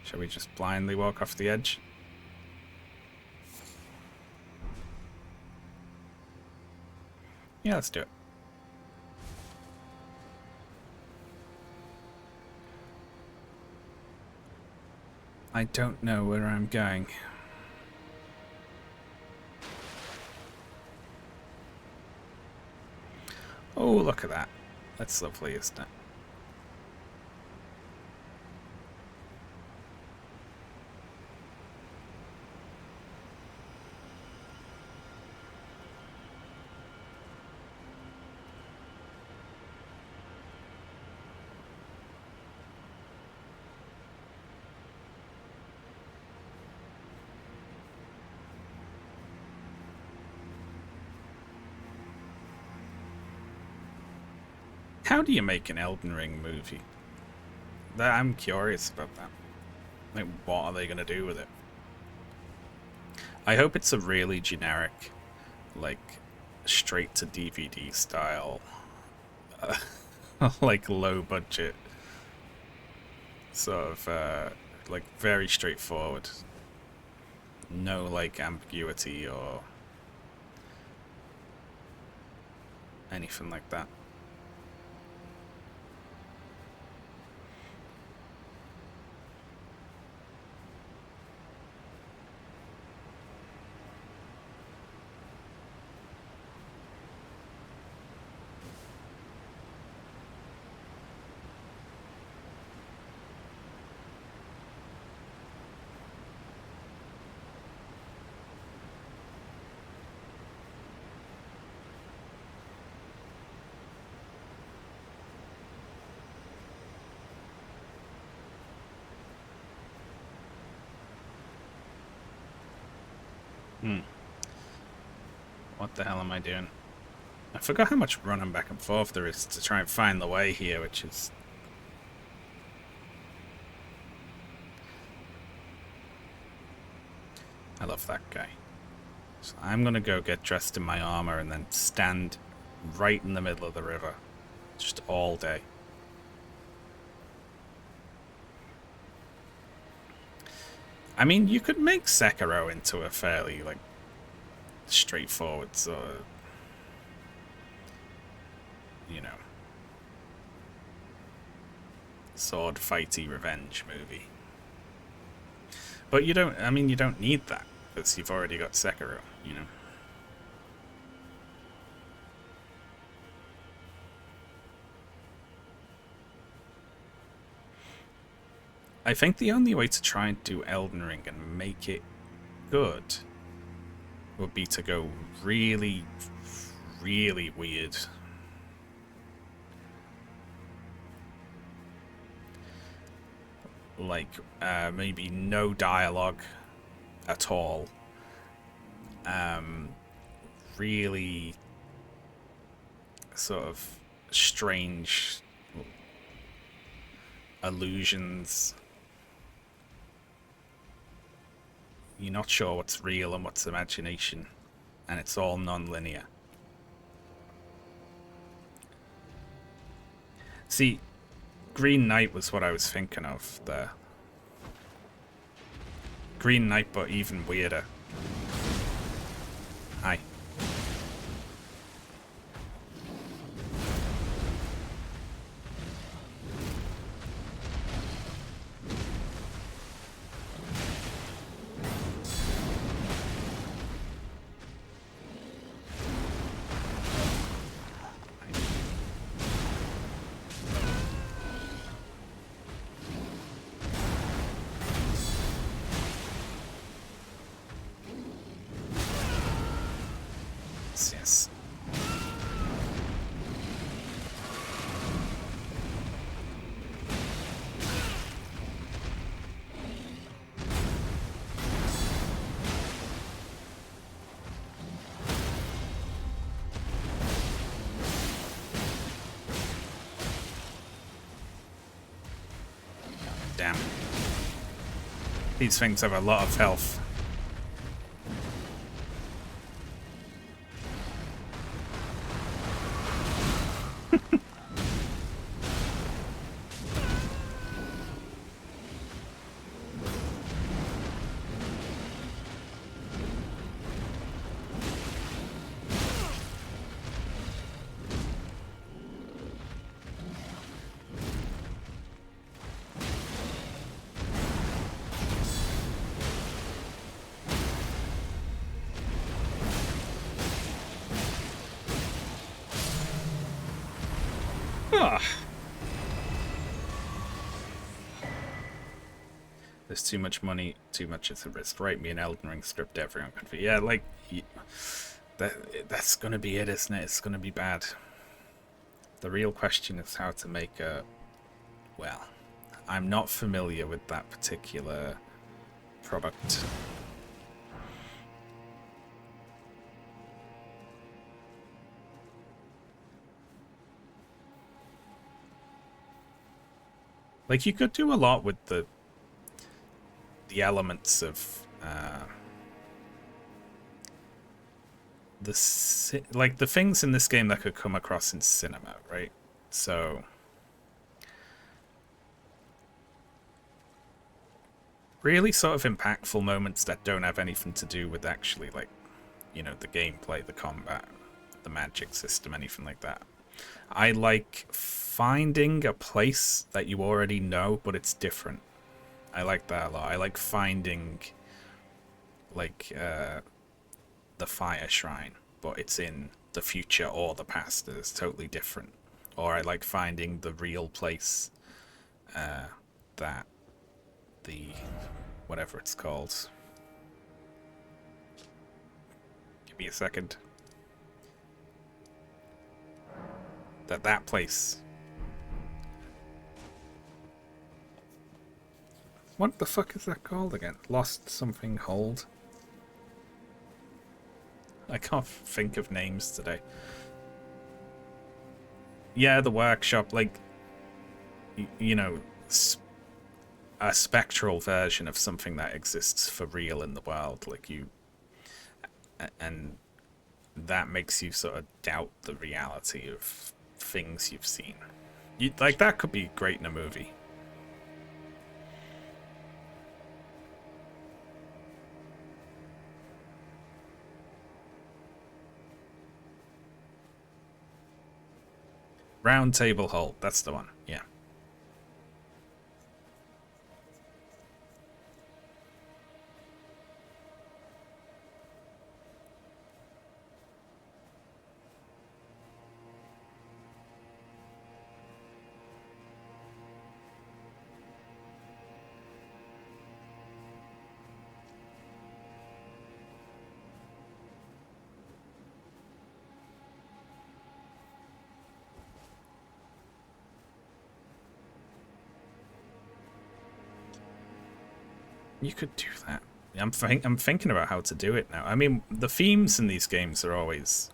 Shall we just blindly walk off the edge? Yeah, let's do it. I don't know where I'm going. Oh, look at that. That's lovely, isn't it? How do you make an Elden Ring movie? I'm curious about that. Like, what are they going to do with it? I hope it's a really generic, like, straight to DVD style, like, low budget, sort of, like, very straightforward. No, like, ambiguity or anything like that. What the hell am I doing? I forgot how much running back and forth there is to try and find the way here, which is... I love that guy. So I'm gonna go get dressed in my armor and then stand right in the middle of the river. Just all day. I mean, you could make Sekiro into a fairly, like, straightforward sort of, you know, sword fighty revenge movie. But you don't, I mean, you don't need that, because you've already got Sekiro, you know. I think the only way to try and do Elden Ring and make it good would be to go really, really weird. Like, maybe no dialogue at all. Really sort of strange illusions. You're not sure what's real and what's imagination, and it's all non-linear. See, Green Knight was what I was thinking of there. Green Knight, but even weirder. Hi. Yes. Damn. These things have a lot of health. There's too much money, too much at the risk. Write me an Elden Ring script, everyone could be. Yeah, like, that's gonna be it, isn't it? It's gonna be bad. The real question is how to make a... Well, I'm not familiar with that particular product. Like, you could do a lot with the elements of like the things in this game that could come across in cinema, right? So really sort of impactful moments that don't have anything to do with actually, like, you know, the gameplay, the combat, the magic system, anything like that. I like finding a place that you already know, but it's different. I like that a lot. I like finding, like, the fire shrine, but it's in the future or the past. It's totally different. Or I like finding the real place that the... whatever it's called. Give me a second. That place... What the fuck is that called again? Lost something hold? I can't think of names today. Yeah, the workshop, like, you know, a spectral version of something that exists for real in the world. Like, you... And that makes you sort of doubt the reality of things you've seen. Like, that could be great in a movie. Round table hold, that's the one, yeah. You could do that. I'm thinking about how to do it now. I mean, the themes in these games are always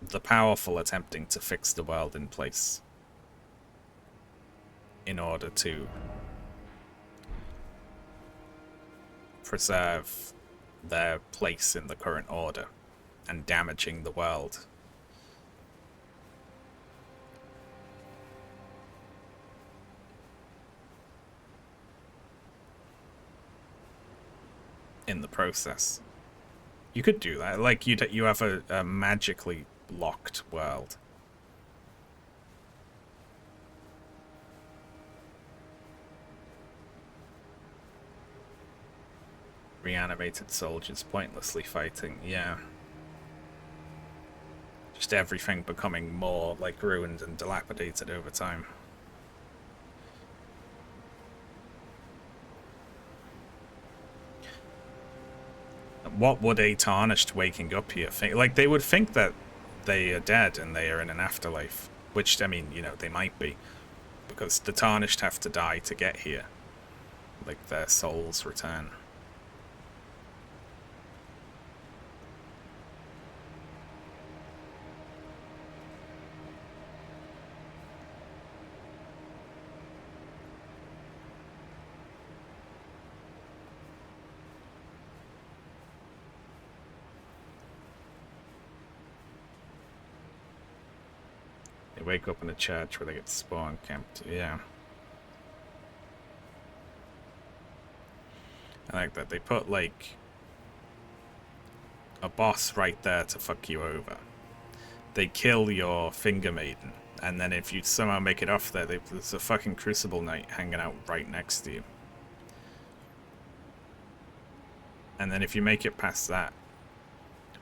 the powerful attempting to fix the world in place in order to preserve their place in the current order and damaging the world. In the process. You could do that. Like, you have a magically locked world. Reanimated soldiers pointlessly fighting, yeah. Just everything becoming more, like, ruined and dilapidated over time. What would a Tarnished waking up here think? Like, they would think that they are dead and they are in an afterlife. Which, I mean, you know, they might be. Because the Tarnished have to die to get here. Like, their souls return. They wake up in a church where they get spawn camped. Yeah. I like that. They put, like, a boss right there to fuck you over. They kill your Finger Maiden. And then if you somehow make it off there, there's a fucking Crucible Knight hanging out right next to you. And then if you make it past that,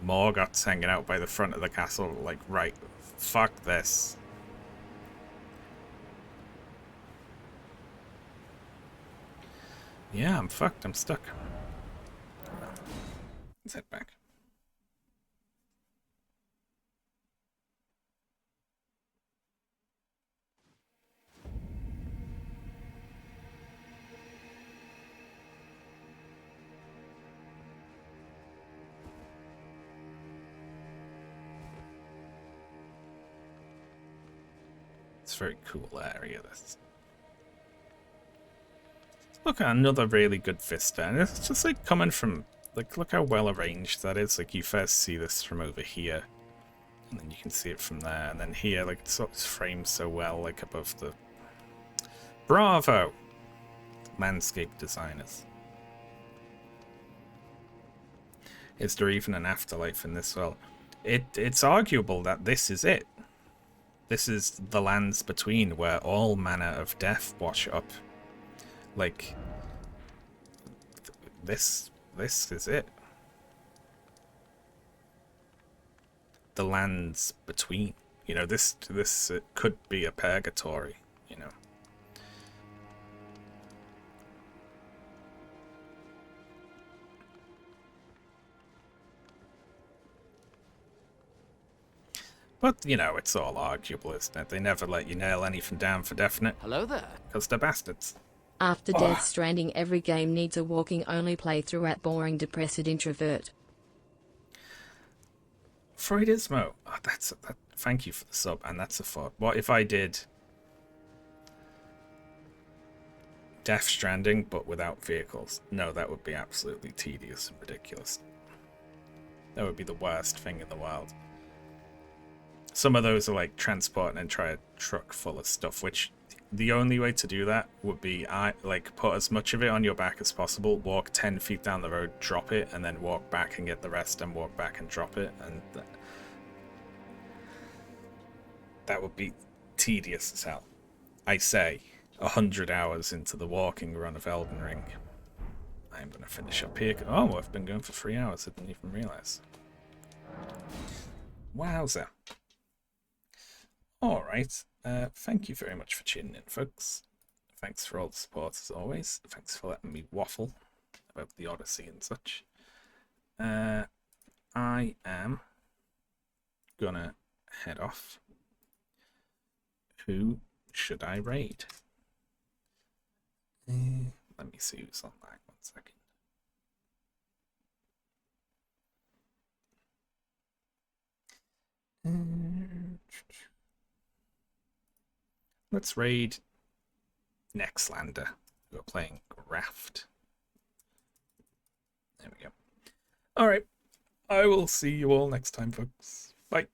Morgoth's hanging out by the front of the castle, like, right, fuck this. Yeah, I'm fucked. I'm stuck. Let's head back. It's a very cool area, this. Look at another really good vista, and it's just like coming from, like, look how well arranged that is. Like, you first see this from over here, and then you can see it from there, and then here, like, it's framed so well, like, above the... Bravo! Landscape designers. Is there even an afterlife in this world? It's arguable that this is it. This is the lands between, where all manner of death wash up. Like, this is it. The lands between. You know, this could be a purgatory, you know. But, you know, it's all arguable, isn't it? They never let you nail anything down for definite. Hello there. Because they're bastards. After Death Stranding, every game needs a walking-only playthrough at boring, depressed introvert. Freudismo. Oh, thank you for the sub, and that's a thought. What if I did Death Stranding, but without vehicles? No, that would be absolutely tedious and ridiculous. That would be the worst thing in the world. Some of those are like transport and then try a truck full of stuff, which the only way to do that would be like put as much of it on your back as possible, walk 10 feet down the road, drop it, and then walk back and get the rest, and walk back and drop it, and that would be tedious as hell. I say 100 hours into the walking run of Elden Ring. I'm going to finish up here. Oh, I've been going for 3 hours. I didn't even realize. Wowza. Alright, thank you very much for tuning in, folks. Thanks for all the support as always. Thanks for letting me waffle about the Odyssey and such. I am gonna head off. Who should I raid? Let me see who's on that. 1 second. Let's raid Nexlander, who are playing Graft. There we go. Alright. I will see you all next time, folks. Bye.